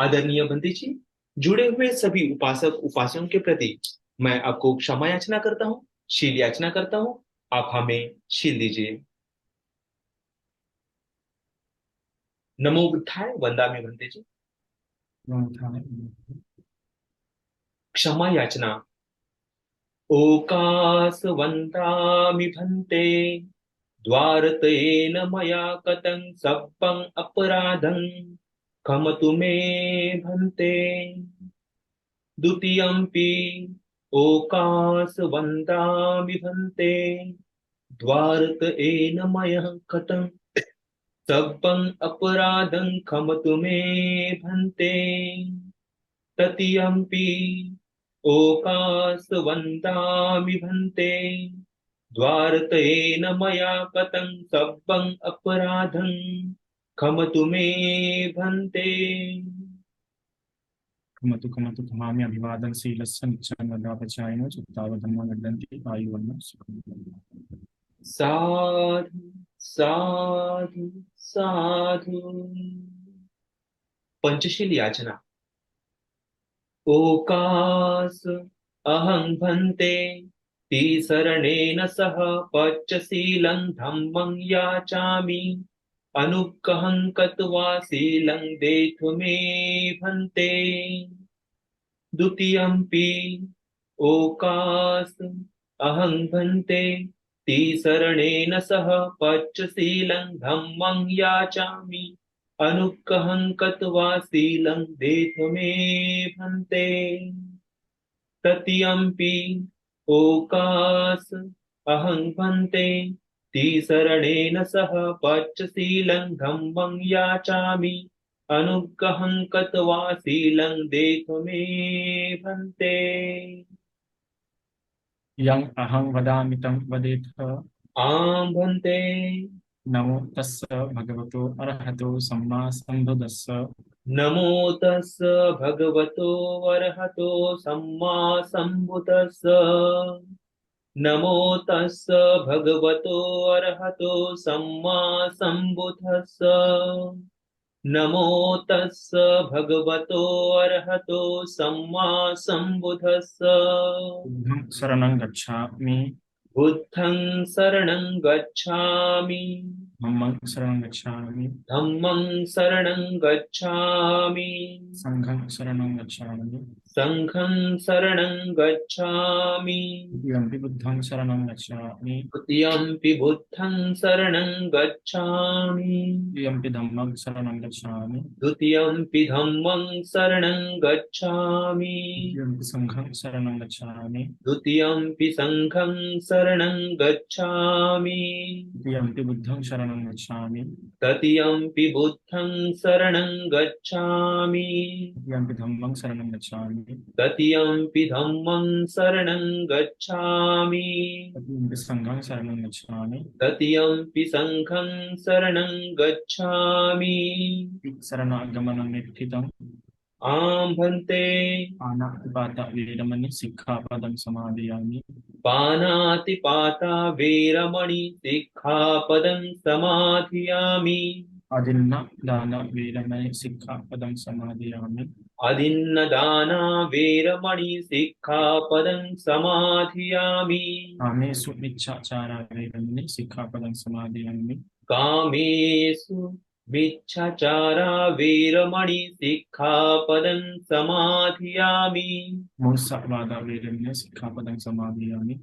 आदरणीय बंदी जी, जुड़े हुए सभी उपासक उपासकों के प्रति मैं आपको क्षमा याचना करता हूँ, शील याचना करता हूँ। आप हमें शील दीजिए। नमो बुद्धाय वंदामि बंदी जी। क्षमा याचना। ओकास वन्दामि भन्ते द्वारतेन मया कतं सब्बं अपराधं क्षमतु मे भन्ते। द्वितीयम्पि ओकास वन्दामि भन्ते द्वारकेन मया कतं सब्बं अपराधं क्षमतु मे भन्ते। तृतीयम्पि ओकास वन्दामि भन्ते द्वारकेन मया कतं सब्बं अपराधं क्षमतु मे भन्ते। कमतु कमतु कमामि अभिवादन शीलस्य निच्ඡान वदापचायनो चित्ताव धम्मो नड्डन्ति आयुर्वन्नो सुखं। साधु साधु साधु। पंचशील याचना। ओकास अहं भन्ते तिसरणेन सह पच्चशीलं धम्मं याचामि अनुग्रहं कृत्वा शीलं देतु मे भन्ते। द्वितीयम्पि ओकास अहं भन्ते तिसरणेन सह पच्चशीलं धम्मं याचामि अनुग्रहं कृत्वा शीलं देतु मे भन्ते। तृतीयम्पि ओकास अहं भन्ते तिसरणेन सह पच्चशीलं धम्मं याचामि अनुग्रहं कृत्वा शीलं देतु मे भन्ते। यं अहं वदामि तं वदेत्। आं भन्ते। नमो तस्य भगवतो अरहतो सम्मा सम्बुद्धस्स। नमो तस् भगवतो वरहतो सम्मा सम्बुद्तस्स। नमो तस् भगवतो अरहतो सम्मा सम्बुद्धस्स। नमो तस् भगवतो अरहतो सम्मा सम्बुद्धस्स। बुद्धं शरणं गच्छामि। बुद्धं शरणं गच्छामि। धम्मं शरणं गच्छामि। धम्मं शरणं गच्छामि। संघं शरणं गच्छामि। संघं शरणं गच्छामि। द्वितीयंपि बुद्धं शरणं गच्छामि। तृतीयम्पि बुद्धं शरणं गच्छामि। द्वितीयंपि धम्मं शरणं गच्छामि। द्वितीयम्पि धम्मं शरणं गच्छामि। द्वितीयंपि संघं शरणं गच्छामि। द्वितीयम्पि संघं शरणं गच्छामि। द्वितीयंपि बुद्धं शरणं गच्छामि। तृतीयम्पि बुद्धं शरणं गच्छामि। द्वितीयंपि धम्मं शरणं गच्छामि। तृतीयम्पि धम्मं शरणं गच्छामि। तृतीयंपि संघं शरणं गच्छामि। तृतीयम्पि संघं शरणं गच्छामि। शरणागमनं निष्ठितम्। आं भन्ते। पानातिपाता वेरमणि सिक्खापदं समादयामि। पानातिपाता वेरमणि सिक्खापदं समाधियामि। अदिन्न दान वेरमणि सिक्खापदं समादयामि। अदिन्नदाना वेरमणि सिक्खापदं समाधियामि। कामेषु मिच्छाचारा वेरमणि सिक्खापदं समादयामि। कामेषु मिच्छाचारा वेरमणि सिक्खापदं समाधियामि। मूषावादा वेरमणि सिक्खापदं समादयामि।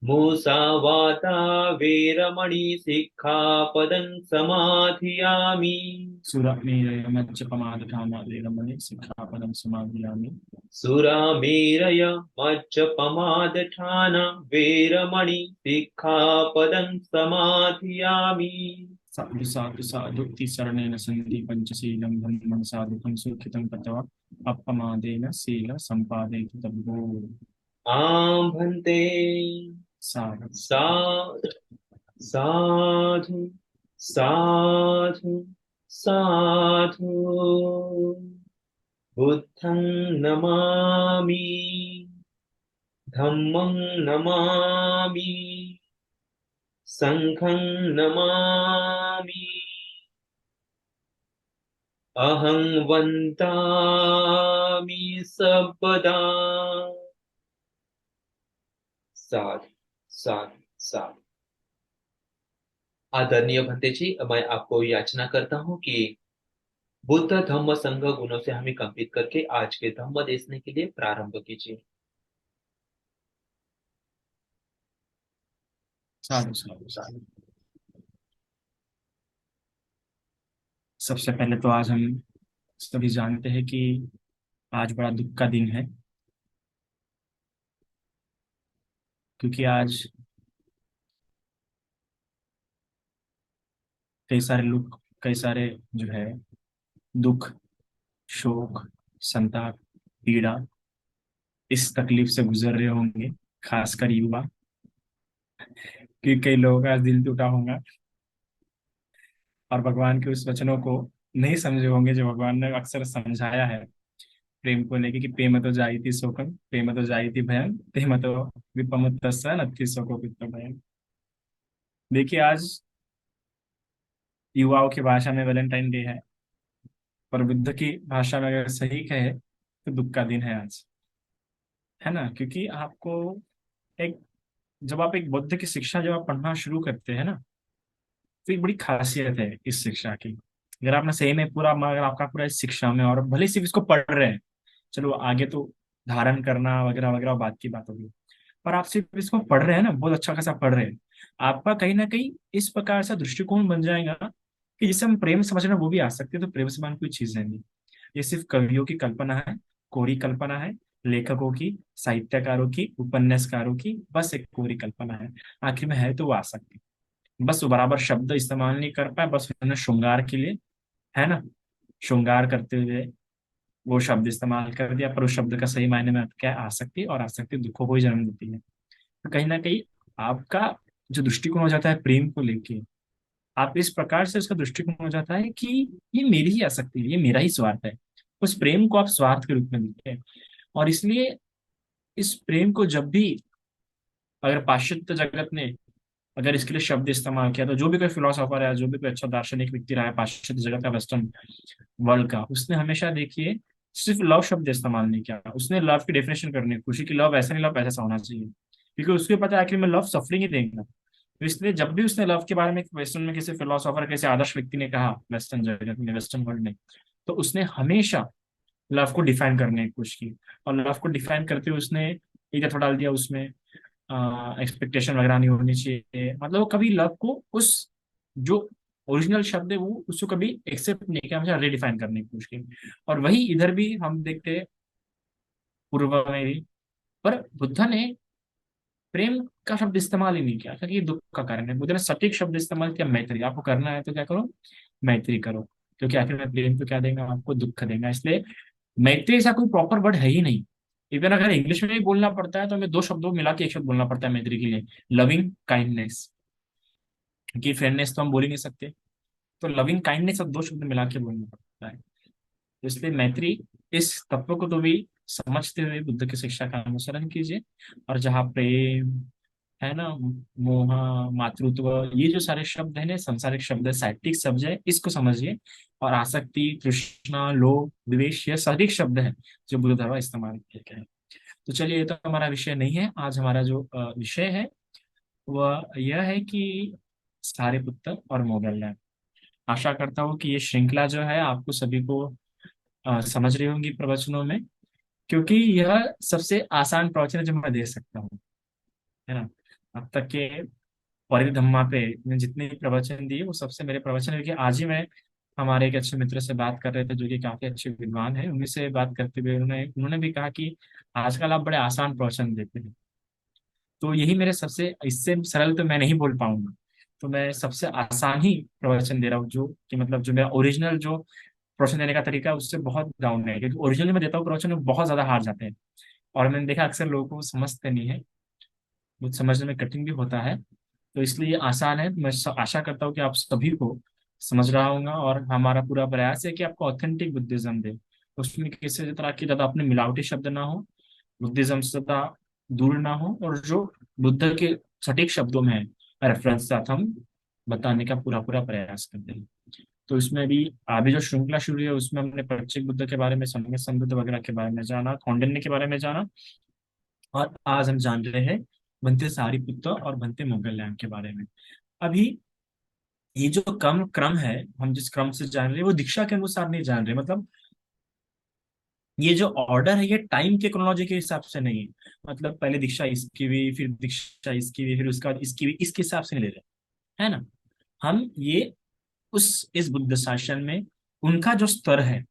मुसावादा वेरमणि सिक्खापदं समाधियामि। सुरमेरयमज्जपमादठाना वेरमणि सिक्खापदं समादयामि। सुरामेरय मज्जपमादठाना वेरमणि सिक्खापदं समाधियामि। साधु साधु साधु शरणेन सन्ति पंचशीलं धम्मं साधुकं सुखितं तत्वा अपमादेन शील संपादयति तब्बो। आं भन्ते। साधु साधु साधु साधु साधु। बुद्धं नमामि। धम्मं नमामि। संघं नमामि। अहं वन्दामि सर्वदा। साध साध साध। आदरणीय भंते जी, मैं आपको याचना करता हूँ कि बुद्ध धम्म संघ गुणों से हमें कंपित करके आज के धम्म देशने के लिए प्रारंभ कीजिए। साधु साधु साधु। सबसे पहले तो आज हम सभी जानते हैं कि आज बड़ा दुख का दिन है, क्योंकि आज कई सारे लोग, कई सारे जो है दुख, शोक, संताप, पीड़ा, इस तकलीफ से गुजर रहे होंगे, खासकर युवा। कि कई लोगों का आज दिल टूटा होगा और भगवान के उस वचनों को नहीं समझे होंगे जो भगवान ने अक्सर समझाया है प्रेम को लेके, कि प्रेम तो जायति शोकम, प्रेम तो जायति भयम, प्रेम तो विपमुत्तस्स नत्थि शोको भयम। देखिए, आज युवाओं की भाषा में वैलेंटाइन डे है, पर बुद्ध की भाषा में अगर सही कहे तो दुख का दिन है आज, है ना। क्योंकि आपको एक, जब आप एक बुद्ध की शिक्षा जब आप पढ़ना शुरू करते हैं ना, तो एक बड़ी खासियत है इस शिक्षा की। अगर आपने सही में पूरा, अगर आपका पूरा इस शिक्षा में, और भले सिर्फ इसको पढ़ रहे हैं, चलो आगे तो धारण करना वगैरह वगैरह बात की बात होगी, पर आप सिर्फ इसको पढ़ रहे हैं ना, बहुत अच्छा खासा पढ़ रहे हैं, आपका कहीं ना कहीं इस प्रकार से दृष्टिकोण बन जाएगा कि जिसे हम प्रेम समझना वो भी आ सकते हैं। तो प्रेम समान कोई चीज है नहीं, ये सिर्फ कवियों की कल्पना है, कोरी कल्पना है, लेखकों की, साहित्यकारों की, उपन्यासकारों की बस एक कोरी कल्पना है। आखिर में है तो वो आ सकती, बस वो बराबर शब्द इस्तेमाल नहीं कर पाए, बस उन्होंने श्रृंगार के लिए, है ना, श्रृंगार करते हुए वो शब्द इस्तेमाल कर दिया, पर उस शब्द का सही मायने में क्या है, आसक्ति, और आसक्ति दुखों को ही जन्म देती है। तो कहीं ना कहीं आपका जो दृष्टिकोण हो जाता है प्रेम को लेके, आप इस प्रकार से उसका दृष्टिकोण हो जाता है कि ये मेरी ही आसक्ति है, ये मेरा ही स्वार्थ है। उस प्रेम को आप स्वार्थ के रूप में देखते हैं। और इसलिए इस प्रेम को जब भी, अगर पाश्चात्य जगत ने अगर इसके लिए शब्द इस्तेमाल किया, तो जो भी कोई फिलोसोफर है, जो भी कोई अच्छा दार्शनिक व्यक्ति रहा है पाश्चात्य जगत का, वेस्टर्न वर्ल्ड का, उसने हमेशा देखिए सिर्फ लव शब्द इस्तेमाल नहीं किया। उसने लव की डेफिनेशन करने की कोशिश की, लव ऐसा नहीं, लव ऐसा होना चाहिए, क्योंकि उसको पता है आखिर में लव सफरिंग ही देगा। तो इसलिए जब भी उसने लव के बारे में वेस्टर्न में किसी फिलोसोफर, किसी आदर्श व्यक्ति ने कहा, वेस्टर्न जगत में, वेस्टर्न वर्ल्ड ने, तो उसने हमेशा लव को डिफाइन करने की कोशिश की। और लव को डिफाइन करते हुए उसने एक तत्व डाल दिया उसमें, एक्सपेक्टेशन वगैरह नहीं होनी चाहिए। मतलब वो कभी लव को उस जो ओरिजिनल शब्द है वो उसको कभी एक्सेप्ट नहीं किया, हमेशा रिडिफाइन करने की कोशिश की। और वही इधर भी हम देखते हैं, पूर्व में भी। पर बुद्ध ने प्रेम का शब्द इस्तेमाल ही नहीं किया, क्योंकि ये दुख का कारण है। बुद्ध ने सटीक शब्द इस्तेमाल किया, मैत्री। आपको करना है तो क्या करो, मैत्री करो, क्योंकि आखिर में प्रेम तो क्या देगा आपको, दुख देगा। इसलिए मैत्री ऐसा कोई प्रॉपर वर्ड है ही नहीं। इवन अगर इंग्लिश में भी बोलना पड़ता है तो हमें दो शब्दों मिला के एक शब्द बोलना पड़ता है मैत्री के लिए, लविंग काइंडनेस। क्योंकि फ्रेंडनेस तो हम बोल ही नहीं सकते, तो लविंग काइंडनेस और दो शब्द मिला के बोलना पड़ता है। तो इसलिए मैत्री, इस तत्व को तो भी समझते हुए बुद्ध की शिक्षा का अनुसरण कीजिए। और जहाँ प्रेम है ना, मोह, मातृत्व, ये जो सारे शब्द है ना, संसारिक शब्द है, साहित्यिक शब्द है, इसको समझिए। और आसक्ति, तृष्णा, लोभ, द्वेष, ये साहित्यिक शब्द है जो बुद्ध द्वारा इस्तेमाल किए गए हैं। तो चलिए, ये तो हमारा विषय नहीं है आज। हमारा जो विषय है वह यह है कि सारे पुत्र और मोगल। आशा करता हूँ कि ये श्रृंखला जो है आपको सभी को समझ रही होंगी प्रवचनों में, क्योंकि यह सबसे आसान प्रवचन है जो मैं दे सकता हूँ, है ना। अब तक के परिधम्मा पे मैं जितने भी प्रवचन दिए वो सबसे मेरे प्रवचन है। क्योंकि आज ही मैं हमारे एक अच्छे मित्र से बात कर रहे थे जो कि काफी अच्छे विद्वान हैं, उन्हीं से बात करते हुए उन्होंने उन्होंने भी कहा कि आजकल आप बड़े आसान प्रवचन देते हैं। तो यही मेरे सबसे, इससे सरल तो मैं नहीं बोल पाऊंगा, तो मैं सबसे आसान ही प्रवचन दे रहा हूँ, जो कि मतलब जो मेरा ओरिजिनल जो प्रवचन देने का तरीका है उससे बहुत डाउन है। क्योंकि ओरिजिनल में देता हूँ प्रवचन में बहुत ज्यादा हार जाते हैं, और मैंने देखा अक्सर लोगों को समझते नहीं है, मुझे समझने में कठिन भी होता है। तो इसलिए ये आसान है। मैं आशा करता हूँ कि आप सभी को समझ रहा होगा, और हमारा पूरा प्रयास है कि आपको ऑथेंटिक बुद्धिज्म दे, उसमें किसी तरह की ज्यादा अपने मिलावटी शब्द ना हो, बुद्धिज्म से ज्यादा दूर ना हो, और जो बुद्ध के सटीक शब्दों में है रेफरेंस साथ हम बताने का पूरा पूरा प्रयास करते हैं। तो इसमें भी अभी जो श्रृंखला शुरू है उसमें हमने प्रत्येक बुद्ध के बारे में, सम्यक संबुद्ध वगैरह के बारे में जाना, कौंडिन्य के बारे में जाना, और आज हम जान रहे हैं बनते सारिपुत्र और बनते मोगललैंड के बारे में। अभी ये जो क्रम क्रम है, हम जिस क्रम से जान रहे हैं वो दीक्षा के अनुसार नहीं जान रहे, मतलब ये जो ऑर्डर है ये टाइम के क्रोनोलॉजी के हिसाब से नहीं है। मतलब पहले दीक्षा इसकी हुई, फिर दीक्षा इसकी हुई, फिर उसके बाद इसकी हुई, इसके हिसाब से नहीं ले रहे, है ना। हम ये उस इस बुद्ध शासन में उनका जो स्तर है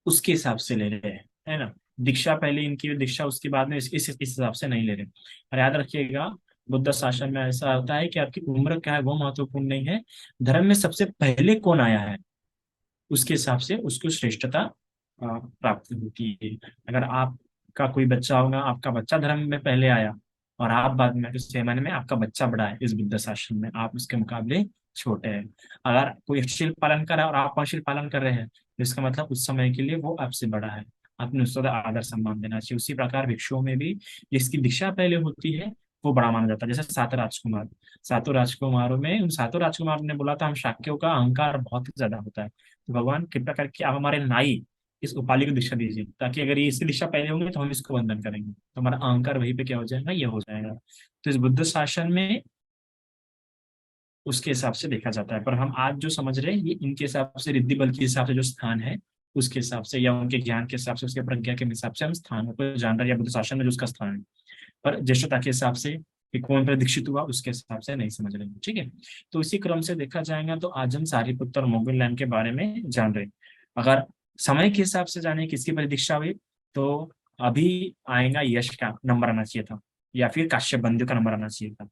उसके हिसाब से ले रहे हैं, है ना। दीक्षा पहले इनकी हुई, दीक्षा उसके बाद में इस हिसाब से नहीं ले रहे। और याद रखिएगा, बुद्ध शासन में ऐसा होता है कि आपकी उम्र क्या है वो महत्वपूर्ण नहीं है, धर्म में सबसे पहले कौन आया है उसके हिसाब से उसको श्रेष्ठता प्राप्त होती है। अगर आपका कोई बच्चा होगा, आपका बच्चा धर्म में पहले आया और आप बाद में, तो 6 महीने में आपका बच्चा बड़ा है इस बुद्ध शासन में, आप उसके मुकाबले छोटे हैं। अगर कोई शील पालन कर रहा है और आप अशील पालन कर रहे हैं, तो इसका मतलब उस समय के लिए वो आपसे बड़ा है, आपने उसको आदर सम्मान देना चाहिए। उसी प्रकार भिक्षुओं में भी जिसकी दीक्षा पहले होती है वो बड़ा माना जाता है। जैसे 7 राजकुमार, 7 राजकुमारों में उन 7 राजकुमार ने बोला था हम शाक्यों का अहंकार बहुत ज्यादा होता है, तो भगवान कृपा करके आप हमारे नाई इस उपालि को दीक्षा दीजिए, ताकि अगर ये इसकी दीक्षा पहले होंगे तो हम इसको वंदन करेंगे, तो हमारा अहंकार वहीं पे क्या हो जाएगा, ये हो जाएगा। तो इस बुद्ध शासन में उसके हिसाब से देखा जाता है। पर हम आज जो समझ रहे हैं ये इनके हिसाब से, रिद्धि बल के हिसाब से जो स्थान है उसके हिसाब से, या उनके ज्ञान के हिसाब से, उसके प्रज्ञा के हिसाब से हम स्थान को जान रहे हैं, या बुद्ध शासन में जो उसका स्थान है। पर ज्येष्ठता के हिसाब से कि कौन प्रदीक्षित हुआ उसके हिसाब से नहीं समझ रहे हैं, ठीक है। तो इसी क्रम से देखा जाएगा तो आज हम सारिपुत्र और मोगललैंड के बारे में जान रहे हैं। अगर समय के हिसाब से जाने किसकी प्रतीक्षा हुई, तो अभी आएगा यश का नंबर आना चाहिए था, या फिर काश्यप बंधु का नंबर आना चाहिए था।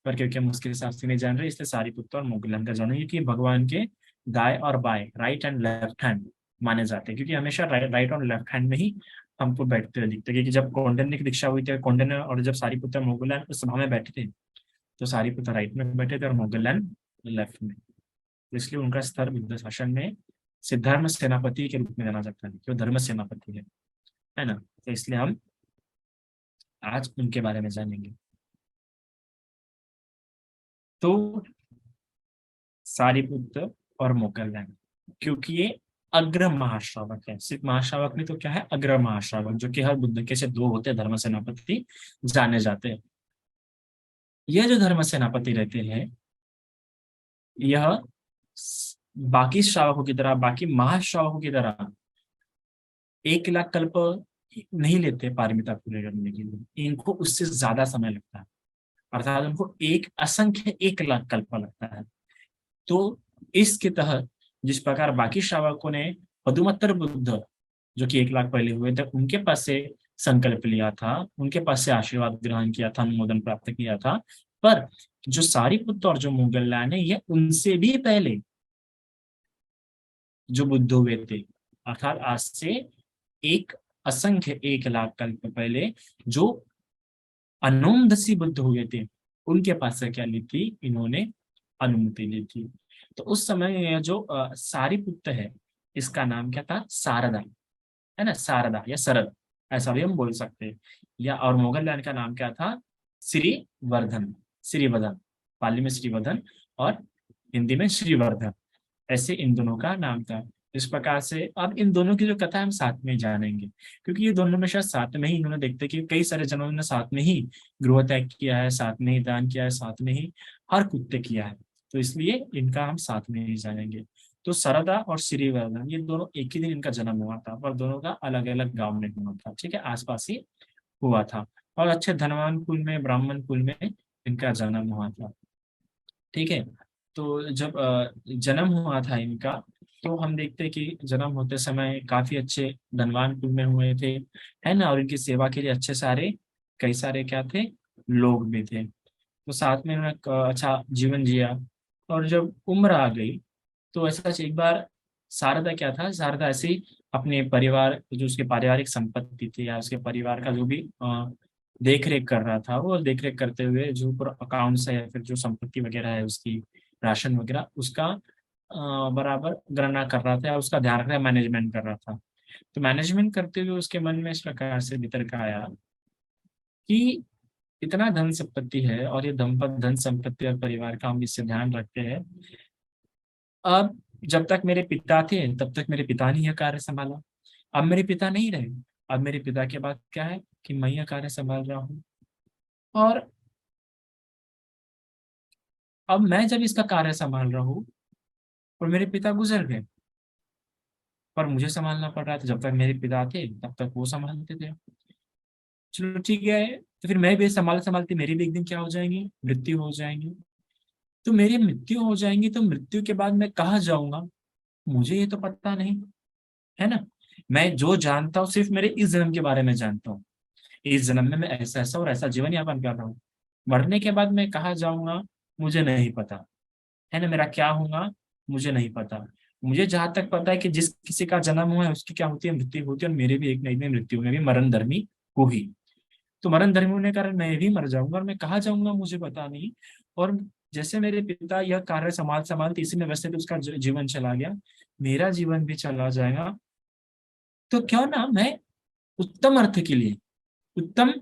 पर क्योंकि हम उसके हिसाब से नहीं जान रहे, इसलिए सारिपुत्र और मोगललैंड का जानेंगे कि भगवान के दाएं और बाएं, राइट एंड लेफ्ट हैंड माने जाते हैं, क्योंकि हमेशा राइट और लेफ्ट हैंड में ही हमको बैठते हुए दिखते हैं। क्योंकि जब कौंडिन्य की दीक्षा हुई थी, कौंडिन्य और जब सारिपुत्र मोगललैंड उस सभा में बैठे थे, तो सारिपुत्र राइट में बैठे थे और मोगललैंड लेफ्ट में। तो इसलिए उनका स्तर बुद्ध शासन में सिद्धार्थ सेनापति के रूप में जाना जाता है, कि वो धर्म सेनापति है ना। तो इसलिए हम आज उनके बारे में जानेंगे। तो सारिपुत्र और मोगललैंड, क्योंकि ये अग्र महाश्रावक है, सिर्फ महाश्रावक नहीं तो क्या है, अग्र महाश्रावक, जो कि हर बुद्ध के से 2 होते हैं धर्म सेनापति जाने जाते हैं। यह जो धर्म सेनापति रहते हैं, यह बाकी श्रावकों की तरह, बाकी महाश्रावकों की तरह 1 लाख कल्प नहीं लेते पारमिता पूरे करने के लिए, इनको उससे ज्यादा समय लगता है। अर्थात उनको एक असंख्य 1 लाख कल्प लगता है। तो इसके तहत जिस प्रकार बाकी श्रावकों ने पदुमत्तर बुद्ध जो कि 1 लाख पहले हुए थे उनके पास से संकल्प लिया था, उनके पास से आशीर्वाद ग्रहण किया था, अनुमोदन प्राप्त किया था, पर जो सारिपुत्र और जो मोगललैंड है ये उनसे भी पहले जो बुद्ध हुए थे, अर्थात आज से एक असंख्य 1 लाख कल्प पहले जो अनोमदसी बुद्ध हुए थे, उनके पास से क्या ली थी, इन्होंने अनुमति ली थी। तो उस समय यह जो सारिपुत्र है, इसका नाम क्या था, शारदा, है ना, शारदा या शरद, ऐसा भी हम बोल सकते हैं। या और मोगललैंड का नाम क्या था, श्रीवर्धन, श्रीवर्धन, पाली में श्रीवर्धन और हिंदी में श्रीवर्धन, ऐसे इन दोनों का नाम था। इस प्रकार से अब इन दोनों की जो कथा है हम साथ में जानेंगे, क्योंकि ये दोनों में शायद साथ में ही इन्होंने, देखते कि कई सारे जनों ने साथ में ही गृह त्याग किया है, साथ में ही दान किया है, साथ में ही हर कुत्ते किया है, तो इसलिए इनका हम साथ में ही जानेंगे। तो सरदा और श्रीवर्धन ये दोनों एक ही दिन इनका जन्म हुआ था, पर दोनों का अलग अलग गांव में हुआ था, ठीक है, आसपास ही हुआ था। और अच्छे धनवान कुल में, ब्राह्मण कुल में इनका जन्म हुआ था, ठीक है। तो जब जन्म हुआ था इनका, तो हम देखते हैं कि जन्म होते समय काफी अच्छे धनवान कुल में हुए थे, है ना, और इनकी सेवा के लिए अच्छे सारे, कई सारे क्या थे, लोग भी थे। तो साथ में उन्होंने एक अच्छा जीवन जिया। और जब उम्र आ गई तो ऐसा एक बार शारदा क्या था, शारदा ऐसे ही अपने परिवार, जो उसके पारिवारिक संपत्ति थी या उसके परिवार का जो भी देख रेख कर रहा था, वो देख रेख करते हुए जो अकाउंट्स है या फिर जो संपत्ति वगैरह है उसकी, राशन वगैरह उसका बराबर गणना कर रहा था, या उसका ध्यान रखना, मैनेजमेंट कर रहा था। तो मैनेजमेंट करते हुए उसके मन में इस प्रकार से वितर्क आया कि इतना धन संपत्ति है और ये धन संपत्ति और परिवार का हम इससे ध्यान रखते हैं, अब जब तक मेरे पिता थे तब तक मेरे पिता ने यह कार्य संभाला। अब मेरे पिता नहीं रहे, अब मेरे पिता के बाद क्या है कि मैं यह कार्य संभाल रहा हूँ। और अब मैं जब इसका कार्य संभाल रहा हूँ और मेरे पिता गुजर गए, पर मुझे संभालना पड़ रहा था। जब तक मेरे पिता थे तब तक वो संभालते थे। चलो ठीक है, तो फिर मैं भी संभालते संभालते मेरी भी एक दिन क्या हो जाएंगी, मृत्यु हो जाएंगी। तो मेरी मृत्यु हो जाएंगी तो मृत्यु के बाद मैं कहाँ जाऊंगा, मुझे ये तो पता नहीं, है ना। मैं जो जानता हूँ सिर्फ मेरे इस जन्म के बारे में जानता हूँ। इस जन्म में मैं ऐसा ऐसा और ऐसा जीवन यापन कर रहा हूँ। मरने के बाद मैं कहाँ जाऊंगा मुझे नहीं पता, है ना। मेरा क्या होगा मुझे नहीं पता। मुझे जहां तक पता है कि जिस किसी का जन्म हुआ है उसकी क्या होती है, मृत्यु होती है, और मेरे भी एक न एक दिन मृत्यु में भी मरण धर्मी होगी। तो मरण धर्मी होने के कारण मैं भी मर जाऊंगा, और मैं कहाँ जाऊंगा मुझे पता नहीं। और जैसे मेरे पिता यह कार्य संभाल संभालते इसी में व्यस्त थे, उसका जीवन चला गया, मेरा जीवन भी चला जाएगा। तो क्यों ना मैं उत्तम अर्थ के लिए, उत्तम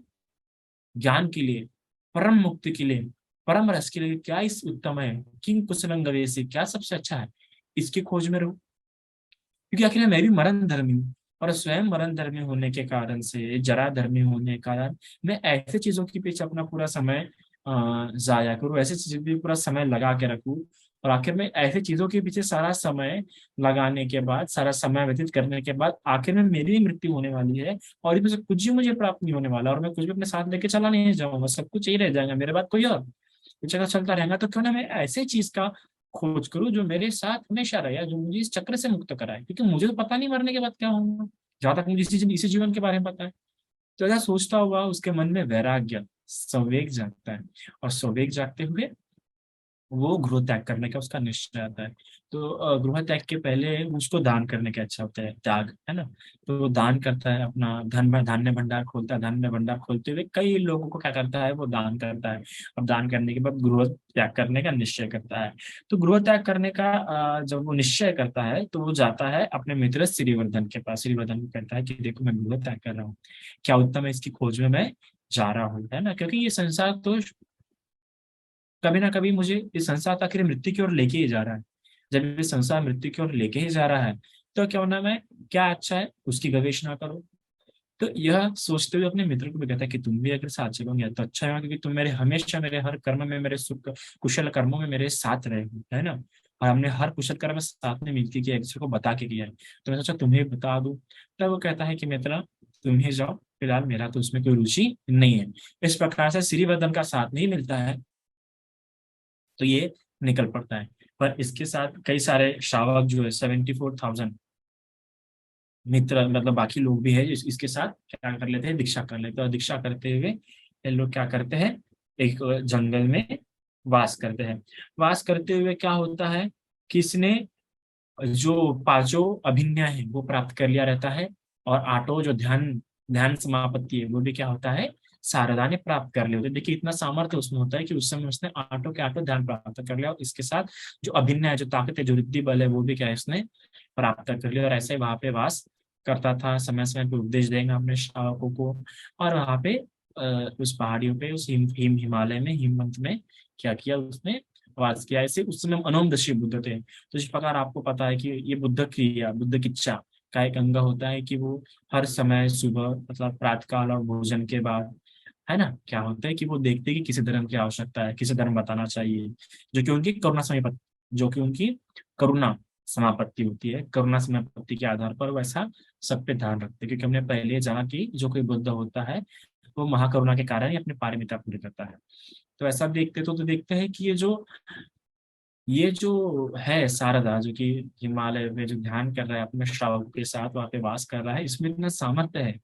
ज्ञान के लिए, परम मुक्ति के लिए, परम रस के लिए, क्या इस उत्तम है, किंग कुशलंग से क्या सबसे अच्छा है, इसकी खोज में रहूं। क्योंकि आखिर मैं भी मरण धर्मी हूँ, और स्वयं मरण धर्मी होने के कारण से, जरा धर्मी होने के कारण, मैं ऐसे चीजों के पीछे अपना पूरा समय जाया करूँ, ऐसे चीजों पे पूरा समय लगा के रखूँ। और आखिर में ऐसे चीजों के पीछे सारा समय लगाने के बाद, सारा समय व्यतीत करने के बाद, आखिर में मेरी भी मृत्यु होने वाली है, और इसमें से कुछ भी मुझे प्राप्त नहीं होने वाला, और मैं कुछ भी अपने साथ लेके चला नहीं जाऊंगा, सब कुछ यही रह जाएगा मेरे बाद कोई और कुछ जगह चलता रहेगा। तो क्यों ना मैं ऐसे चीज का खोज करूं जो मेरे साथ हमेशा रहे, या जो मुझे इस चक्र से मुक्त कराए, क्योंकि मुझे तो पता नहीं मरने के बाद क्या होगा, जहां तक मुझे इसी जीवन के बारे में पता है। तो ऐसा सोचता हुआ उसके मन में वैराग्य, संवेग जागता है, और संवेग जागते हुए वो गृह त्याग करने का उसका निश्चय आता है। तो गृह त्याग के पहले उसको दान करने का इच्छा होता है, त्याग, है ना। तो वो दान करता है, अपना धान्य भंडार खोलता है, धान्य भंडार खोलते हुए कई लोगों को क्या करता है, वो दान करता है। अब दान करने के बाद गृह त्याग करने का निश्चय करता है। तो गृह त्याग करने का जब वो निश्चय करता है तो वो जाता है अपने मित्र श्रीवर्धन के पास। श्रीवर्धन को कहता है कि देखो मैं गृह त्याग कर रहा हूँ, क्या उत्तम है, इसकी खोज में मैं जा रहा हूँ, है ना। क्योंकि ये संसार तो कभी ना कभी मुझे इस संसार आखिर मृत्यु की ओर लेके ही जा रहा है। जब ये संसार मृत्यु की ओर लेके ही जा रहा है, तो क्यों ना मैं, क्या अच्छा है उसकी गवेषणा करो। तो यह सोचते हुए अपने मित्र को भी कहता है कि तुम भी अगर साथ चलोगे तो अच्छा है, क्योंकि तुम मेरे हमेशा, मेरे हर कर्म में, मेरे सुख कुशल कर्मों में मेरे साथ रहे हो, है ना। और हमने हर कुशल कर्म साथ में मिलकर किया, एक दूसरे को बता के किया है, तो मैं सोचा तुम्हें बता दूं। तब वो कहता है कि मित्र तुम ही जाओ, फिलहाल मेरा तो उसमें कोई रुचि नहीं है। इस प्रकार से श्रीवर्धन का साथ नहीं मिलता है, तो ये निकल पड़ता है। पर इसके साथ कई सारे श्रावक जो है, 74,000 मित्र, मतलब बाकी लोग भी है, इसके साथ क्या कर लेते हैं, दीक्षा कर लेते हैं। और दीक्षा करते हुए ये लोग क्या करते हैं, एक जंगल में वास करते हैं। वास करते हुए क्या होता है कि इसने जो पांचों अभिज्ञा है वो प्राप्त कर लिया रहता है, और आठों जो ध्यान ध्यान समापत्ति है वो भी क्या होता है, शारदा ने प्राप्त कर लिया होता है। देखिए इतना सामर्थ्य उसमें होता है कि उस समय उसने आठों के आठों ध्यान प्राप्त कर लिया, और इसके साथ जो अभिज्ञा है, जो ताकत है, जो रिद्धि बल है, वो भी क्या है इसने प्राप्त कर लिया। और ऐसे वहां पे वास करता था, समय समय पे उपदेश देगा अपने श्रावकों को। और वहां पे उस पहाड़ियों पे, उस हिमालय में, हिमवंत में क्या किया उसने, वास किया। ऐसे उस समय अनोमदर्शी बुद्ध थे। तो इस प्रकार आपको पता है कि ये बुद्ध क्रिया, बुद्ध की इच्छा का एक अंग होता है कि वो हर समय सुबह, मतलब प्रातःकाल और भोजन के बाद, है ना, क्या होता है कि वो देखते हैं कि किसी धर्म की आवश्यकता है, किसी धर्म बताना चाहिए, जो कि उनकी करुणा समापत्ति होती है। करुणा समापत्ति के आधार पर वैसा सब पे ध्यान रखते हैं, क्योंकि हमने पहले जाना कि जो कोई बुद्ध होता है वो महाकरुणा के कारण ही अपने पारमिता पूरी करता है। तो ऐसा देखते तो देखते हैं कि ये जो है शारदा, जो कि हिमालय में जो ध्यान कर रहा है अपने श्रावक के साथ, वहां पे वास कर रहा है, इसमें इतना सामर्थ्य है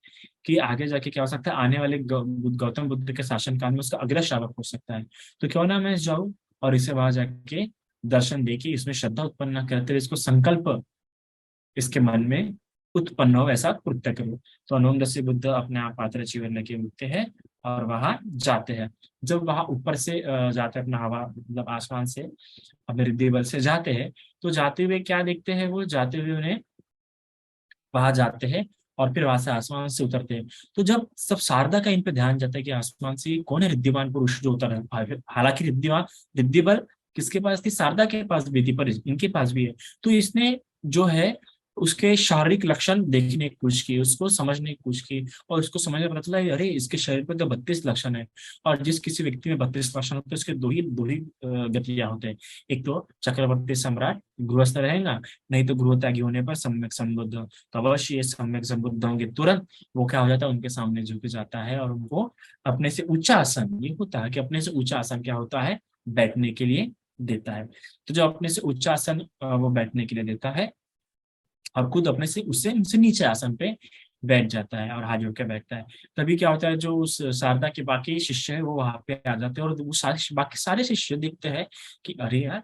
कि आगे जाके क्या हो सकता है, आने वाले गौतम बुद्ध के शासन काल में उसका अग्र श्रावक हो सकता है। तो क्यों ना मैं जाऊं और इसे वहां जाके दर्शन दे के इसमें श्रद्धा उत्पन्न करते हुए इसको संकल्प इसके मन में उत्पन्न हो, ऐसा कृत्य करो। तो अनोमदर्शी बुद्ध अपने आप पात्र जीवन लेके उठते हैं और वहां जाते हैं। जब वहां ऊपर से जाते हैं, अपना हवा मतलब आसमान से अपने रिद्धि बल से जाते हैं, तो जाते हुए क्या देखते हैं, वो जाते हुए उन्हें वहां जाते हैं, और फिर वहां से आसमान से उतरते हैं। तो जब सब शारदा का इन पे ध्यान जाता है कि आसमान से कौन है रिद्धिमान पुरुष जो उतर रहा है, हालांकि रिद्धि बल किसके पास थी? शारदा के पास भी थी, पर इनके पास भी है। तो इसने जो है उसके शारीरिक लक्षण देखने की कोशिश की, उसको समझने की कोशिश की, और उसको समझ में पता चला अरे इसके शरीर पर तो 32 लक्षण है। और जिस किसी व्यक्ति में 32 लक्षण होते हैं उसके दो ही गतियां होते हैं। एक तो चक्रवर्ती सम्राट गृहस्थ रहेगा, नहीं तो गृह त्यागी होने पर सम्यक संबुद्ध। तो अवश्य ये सम्यक संबुद्ध होंगे तुरंत, वो क्या हो जाता है, उनके सामने झुक जाता है और उनको अपने से ऊंचा आसन, ये होता है कि अपने से ऊंचा आसन क्या होता है, बैठने के लिए देता है। तो जो अपने से उच्च आसन वो बैठने के लिए देता है, और खुद अपने से उससे उनसे नीचे आसन पे बैठ जाता है और हाथ जोड़ के बैठता है। तभी क्या होता है, जो उस शारदा के बाकी शिष्य है वो वहां पे आ जाते हैं, और वो सारे बाकी सारे शिष्य देखते हैं कि अरे यार,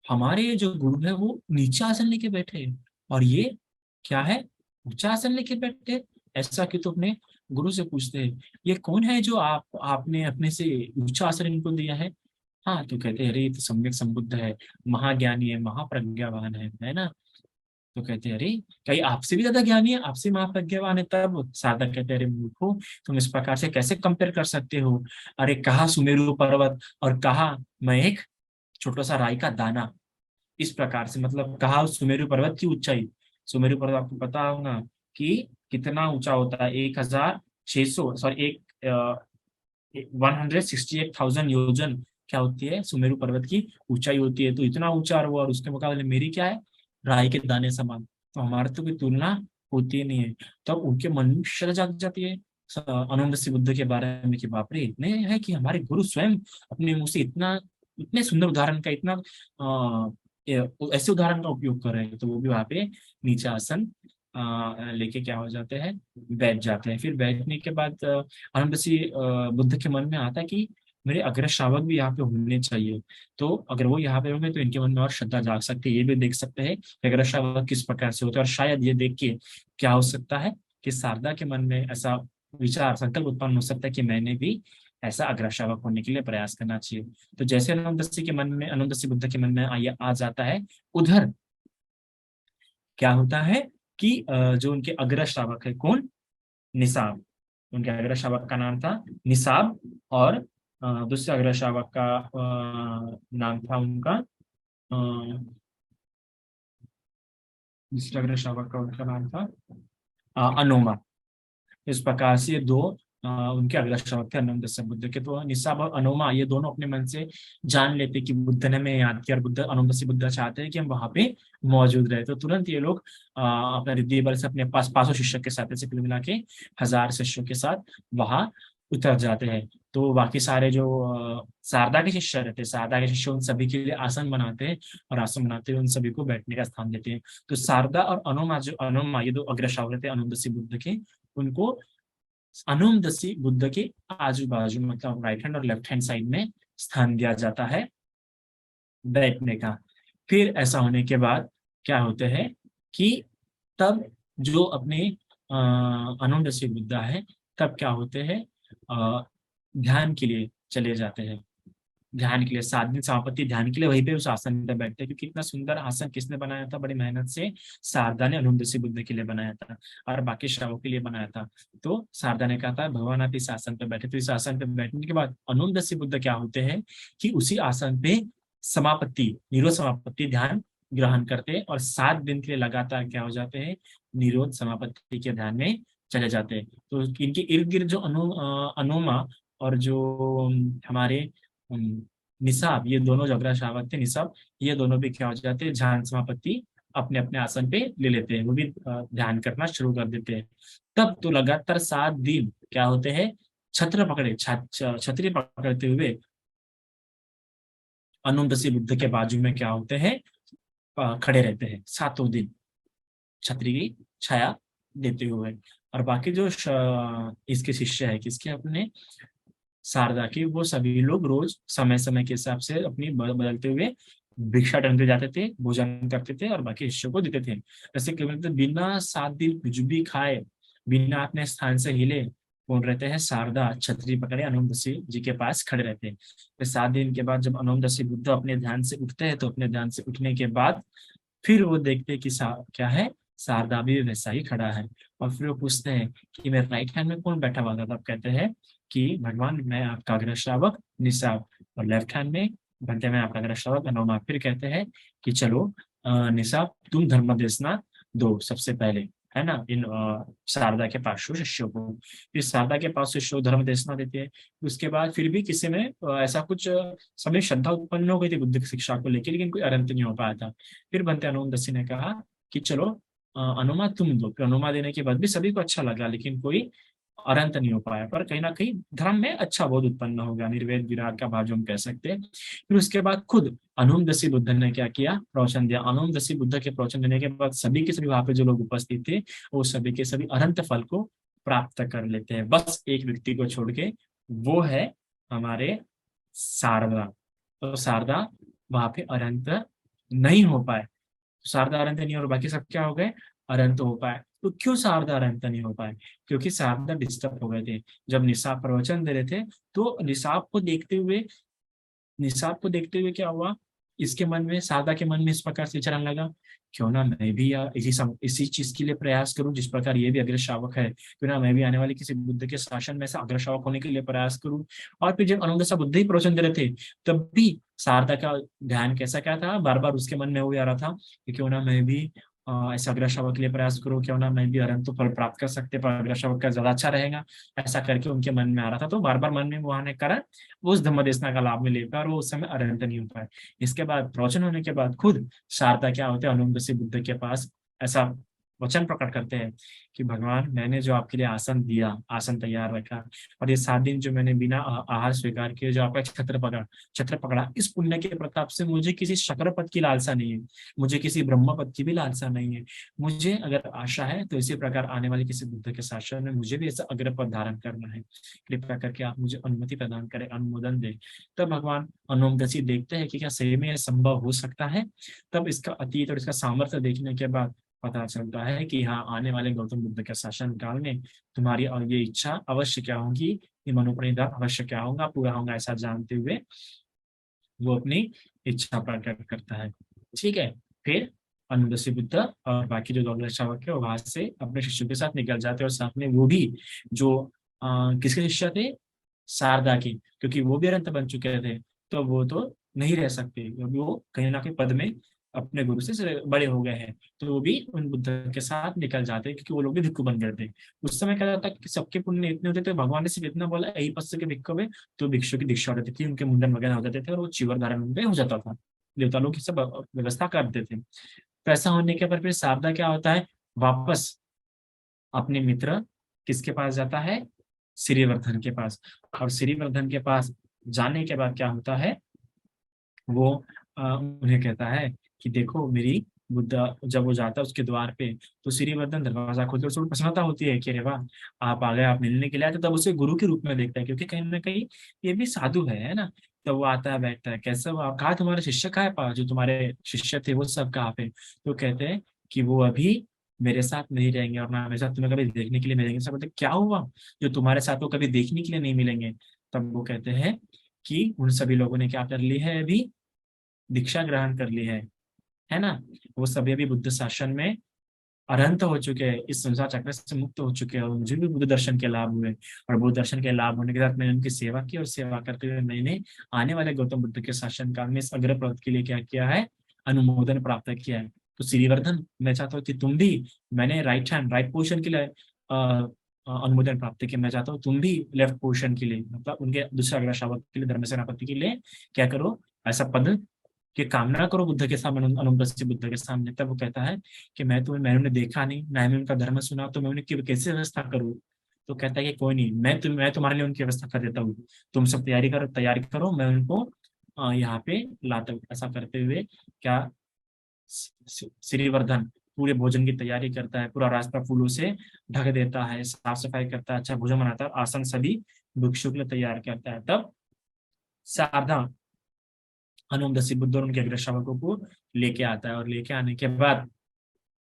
हमारे ये जो गुरु है वो नीचे आसन लेके बैठे हैं, और ये क्या है, ऊंचा आसन लेके बैठे हैं। ऐसा क्यों? तो अपने गुरु से पूछते हैं ये कौन है जो आपने अपने से ऊंचा आसन इनको दिया है। हाँ, तो कहते हैं अरे ये तो सम्यक संबुद्ध है, महाज्ञानी है, महाप्रज्ञावान है ना। तो कहते हैं अरे कहीं आपसे भी ज्यादा ज्ञानी है, आपसे महाप्रज्ञावान है। तब साधक कहते हैं अरे मूर्खो, तुम इस प्रकार से कैसे कंपेयर कर सकते हो? अरे कहा सुमेरु पर्वत, और कहा मैं एक छोटा सा राई का दाना। इस प्रकार से मतलब कहा सुमेरु पर्वत की ऊंचाई। सुमेरु पर्वत आपको पता होगा कि कितना ऊंचा होता है, 1600, सॉरी, 168,000 योजन क्या होती है, सुमेरु पर्वत की ऊंचाई होती है। तो इतना ऊंचा, और उसके मुकाबले मेरी क्या है, राई के दाने समान। तो हमारे तो कोई तुलना होती ही नहीं है। तब उनके मन में शर्म जाग जाती है अनंत से बुद्ध के बारे में कि बाप रे, इतने है कि हमारे गुरु स्वयं अपने मुंह से इतना, इतने सुंदर उदाहरण का, इतना ऐसे उदाहरण का उपयोग कर रहे हैं। तो वो भी वहां पे नीचे आसन लेके क्या हो जाते हैं, बैठ जाते हैं। फिर बैठने के बाद अनंतसी बुद्ध के मन में आता है कि मेरे अग्र श्रावक भी यहाँ पे होने चाहिए। तो अगर वो यहाँ पे होंगे तो इनके मन में और श्रद्धा जाग सकती है, ये भी देख सकते हैं कि अग्र श्रावक किस प्रकार से होते हैं। और शायद ये देख के क्या हो सकता है कि शारदा के मन में ऐसा विचार संकल्प उत्पन्न हो सकता है कि मैंने भी ऐसा अग्र श्रावक होने के लिए प्रयास करना चाहिए। तो जैसे अनंतसी के मन में, अनंतसी बुद्ध के मन में आ जाता है, उधर क्या होता है कि जो उनके अग्र श्रावक है, कौन, निसाब, उनके अग्र श्रावक का नाम था निसाब। और दूसरे अग्र श्रावक का नाम था उनका, दूसरे अग्र श्रावक का उनका नाम था अनोमा। इस प्रकार से ये दो उनके अग्र श्रावक थे अनंत दस बुद्ध के। तो निसाब और अनोमा ये दोनों अपने मन से जान लेते कि बुद्ध ने हमें याद किया, और बुद्ध, अनंत दस बुद्ध चाहते हैं कि हम वहां पे मौजूद रहे। तो तुरंत ये लोग अपना रिद्धि बल से अपने पास 500 शिष्य के साथ, ऐसे कुल मिला के 1000 शिष्यों के साथ वहां उतर जाते हैं। तो बाकी सारे जो शारदा के शिष्य रहते हैं, शारदा के शिष्य उन सभी के लिए आसन बनाते हैं, और आसन बनाते हुए उन सभी को बैठने का स्थान देते हैं। तो शारदा और अनोमा, जो अनोमा ये दो अग्र श्रावक थे अनंत दस बुद्ध के, उनको अनुमदसी बुद्ध के आजू बाजू, मतलब राइट हैंड और लेफ्ट हैंड साइड में स्थान दिया जाता है बैठने का। फिर ऐसा होने के बाद क्या होते हैं कि तब जो अपने अनुमदसी बुद्ध है, तब क्या होते हैं, अ, ध्यान के लिए चले जाते हैं। ध्यान के लिए 7 दिन समापत्ति ध्यान के लिए वहीं पे उस आसन पे बैठते हैं, क्योंकि इतना सुंदर आसन किसने बनाया था, बड़ी मेहनत से शारदा ने अनुदसी बुद्ध के लिए बनाया था, और बाकी श्रावकों के लिए बनाया था। तो शारदा ने कहा था भगवान आप इस आसन पे बैठे। तो इस आसन पे बैठने के बाद अनुदसी बुद्ध क्या होते हैं कि उसी आसन पे समापत्ति, निरोध समापत्ति ध्यान ग्रहण करते हैं, और 7 दिन के लिए लगातार क्या हो जाते हैं, निरोध समापत्ति के ध्यान में चले जाते हैं। तो इनके इर्द गिर्द जो अनुमा और जो हमारे निसाब, ये दोनों जो अग्र श्रावक थे निसाब, ये दोनों भी क्या हो जाते हैं, ध्यान समापत्ति अपने अपने आसन पे ले लेते हैं, वो भी ध्यान करना शुरू कर देते हैं। तब तो लगातार 7 दिन क्या होते हैं, छत्र पकड़े छतरी पकड़ते हुए अनुदसी बुद्ध के बाजू में क्या होते हैं, खड़े रहते हैं 7 दिन, छतरी की छाया देते हुए। और बाकी जो इसके शिष्य है, किसके, अपने शारदा की, वो सभी लोग रोज समय समय के हिसाब से अपनी बदलते हुए भिक्षा ढंगते जाते थे, भोजन करते थे, और बाकी शिष्यों को देते थे। जैसे केवल तो बिना 7 दिन कुछ भी खाए, बिना अपने स्थान से हिले, कौन रहते हैं, शारदा छतरी पकड़े अनुमदसी जी के पास खड़े रहते हैं। फिर 7 दिन के बाद जब अनुमदसी बुद्ध अपने ध्यान से उठते हैं, तो अपने ध्यान से उठने के बाद फिर वो देखते हैं कि क्या है, शारदा भी वैसा ही खड़ा है। और फिर वो पूछते हैं कि मेरे राइट हैंड में कौन बैठा हुआ था? तब कहते हैं कि भगवान मैं आपका अग्र श्रावक निसाब, और लेफ्ट हैंड में बनते में आपका अग्र श्रावक अनुमा फिर कहते हैं कि चलो निशा तुम धर्म देशना दो सबसे पहले, है ना, इन शारदा के पांचों शिष्यों को। फिर शारदा के पास शिष्यों धर्म देशना देते हैं। उसके बाद फिर भी किसी में ऐसा कुछ समय श्रद्धा उत्पन्न हो गई थी बुद्ध की शिक्षा को लेकर, लेकिन कोई अरंत नहीं हो पाया था। फिर बनते अनुमदसी ने कहा कि चलो अनुमा तुम दो। फिर अनुमा देने के बाद भी सभी को अच्छा लगा, लेकिन कोई अनंत नहीं हो पाया, पर कहीं ना कहीं धर्म में अच्छा बोध उत्पन्न हो गया, निर्वेद विराट का भाव जो हम कह सकते हैं। फिर उसके बाद खुद अनुमदसी बुद्ध ने क्या किया, प्रवचन दिया। अनुमदसी बुद्ध के प्रवचन देने के बाद सभी के सभी वहां पे जो लोग उपस्थित थे, वो सभी के सभी अनंत फल को प्राप्त कर लेते हैं, बस एक व्यक्ति को छोड़ के, वो है हमारे शारदा। तो शारदा वहां पे अनंत नहीं हो पाए। शारदा अनंत नहीं और बाकी सब क्या हो गए, अनंत हो पाए। तो क्यों शारदा अनंत नहीं हो पाए? क्योंकि शारदा डिस्टर्ब हो गए थे। जब निसाब प्रवचन दे रहे थे, तो निसाब को देखते हुए क्या हुआ, इसके मन में, शारदा के मन में इस प्रकार से विचारने लगा, क्यों ना मैं भी या इसी चीज के लिए प्रयास करूं जिस प्रकार ये भी अग्र श्रावक है। क्यों ना मैं भी आने वाले किसी बुद्ध के शासन में से अग्र श्रावक होने के लिए प्रयास करूं। और फिर जब अनुदशा बुद्ध ही प्रवचन दे रहे थे, तब भी शारदा का ध्यान कैसा क्या था, बार बार उसके मन में वो आ रहा था कि क्यों ना मैं भी ऐसा अग्र श्रावक के लिए प्रयास करूं, क्यों ना मैं भी अरंत फल प्राप्त कर सकते, पर अग्र श्रावक का ज्यादा अच्छा रहेगा। ऐसा करके उनके मन में आ रहा था, तो बार बार मन में वो आने के कारण वो उस धम्मदेशना का लाभ मिले, पर वो उस समय अरहंत नहीं हो पाए। इसके बाद प्रवचन होने के बाद खुद शारदा क्या होते हैं, अनुमदसी बुद्ध के पास ऐसा वचन प्रकट करते हैं कि भगवान, मैंने जो आपके लिए आसन दिया, आसन तैयार रखा, और ये 7 दिन जो मैंने बिना आहार स्वीकार किए जो आपका छत्र पकड़ा, इस पुण्य के प्रताप से मुझे किसी शक्र पद की लालसा नहीं है, मुझे किसी ब्रह्म पद की भी लालसा नहीं है। मुझे अगर आशा है तो इसी प्रकार आने वाले किसी बुद्ध के शासन में मुझे भी ऐसा अग्र पद धारण करना है। कृपया करके आप मुझे अनुमति प्रदान करें, अनुमोदन दें। तब भगवान अनुमदसी देखते हैं कि क्या सही में यह संभव हो सकता है। तब इसका अतीत और इसका सामर्थ्य देखने के बाद पता चलता है कि हाँ, आने वाले गौतम बुद्ध के शासन काल में तुम्हारी और ये इच्छा अवश्य क्या होगी, ये मनोप्रणिधान अवश्य क्या होगा, पूरा होगा, ऐसा जानते हुए वो अपनी इच्छा प्रकट करता है। ठीक है। फिर अनुदसी बुद्ध और बाकी जो दौलत शावक है वो वहां से अपने शिष्यों के साथ निकल जाते हैं, और साथ में वो भी जो किसके शिष्य थे, शारदा की, क्योंकि वो भी अनंत बन चुके थे, तो वो तो नहीं रह सकते, क्योंकि वो कहीं ना कहीं पद में अपने गुरु से बड़े हो गए हैं। तो वो भी उन बुद्ध के साथ निकल जाते हैं, क्योंकि वो लोग भी भिक्खु बन गए थे। उस समय क्या था कि सबके पुण्य इतने होते थे, भगवान ने सिर्फ इतना बोला यही पद के भिक्खु में, तो भिक्षु की दीक्षा हो जाती थी, उनके मुंडन वगैरह हो जाते थे, और वो चीवर धारण उनपे हो जाता था। देवता लोग की सब व्यवस्था करते थे। तो ऐसा होने के पर फिर शारदा क्या होता है, वापस अपने मित्र किसके पास जाता है, श्रीवर्धन के पास। और श्रीवर्धन के पास जाने के बाद क्या होता है, वो उन्हें कहता है कि देखो मेरी बुद्ध, जब वो जाता है उसके द्वार पे, तो श्रीवर्धन दरवाजा खोलते उसको प्रसन्नता होती है कि अरे वाह, आप आ गए, आप मिलने के लिए आए। तो तब उसे गुरु के रूप में देखता है, क्योंकि कहीं ना कहीं ये भी साधु है ना। तो वो आता है, बैठता है, कैसे हो आप, कहा तुम्हारे शिष्य कहाँ है, जो तुम्हारे शिष्य थे वो सब कहाँ पे। तो कहते हैं कि वो अभी मेरे साथ नहीं रहेंगे, और ना मेरे साथ तुम्हें कभी देखने के लिए मिलेंगे। सब बोलते क्या हुआ, जो तुम्हारे साथ वो कभी देखने के लिए नहीं मिलेंगे। तब वो कहते हैं कि उन सभी लोगों ने क्या कर ली है, अभी दीक्षा ग्रहण कर ली है ना। वो सभी अभी बुद्ध शासन में अरहंत हो चुके हैं, इस संसार चक्र से मुक्त हो चुके हैं, और मुझे भी बुद्ध दर्शन के लाभ हुए। और बुद्ध दर्शन के लाभ होने के साथ मैंने उनकी सेवा की, और सेवा करते हुए मैंने आने वाले गौतम बुद्ध के शासन काल में इस अग्र पद के लिए क्या किया है, अनुमोदन प्राप्त किया है। तो श्रीवर्धन, मैं चाहता हूँ कि तुम भी, मैंने राइट पोजिशन के लिए अनुमोदन प्राप्त किया, मैं चाहता हूँ तुम भी लेफ्ट पोजिशन के लिए, मतलब उनके दूसरे अग्र श्रावक के लिए, धर्म सेनापति के लिए क्या करो, ऐसा पद की कामना करो बुद्ध के सामने, अनुपस्थित बुद्ध के सामने। तब वो कहता है कि मैंने उन्हें देखा नहीं, ना मैंने उनका धर्म सुना, तो मैं उन्हें कैसे व्यवस्था करूँ। तो कहता है कि कोई नहीं, मैं तुम्हारे लिए उनकी व्यवस्था कर देता हूँ, तुम सब तैयारी करो, मैं उनको यहाँ पे लाता हूँ। ऐसा करते हुए क्या, श्रीवर्धन पूरे भोजन की तैयारी करता है, पूरा रास्ता फूलों से ढक देता है, साफ सफाई करता है, अच्छा भोजन बनाता है, आसन सभी भिक्षु के लिए तैयार करता है। तब सावधान हनुमदसी बुद्ध और उनके अग्र श्रावकों को लेके आता है, और लेके आने के बाद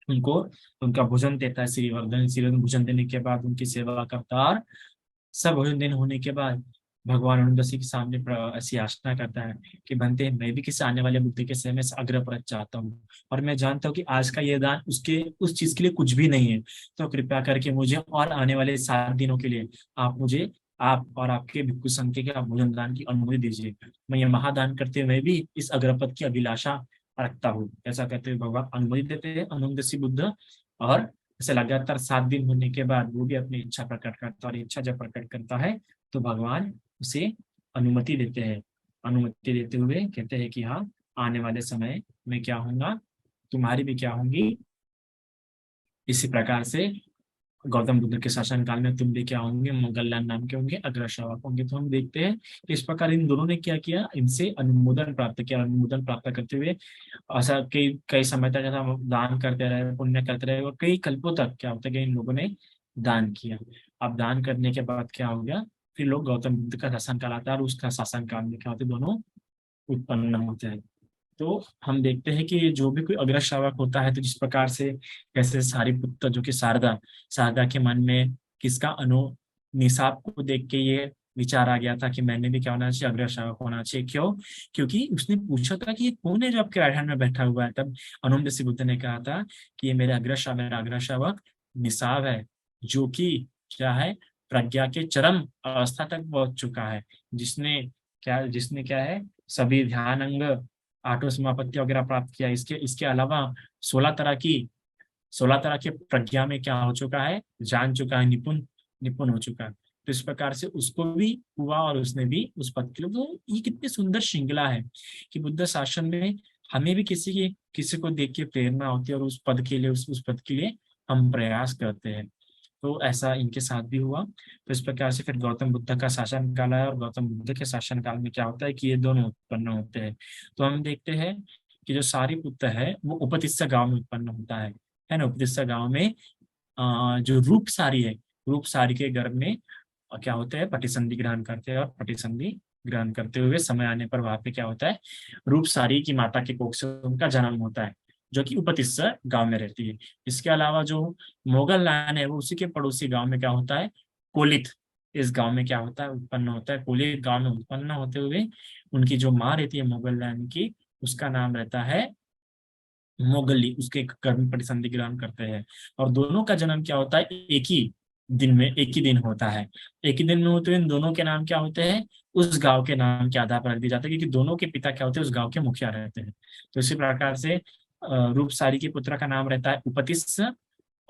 उनको उनका भोजन देता है श्रीवर्धन। श्रीवर्धन भोजन देने के बाद उनकी सेवा करता है, और सब भोजन दिन होने के बाद भगवान अनुदसी के सामने ऐसी याचना करता है कि बनते हैं, मैं भी किसी आने वाले बुद्ध के समय से अग्र पर चाहता हूँ, और मैं जानता हूँ कि आज का ये दान उसके उस चीज के लिए कुछ भी नहीं है। तो कृपया करके मुझे और आने वाले 7 दिनों के लिए आप मुझे आप और आपके भिक्षु संघ के क्या भोजन दान की अनुमति दीजिए। मैं ये महादान करते हुए भी इस अग्रपद की अभिलाषा रखता हूँ। ऐसा कहते हुए भगवान अनुमति देते हैं अनुमदसी बुद्ध। और ऐसे लगातार 7 दिन होने के बाद वो भी अपनी इच्छा प्रकट करता है, और इच्छा जब प्रकट करता है तो भगवान उसे अनुमति देते हैं। अनुमति देते हुए कहते हैं कि हाँ, आने वाले समय में क्या होगा, तुम्हारी भी क्या होंगी, इसी प्रकार से गौतम बुद्ध के शासन काल में तुम भी क्या होंगे, मोगललान नाम के होंगे, अग्र श्रावक होंगे। तो हम देखते हैं कि इस प्रकार इन दोनों ने क्या किया, इनसे अनुमोदन प्राप्त किया। अनुमोदन प्राप्त करते हुए ऐसा कई कई समय तक ऐसा दान करते रहे, पुण्य करते रहे, और कई कल्पों तक क्या होता है कि इन लोगों ने दान किया। अब दान करने के बाद क्या हो गया, फिर लोग गौतम बुद्ध का शासन काल आता है, और उसका शासन काल में क्या होते हैं, दोनों उत्पन्न होते हैं। तो हम देखते हैं कि जो भी कोई अग्र श्रावक होता है, तो जिस प्रकार से कैसे सारिपुत्र जो कि शारदा, शारदा के मन में किसका निसाब को देख के ये विचार आ गया था कि मैंने भी क्या होना चाहिए, अग्र श्रावक होना चाहिए। क्यों? क्योंकि उसने पूछा था कि ये कौन है जो आपके राइट हैंड में बैठा हुआ है। तब अनुमदसी बुद्ध ने कहा था कि ये मेरा अग्र श्रावक निसाब है, जो कि क्या है, प्रज्ञा के चरम अवस्था तक पहुंच चुका है। जिसने क्या है, सभी ध्यान अंग, आठों समापत्ति वगैरह प्राप्त किया। इसके इसके अलावा 16 तरह की प्रज्ञा में क्या हो चुका है, जान चुका है, निपुण निपुण हो चुका है। तो इस प्रकार से उसको भी हुआ, और उसने भी उस पद के लिए। तो ये कितनी सुंदर श्रृंखला है कि बुद्ध शासन में हमें भी किसी को देख के प्रेरणा होती है, और उस पद के लिए, उस पद के लिए हम प्रयास करते हैं। तो ऐसा इनके साथ भी हुआ। तो इस प्रकार से फिर गौतम बुद्ध का शासन काल है, और गौतम बुद्ध के शासन काल में क्या होता है कि ये दोनों उत्पन्न होते हैं। तो हम देखते हैं कि जो सारीपुत्र है वो उपतिस्सा गांव में उत्पन्न होता है ना। उपतिस्सा गांव में जो रूपसारी है, रूपसारी के गर्भ में क्या होता है, पटिसंधि ग्रहण करते हैं, और पटिसंधि ग्रहण करते हुए समय आने पर वहां पे क्या होता है, रूपसारी की माता के कोख से उनका जन्म होता है, जो कि उपतिस्सा गांव में रहती है। इसके अलावा जो मोगल लायन है, वो उसी के पड़ोसी गांव में क्या होता है, कोलित, इस गांव में क्या होता है, उत्पन्न होता है। कोलित गांव में उत्पन्न होते हुए उनकी जो माँ रहती है मोगल लायन की, उसका नाम रहता है मोगली, उसके कर्म प्रतिसंधि ग्रहण करते हैं। और दोनों का जन्म क्या होता है, एक ही दिन होता है। एक ही दिन में होते हुए इन दोनों के नाम क्या होते हैं, उस गांव के नाम के आधार पर रख दिए जाते हैं, क्योंकि दोनों के पिता क्या होते हैं, उस गांव के मुखिया रहते हैं। तो इसी प्रकार से रूपसारी के पुत्र का नाम रहता है उपतिस्स,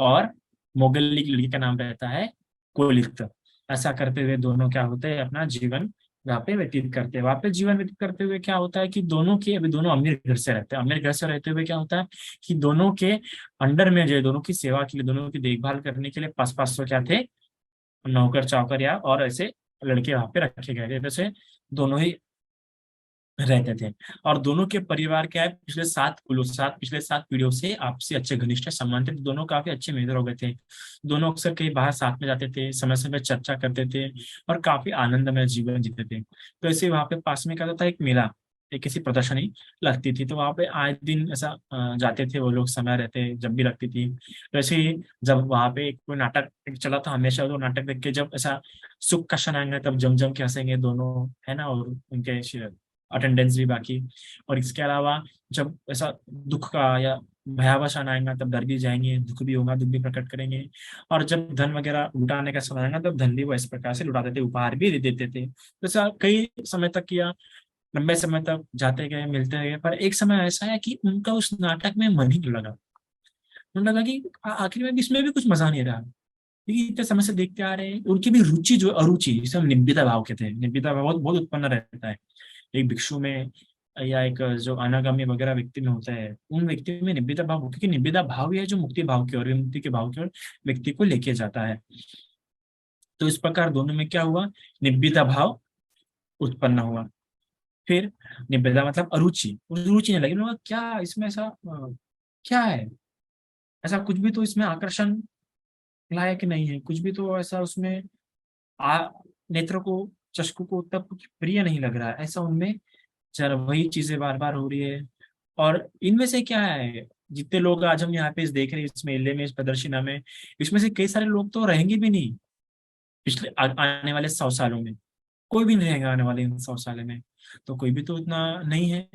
और मोगली की लड़की का नाम रहता है कोलित। ऐसा करते हुए दोनों क्या होते हैं, अपना जीवन वहाँ पे व्यतीत करते हैं। वहाँ पे जीवन व्यतीत करते हुए क्या होता है कि दोनों के, अभी दोनों अमीर घर से रहते हैं, अमीर घर से रहते हुए क्या होता है कि दोनों के अंडर में, जो दोनों की सेवा के लिए, दोनों की देखभाल करने के लिए 500 क्या थे, नौकर चाकर या और ऐसे लड़के वहां पे रखे गए थे। वैसे दोनों ही रहते थे। और दोनों के परिवार क्या है, पिछले 7 पीढ़ियों से आपसे अच्छे घनिष्ठ संबंध थे। दोनों काफी अच्छे मित्र हो गए थे। दोनों अक्सर कहीं बाहर साथ में जाते थे, समय समय चर्चा करते थे, और काफी आनंदमय जीवन जीते थे। तो ऐसे वहां पे पास में क्या होता था, एक मेला, एक किसी प्रदर्शनी लगती थी। तो वहां पे आए दिन ऐसा जाते थे वो लोग, समय रहते जब भी लगती थी। वैसे ही जब वहां पे कोई नाटक चला, तो हमेशा वो नाटक देख के जब ऐसा सुख का क्षण आएंगे, तब जम जम के हंसेंगे दोनों, है ना। और उनके अटेंडेंस भी बाकी। और इसके अलावा जब ऐसा दुख का या भयावह क्षण आएगा, तब डर भी जाएंगे, दुख भी होगा, दुख भी प्रकट करेंगे। और जब धन वगैरह लुटाने का समय आएगा, तब धन भी वो इस प्रकार से लुटाते थे, उपहार भी दे देते थे। तो ऐसा कई समय तक किया, लंबे समय तक जाते गए, मिलते गए। पर एक समय ऐसा है कि उनका उस नाटक में मन ही नहीं लगा। उन्हें लगा कि आखिर में भी इसमें भी कुछ मजा नहीं रहा, क्योंकि इतने समय से देखते आ रहे हैं। उनकी भी रुचि, जो अरुचि, जिसे हम निब्बिदा भाव कहते हैं, निब्बिदा भाव बहुत बहुत उत्पन्न रहता है एक भिक्षु में, या एक जो अनागामी वगैरह व्यक्ति में होता है, उन व्यक्ति में निब्बिदा भाव, क्योंकि निब्बिदा भाव ही है जो मुक्ति भाव की ओर, विमुक्ति के भाव की ओर व्यक्ति को लेके जाता है। तो इस प्रकार दोनों में क्या हुआ, निब्बिदा भाव उत्पन्न हुआ। फिर निब्बिदा मतलब अरुचि, उस रुचि नहीं लगी। उन्होंने कहा, क्या इसमें ऐसा क्या है, ऐसा कुछ भी तो इसमें आकर्षण लायक नहीं है, कुछ भी तो ऐसा उसमें आ नेत्र को, चक्षु को उतना कुछ प्रिय नहीं लग रहा है। ऐसा उनमें चल वही चीजें बार बार हो रही है। और इनमें से क्या है, जितने लोग आज हम यहाँ पे इस देख रहे हैं, इस मेले में, इस प्रदर्शनी में, इसमें से कई सारे लोग तो रहेंगे भी नहीं पिछले आने वाले 100 सालों में। कोई भी नहीं रहेगा आने वाले इन 100 सालों में। तो कोई भी तो उतना नहीं है।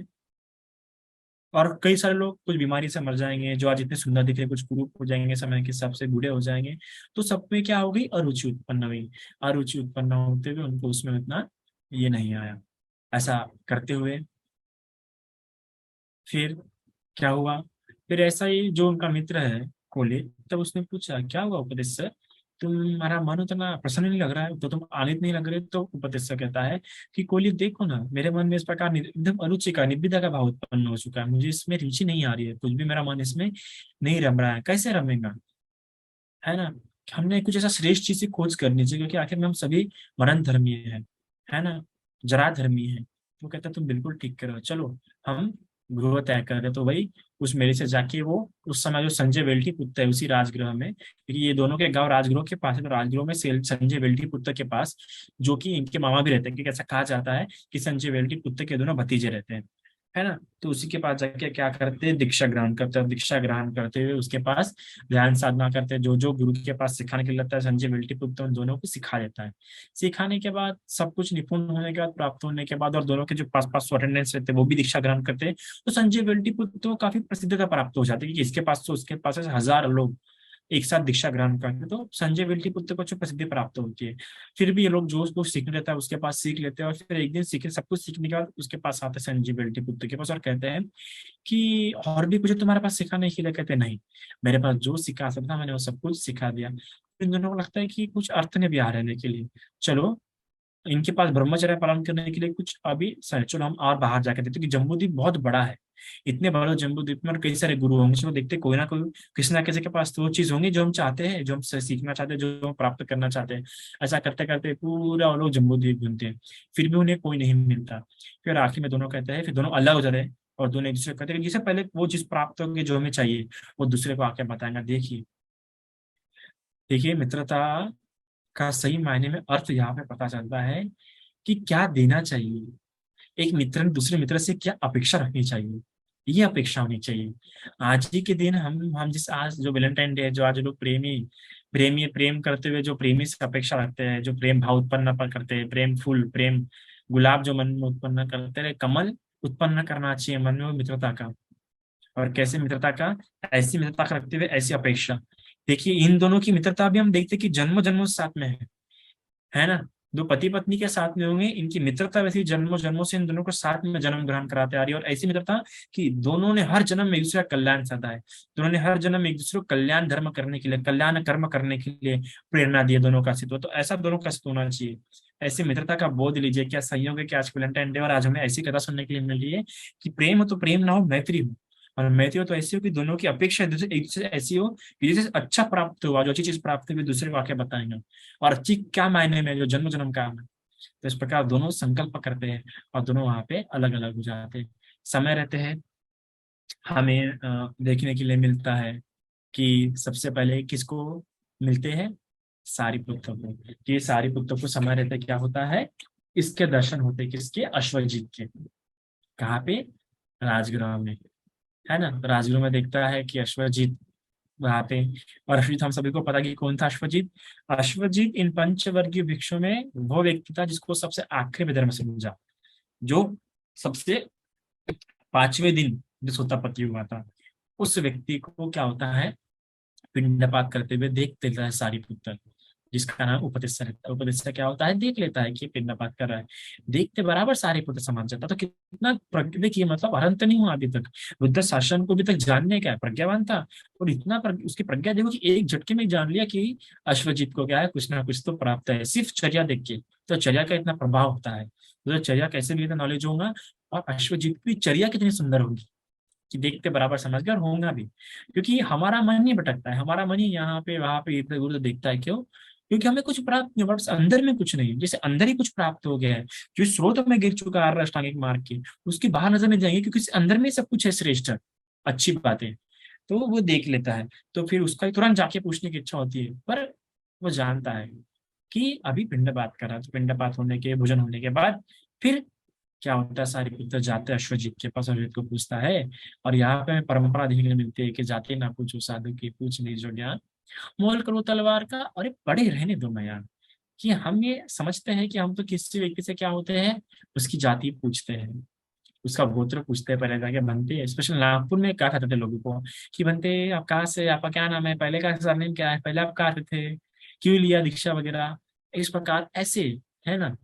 और कई सारे लोग कुछ बीमारी से मर जाएंगे, जो आज इतने सुंदर दिख रहे कुछ कुरूप हो जाएंगे, समय के हिसाब से बूढ़े हो जाएंगे। तो सब में क्या हो गई, अरुचि उत्पन्न हुई। अरुचि उत्पन्न होते हुए उनको उसमें इतना ये नहीं आया। ऐसा करते हुए फिर क्या हुआ, फिर ऐसा ही जो उनका मित्र है कोली, तब उसने पूछा क्या हुआ उपदेश सर, तुम्हारा मन उतना प्रसन्न नहीं लग रहा है, तो तुम आनंदित नहीं लग रहे। तो उपदेश सर कहता है कि कोली देखो ना, मेरे मन में इस प्रकार एकदम अरुचि का, निविदा का भाव उत्पन्न हो चुका है, मुझे इसमें रुचि नहीं आ रही है, कुछ भी मेरा मन इसमें नहीं रम रहा है, कैसे रमेगा, है ना। हमने कुछ ऐसा श्रेष्ठ चीज की खोज करनी चाहिए, क्योंकि आखिर में हम सभी मरण धर्मी है ना, जरा धर्मी है। तो कहता तुम बिल्कुल ठीक करो, चलो हम गृह तय कर रहे। तो वही उस मेरे से जाके वो उस समय जो संजय वेल्टी पुत्र है उसी राजगृह में, क्योंकि ये दोनों के गांव राजगृह के पास है, तो राजगृह में संजय वेल्टी पुत्र के पास, जो कि इनके मामा भी रहते हैं, क्योंकि ऐसा कहा जाता है कि संजय वेल्टी पुत्र के दोनों भतीजे रहते हैं, है ना। तो उसी के पास जाके क्या करते हैं, दीक्षा ग्रहण करते हैं। दीक्षा ग्रहण करते हुए उसके पास ध्यान साधना करते हैं, जो जो गुरु के पास सिखाने के लिए लगता है संजय विल्टी पुत्र उन दोनों को सिखा देता है। सिखाने के बाद सब कुछ निपुण होने के बाद, प्राप्त होने के बाद, और दोनों के जो पास पास अटेंडेंस रहते हैं वो भी दीक्षा ग्रहण करते हैं, तो संजय विल्टी पुत्र को काफी प्रसिद्धता प्राप्त हो जाती है, कि इसके पास तो उसके पास ऐसे हजार लोग एक साथ दीक्षा ग्रहण करते हैं, तो संजय विल्टी पुत्र को जो प्रसिद्धि प्राप्त होती है। फिर भी ये लोग जो उसको सीखने रहता है उसके पास सीख लेते हैं, और फिर एक दिन सीखे सब कुछ सीखने के बाद उसके पास आते हैं संजय विल्टी पुत्र के पास और कहते हैं कि और भी कुछ तुम्हारे पास सिखाने के लिए, कहते नहीं, मेरे पास जो सिखा सकता मैंने वो सब कुछ सिखा दिया। इन दोनों को लगता है कि कुछ अर्थ ने भी आ रहने के लिए, चलो इनके पास ब्रह्मचर्य पालन करने के लिए कुछ अभी सर, चलो हम और बाहर जाके देखते हैं, कि जम्बूद्वीप बहुत बड़ा है, इतने बड़े जम्बूद्वीप में और कई सारे गुरु होंगे, चलो देखते हैं, कोई ना कोई किसी ना किसी के पास तो वो चीज होंगी जो हम चाहते हैं, जो हम सीखना चाहते हैं, जो हम प्राप्त करना चाहते हैं। ऐसा करते करते पूरा वो लोग जम्बूद्वीप घूमते हैं, फिर भी उन्हें कोई नहीं मिलता। फिर आखिर में दोनों कहते हैं, फिर दोनों अलग हो जाते हैं, और दोनों एक दूसरे को कहते हैं कि जिसे पहले वो चीज प्राप्त होगी जो हमें चाहिए, वो दूसरे को आके बताएंगा। देखिए, देखिए मित्रता का सही मायने में अर्थ यहाँ पे पता चलता है कि क्या देना चाहिए, एक मित्र ने दूसरे मित्र से क्या अपेक्षा रखनी चाहिए, ये अपेक्षा होनी चाहिए। आज ही के दिन हम जिस आज जो वैलेंटाइन डे है, जो आज लोग प्रेमी प्रेमी प्रेम करते हुए जो प्रेमी से अपेक्षा रखते हैं, जो प्रेम भाव उत्पन्न करते हैं, प्रेम फूल प्रेम गुलाब जो मन में उत्पन्न करते हैं, कमल उत्पन्न करना चाहिए मन में वो मित्रता का। और कैसे मित्रता का, ऐसी मित्रता का रखते हुए ऐसी अपेक्षा। देखिए इन दोनों की मित्रता भी हम देखते हैं कि जन्म जन्मों से साथ में है ना। दो पति पत्नी के साथ में होंगे, इनकी मित्रता वैसी जन्मों जन्मों से इन दोनों को साथ में जन्म ग्रहण कराते आ रही है, और ऐसी मित्रता कि दोनों ने हर जन्म में एक दूसरे का कल्याण साधा है, दोनों ने हर जन्म में एक दूसरे को कल्याण धर्म करने के लिए, कल्याण कर्म करने के लिए प्रेरणा दी है दोनों का अस्तित्व। तो ऐसा दोनों का अस्तित्व होना चाहिए। ऐसी मित्रता का बोध लीजिए, क्या संयोग है कि आज वैलेंटाइन डे और आज हमें ऐसी कथा सुनने के लिए मिल रही है कि प्रेम हो तो प्रेम ना हो, मैत्री हो, और मैत्री हो तो ऐसी हो कि दोनों की अपेक्षा एक दूसरे ऐसी हो कि जैसे अच्छा प्राप्त हुआ, जो अच्छी चीज प्राप्त हुई दूसरे को आके बताएंगे, और अच्छी क्या मायने में, जो जन्म जन्म का है। तो इस प्रकार दोनों संकल्प करते हैं और दोनों वहां पे अलग अलग हो जाते हैं। समय रहते हैं हमें देखने के लिए मिलता है कि सबसे पहले किसको मिलते हैं, सारीपुत्र को। कि सारीपुत्र को समय रहते क्या होता है, इसके दर्शन होते हैं, किसके, अश्वजीत के। कहाँ पे, राजगृह में, है ना। राजगृह में देखता है कि अश्वजीत वहां पे, और अश्वजीत हम सभी को पता कि कौन था अश्वजीत। अश्वजीत इन पंचवर्गीय भिक्षु में वो व्यक्ति था जिसको सबसे आखिरी में धर्म समझा, जो सबसे पांचवें दिन जो सोतापति हुआ था, उस व्यक्ति को क्या होता है, पिंडपात करते हुए देख लेता है सारीपुत्र, जिसका नाम उपदेश रहता है। उपदेश क्या होता है, देख लेता है कि पिंडपात कर रहा है, देखते बराबर सारीपुत्र समझ जाता। तो कितना देखिए, मतलब अनंत नहीं हुआ अभी तक, बुद्ध शासन को अभी तक जानने का है, प्रज्ञावान था, और इतना उसकी प्रज्ञा देखो कि एक झटके में जान लिया कि अश्वजीत को क्या है, कुछ ना कुछ तो प्राप्त है, सिर्फ चर्या देख के। तो चर्या का इतना प्रभाव होता है, तो चर्या कैसे भी नॉलेज होगा, और अश्वजीत की चर्या कितनी सुंदर होगी कि देखते बराबर समझ गए, और होगा भी। क्योंकि हमारा मन नहीं भटकता है, हमारा मन ही यहाँ पे वहां पे इधर उधर देखता है, क्यों, क्योंकि हमें कुछ प्राप्त नहीं, बट अंदर में कुछ नहीं, जैसे अंदर ही कुछ प्राप्त हो गया है, जो स्रोत में गिर चुका है अष्टांगिक मार्ग के, उसकी बाहर नजर नहीं जाएंगे, क्योंकि अंदर में सब कुछ है श्रेष्ठ, अच्छी बातें। तो वो देख लेता है, तो फिर उसका तुरंत जाके पूछने की इच्छा होती है, पर वो जानता है कि अभी पिंडपात करा, तो पिंडपात होने के, भोजन होने के बाद फिर क्या होता है, सारी पुत्र जाते हैं अश्वजीत के पास, अश्वजीत को पूछता है। और यहाँ पे हमें परंपरा देखने को मिलती है कि जाते ना पूछो साधु की, पूछ लीजो ज्ञान, मोल करो तलवार का, अरे पड़े रहने दो मयान। कि हम ये समझते हैं कि हम तो किसी व्यक्ति से क्या होते हैं, उसकी जाति पूछते हैं, उसका गोत्र पूछते हैं पहले जाके, बनते, स्पेशल नागपुर में कहा करते थे लोगों को कि बनते आप कहाँ से, आपका क्या नाम है, पहले का सरनेम क्या है, पहले आप कहाँ रहते थे, क्यों लिया दीक्षा वगैरह, इस प्रकार ऐसे, है ना,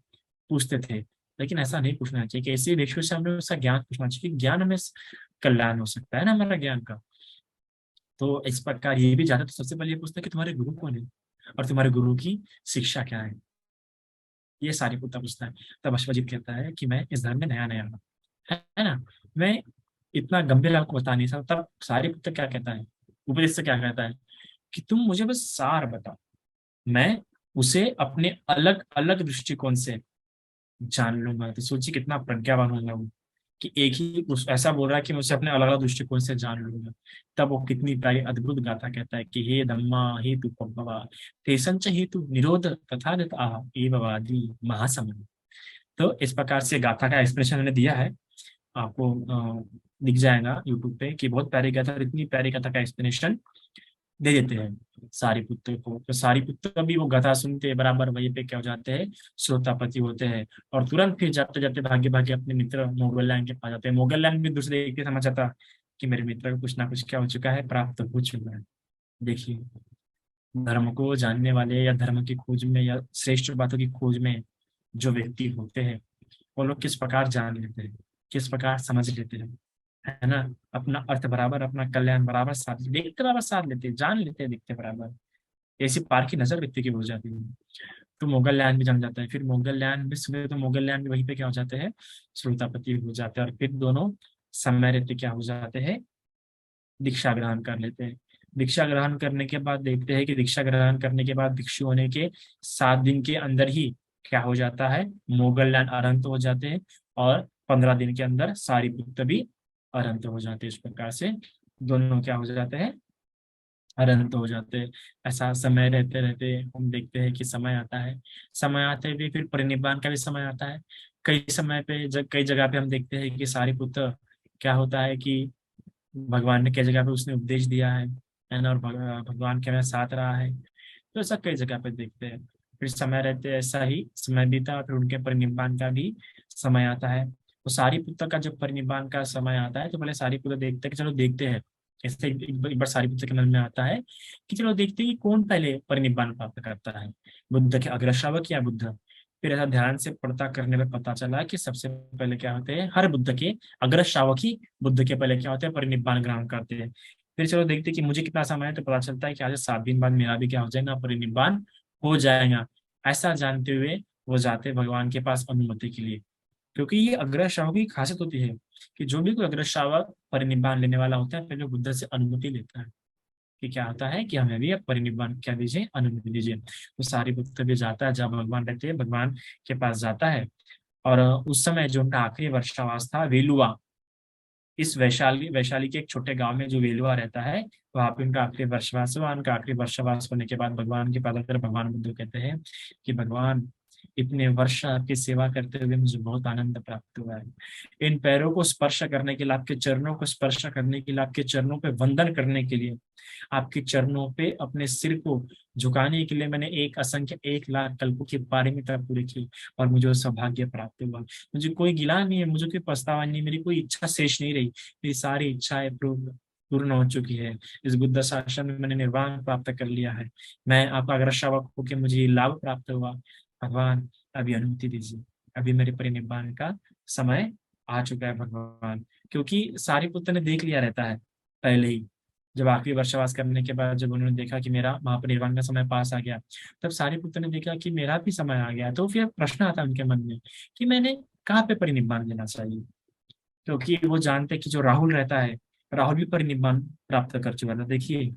पूछते थे। लेकिन ऐसा नहीं पूछना चाहिए, कि ऐसे व्यक्तियों से हमें उसका ज्ञान पूछना चाहिए, कि ज्ञान हमें कल्याण हो सकता है ना हमारा ज्ञान का। तो इस प्रकार ये भी जाना, तो सबसे पहले ये पूछता है कि तुम्हारे गुरु कौन है, और तुम्हारे गुरु की शिक्षा क्या है, ये सारी पुत्र पूछता है। तब अश्वजीत कहता है कि मैं इस धर्म में नया नया हूँ, है ना, मैं इतना गंभीर आपको बता नहीं सकता। तब सारी पुत्र क्या कहता है, उपदेश से क्या कहता है, कि तुम मुझे बस सार बताओ, मैं उसे अपने अलग अलग दृष्टिकोण से जान लूंगा। तो सोचिए कितना प्रज्ञावान होगा वो, कि एक ही ऐसा बोल रहा है कि मैं उसे अपने अलग अलग दृष्टिकोण से जान लूंगा। तब वो कितनी प्यारी अद्भुत गाथा कहता है कि हे धम्मा हे तु पब्बवा तेसंच हे तु निरोध तथा एववादी महासमन। तो इस प्रकार से गाथा का एक्सप्रेशन मैंने दिया है, आपको दिख जाएगा यूट्यूब पे, कि बहुत प्यारी गाथा, और इतनी प्यारी गाथा का एक्सप्लेनेशन दे देते हैं सारिपुत्र को। तो सारिपुत्र भी वो गाथा सुनते बराबर वहीं पे क्या हो जाते हैं, श्रोतापति होते हैं। और तुरंत फिर जाते जाते भागे भागे अपने मित्र मोगललैन के पास जाते हैं। मोगललैन भी दूसरे एक ही समझ आता कि मेरे मित्र को कुछ ना कुछ क्या हो चुका है, प्राप्त हो चुका है। देखिए, धर्म को जानने वाले या धर्म की खोज में या श्रेष्ठ बातों की खोज में जो व्यक्ति होते हैं, वो लोग किस प्रकार जान लेते हैं, किस प्रकार समझ लेते हैं, है ना, अपना अर्थ बराबर, अपना कल्याण बराबर साथ देखते, बराबर साथ लेते, जान लेते, दिखते बराबर। ऐसी पार की नजर व्यक्ति की हो जाती है। तो मोगल लैंड भी जम जाता है, फिर मोगल लैंड भी सुने, तो मोगल लैंड भी वहीं पे क्या हो जाते हैं, श्रोतापति हो जाते हैं। और फिर दोनों समय रहते क्या हो जाते हैं, दीक्षा ग्रहण कर लेते हैं। दीक्षा ग्रहण करने के बाद देखते हैं कि दीक्षा ग्रहण करने के बाद भिक्षु होने के 7 दिन के अंदर ही क्या हो जाता है, मोगल लैंड अरहंत हो जाते हैं। और 15 दिन के अंदर सारिपुत्र भी अरहंत हो जाते हैं। इस प्रकार से दोनों क्या हो जाते हैं, अनंत हो जाते हैं। ऐसा समय रहते रहते हम देखते हैं कि समय आता है, समय आते भी फिर परिनिब्बान का भी समय आता है। कई समय पे कई जगह पे हम देखते हैं कि सारिपुत्र क्या होता है कि भगवान ने कई जगह पे उसने उपदेश दिया है ना, और भगवान के हमें साथ रहा है। तो ऐसा कई जगह पे देखते हैं। फिर समय रहते ऐसा ही समय बीता, फिर उनके परिनिब्बान का भी समय आता है। तो सारिपुत्र का जब परिनिब्बान का समय आता है, तो पहले सारिपुत्र देखते हैं कि चलो देखते हैं, ऐसे एक बार सारिपुत्र के मन में आता है कि चलो देखते हैं कि कौन पहले परिनिब्बान प्राप्त करता है, बुद्ध के अग्र श्रावक या बुद्ध। फिर ऐसा ध्यान से पढ़ता करने में पता चला कि सबसे पहले क्या होते हैं, हर बुद्ध के अग्र श्रावक ही बुद्ध के पहले क्या होते हैं, परिनिब्बान ग्रहण करते हैं। फिर चलो देखते हैं कि मुझे कितना समय है, तो पता चलता है कि आज से 7 दिन बाद मेरा भी क्या हो जाएगा, परिनिब्बान हो जाएगा। ऐसा जानते हुए वो जाते हैं भगवान के पास अनुमति के लिए। क्योंकि ये अग्र श्रावक की खासियत होती है कि जो भी कोई अग्र श्रावक परिनिब्बान लेने वाला होता है, पहले बुद्ध से अनुमति लेता है, कि क्या होता है कि हमें भी अब परिनिब्बान क्या दीजिए, अनुमति दीजिए। तो सारिपुत्र भी जाता है, जब भगवान रहते हैं भगवान के पास जाता है। और उस समय जो उनका आखिरी वर्षावास था वेलुआ, इस वैशाली वैशाली के एक छोटे गांव में जो वेलुआ रहता है, वहां पे उनका आखिरी वर्षवास हुआ। उनका आखिरी वर्षवास होने के बाद भगवान के पास आकर भगवान बुद्ध कहते हैं कि भगवान, इतने वर्ष आपकी सेवा करते हुए मुझे बहुत आनंद प्राप्त हुआ है। इन पैरों को स्पर्श करने के लिए, आपके चरणों को स्पर्श करने के लिए, आपके चरणों पे वंदन करने के लिए, आपके चरणों पे अपने सिर को झुकाने के लिए मैंने एक असंख्य 1 लाख कल्पों की पारमिता पूरी की, और मुझे वो सौभाग्य प्राप्त हुआ। मुझे कोई गिला नहीं है, मुझे कोई पछतावा नहीं, मेरी कोई इच्छा शेष नहीं रही, मेरी सारी इच्छाएं पूर्ण हो चुकी है। इस बुद्ध शासन में मैंने निर्वाण प्राप्त कर लिया है। मैं आपका अग्र श्रावक होकर मुझे ये लाभ प्राप्त हुआ। भगवान अभी अनुमति दीजिए, अभी मेरे परिनिब्बान का समय आ चुका है भगवान। क्योंकि सारिपुत्र ने देख लिया रहता है पहले ही, जब आखिरी वर्षवास करने के बाद जब उन्होंने देखा कि मेरा महापरिनिर्वाण का समय पास आ गया, तब सारिपुत्र ने देखा कि मेरा भी समय आ गया। तो फिर प्रश्न आता है उनके मन में कि मैंने कहाँ पे परिनिब्बान लेना चाहिए। क्योंकि वो जानते हैं कि जो राहुल रहता है, राहुल भी परिनिब्बाण प्राप्त कर चुका था। देखिए,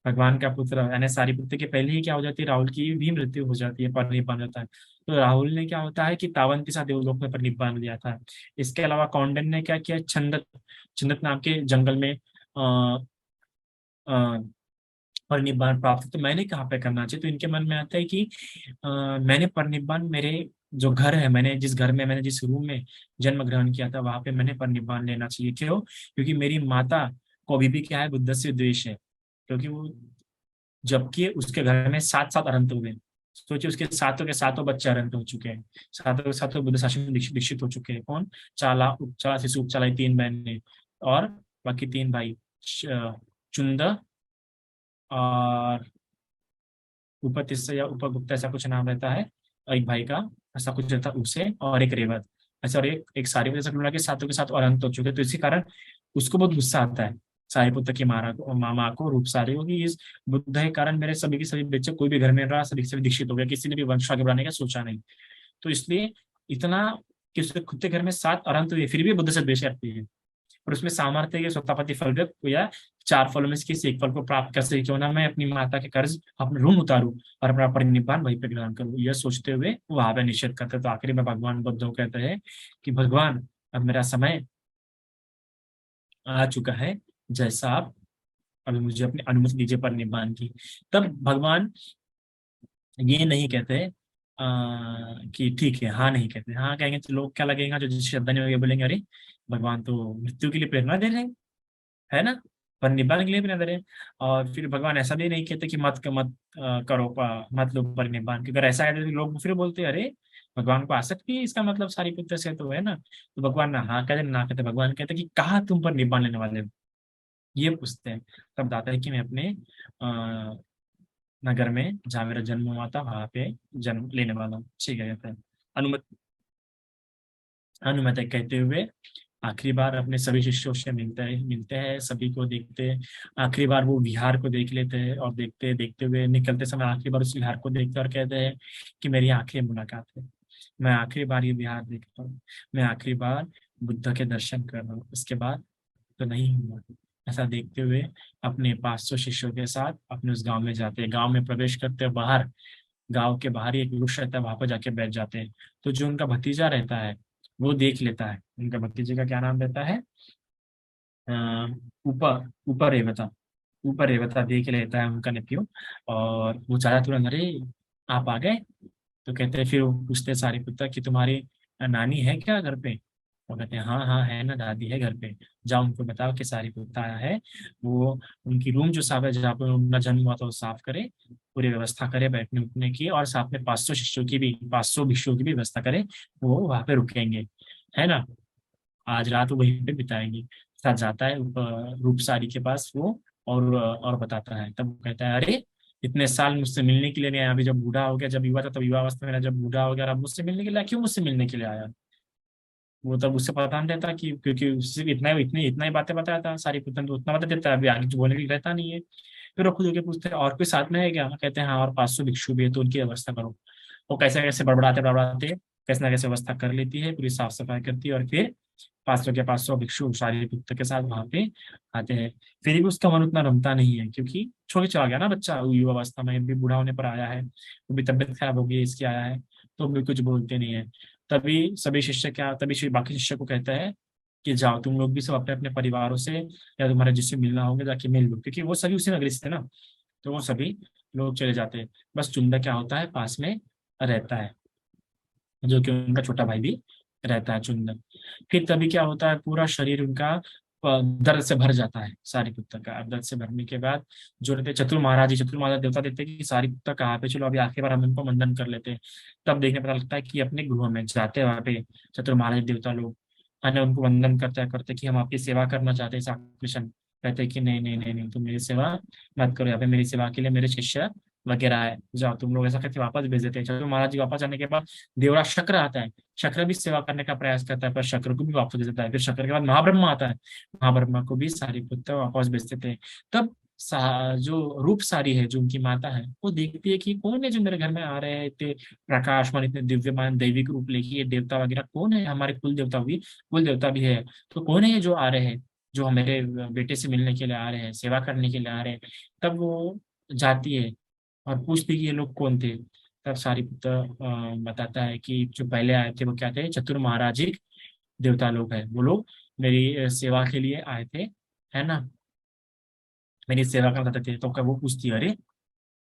भगवान का पुत्र यानी सारिपुत्र के पहले ही क्या हो जाती है, राहुल की भी मृत्यु हो जाती है, परिनिब्बाण होता है। तो राहुल ने क्या होता है कि तावन के साथ देवलोक में परिनिब्बाण लिया था। इसके अलावा कौंडन ने क्या किया, छंदक छंदक नाम के जंगल में अ, परिनिब्बाण प्राप्त। तो मैंने कहाँ पे करना चाहिए, तो इनके मन में आता है कि मैंने परिनिब्बाण मेरे जो घर है, मैंने जिस घर में, मैंने जिस रूम में जन्म ग्रहण किया था, वहां पे मैंने परिनिब्बाण लेना चाहिए। क्यों? क्योंकि मेरी माता को अभी भी क्या है, बुद्ध से द्वेष है। क्योंकि वो, जबकि उसके घर में 7 7 अरहंत हुए। सोचिए उसके सातों के सातों बच्चे अरहंत हो चुके हैं, सातों के सातों बुद्ध शासन में दीक्षित दीक्षित हो चुके हैं। कौन? चाला, उपचाला, शिशु उपचाला, ये तीन बहनें, और बाकी तीन भाई, चुंद और उपतिस्स या उपगुप्त, ऐसा कुछ नाम रहता है, और एक भाई का ऐसा कुछ रहता है उसे, और एक रेवत, ऐसा, और एक एक सारी वजह से मिला के सातों के साथ अनंत हो चुके। तो इसी कारण उसको बहुत गुस्सा आता है सारिपुत्र की मारा को, मामा को, रूपसारी को, कि इस बुद्ध के कारण मेरे सभी के सभी बच्चे, कोई भी घर में रहा, सभी के सभी दीक्षित हो गया, किसी ने भी वंश आगे बढ़ाने का सोचा नहीं। तो इसलिए इतना कि उसके खुद के घर में सात अरहंत हुए, फिर भी बुद्ध से द्वेष करती है। और उसमें सामर्थ्य है कि स्वतापति फल या चार फलों में से किसी एक फल को प्राप्त कर सके, क्यों ना मैं अपनी माता के कर्ज, अपने ऋण उतारूं और अपना परिनिब्बान वहीं पे ग्रहण करूं, यह सोचते हुए वहां पे निषेध करते। तो आखिरी में भगवान बुद्ध को कहते हैं कि भगवान, अब मेरा समय आ चुका है, जैसा आप अभी मुझे अपनी अनुमति दीजिए परिनिब्बान की। तब भगवान ये नहीं कहते कि ठीक है, हाँ नहीं कहते। हाँ कहेंगे तो लोग क्या लगेगा, जो जिस श्रद्धा नहीं होगी बोलेंगे अरे भगवान तो मृत्यु के लिए प्रेरणा दे रहे हैं, है ना, पर निब्बान के लिए भी ना डरे। और फिर भगवान ऐसा भी नहीं कहते कि मत करो, मत लो पर निब्बान, क्योंकि अगर ऐसा है तो लोग फिर बोलते हैं अरे भगवान को आसक्ति है, इसका मतलब सारी पुत्र से तो है ना। तो भगवान ना हाँ कहते ना कहते, भगवान कहते कि कहा तुम पर निब्बान लेने वाले हो, ये पूछते हैं। तब बताता है कि मैं अपने नगर में जहाँ मेरा जन्म हुआ था वहां पे जन्म लेने वाला हूँ। ठीक है, कहते हैं अनुमति, अनुमति कहते हुए आखिरी बार अपने सभी शिष्यों से मिलते हैं, सभी को देखते हैं। आखिरी बार वो विहार को देख लेते हैं, और देखते देखते हुए निकलते समय आखिरी बार उस विहार को देखते हैं और कहते हैं कि मेरी आखिरी मुलाकात है, मैं आखिरी बार ये विहार देखता हूँ, मैं आखिरी बार बुद्ध के दर्शन कर रहा हूँ, उसके बाद तो नहीं हुआ। ऐसा देखते हुए अपने 500 शिष्यों के साथ अपने उस गांव में जाते हैं। गांव में प्रवेश करते हैं, बाहर, गांव के बाहर ही एक वृक्ष रहता है, वहां पर जाके बैठ जाते हैं। तो जो उनका भतीजा रहता है वो देख लेता है, उनका भतीजे का क्या नाम रहता है, अ, ऊपर ऊपर रेवता, ऊपर रेवता देख लेता है उनका नेप्यू। और वो चाचा तुरंत, अरे आप आ गए। तो कहते हैं, फिर वो पूछते हैं सारीपुत्र कि तुम्हारी नानी है क्या घर पे? वो कहते हैं हाँ हाँ है ना, दादी है घर पे, जाओ उनको बताओ कि सारीपुत्र आया है, वो उनकी रूम जो साफ है जहाँ पे उनका जन्म हुआ था वो साफ करे, पूरी व्यवस्था करे बैठने उठने की, और साथ में 500 शिष्यों की भी, 500 भिक्षुओं की भी व्यवस्था करे, वो वहां पे रुकेंगे, है ना, आज रात वो वहीं पे बिताएंगे। साथ जाता है रूपसारी के पास वो, और बताता है। तब वो कहता है अरे इतने साल मुझसे मिलने के लिए नहीं आया, अभी जब बूढ़ा हो गया, जब युवा था तब युवा अवस्था में रहा, जब बूढ़ा हो गया अब मुझसे मिलने के लिए आया, क्यों मुझसे मिलने के लिए आया? वो तब उससे पता नहीं रहता कि क्योंकि उससे इतना ही बातें बताया था सारी पुतन, तो उतना बता देता है, अभी आगे जो बोलने के लिए रहता नहीं है। फिर वो खुद होकर पूछते हैं और कोई साथ में है क्या? कहते हैं हाँ, और 500 भिक्षु भी है, तो उनकी व्यवस्था करो। वो कैसे कैसे बड़बड़ाते बड़बड़ाते कैसे ना कैसे व्यवस्था कर लेती है, पूरी साफ सफाई करती है, और फिर 500 भिक्षु सारी पुत्र के साथ वहां पे आते हैं। फिर भी उसका मन उतना रमता नहीं है, क्योंकि छोड़ के चला गया ना बच्चा, वो युवा अवस्था में भी बूढ़ा होने पर आया है, वो भी तबियत खराब हो गई इसकी आया है, तो भी कुछ बोलते नहीं है। तभी बाकी शिष्य को कहता है कि जाओ तुम लोग भी सब अपने अपने परिवारों से, या तुम्हारे जिससे मिलना होगा जाके मिल लो, क्योंकि वो सभी उसी नगरी से थे ना। तो वो सभी लोग चले जाते हैं। बस चुंदा क्या होता है, पास में रहता है, जो कि उनका छोटा भाई भी रहता है, चुंदन। फिर तभी क्या होता है, पूरा शरीर उनका दर्द से भर जाता है सारी पुत्र का। अब दर्द से भरने के बाद जो रहते हैं चतुर महाराज देवता देते हैं कि सारी पुत्र कहाँ पे, चलो अभी आखिरी बार हम इनको मंदन कर लेते हैं। तब देखने पता लगता है कि अपने गृह में जाते हैं, वहाँ पे चतुर महाराज देवता लोग अन्य उनको वंदन करते करते कि हम आपकी सेवा करना चाहते हैं। कृष्ण कहते हैं कि नहीं नहीं नहीं नहीं, तुम मेरी सेवा मत करो, यहाँ पे मेरी सेवा के लिए मेरे शिष्य वगैरह है, जाओ तुम लोग, ऐसा करके वापस भेज देते हैं। चलो महाराज जी वापस आने के बाद देवराज शक्र आता है, शक्र भी सेवा करने का प्रयास करता है, पर शक्र को भी वापस भेज देता है। फिर शक्र के बाद महाब्रह्मा आता है, महाब्रह्मा को भी सारी पुत्र वापस भेज देते हैं। तब जो रूप सारी है, जो उनकी माता है, वो देखती है कि कौन है जो मेरे घर में आ रहे हैं, इतने प्रकाशमान, इतने दिव्यमान दैविक रूप लेके, ये देवता वगैरह कौन है, हमारे कुल देवता भी है, तो कौन है ये जो आ रहे हैं, जो हमारे बेटे से मिलने के लिए आ रहे हैं, सेवा करने के लिए आ रहे हैं। तब वो जाती है और पूछती कि ये लोग कौन थे। तब सारीपुत्र बताता है कि जो पहले आए थे वो क्या थे, चतुर महाराजिक देवता लोग हैं, वो लोग मेरी सेवा के लिए आए थे, है ना, मेरी सेवा करते थे। तो क्या वो पूछती है अरे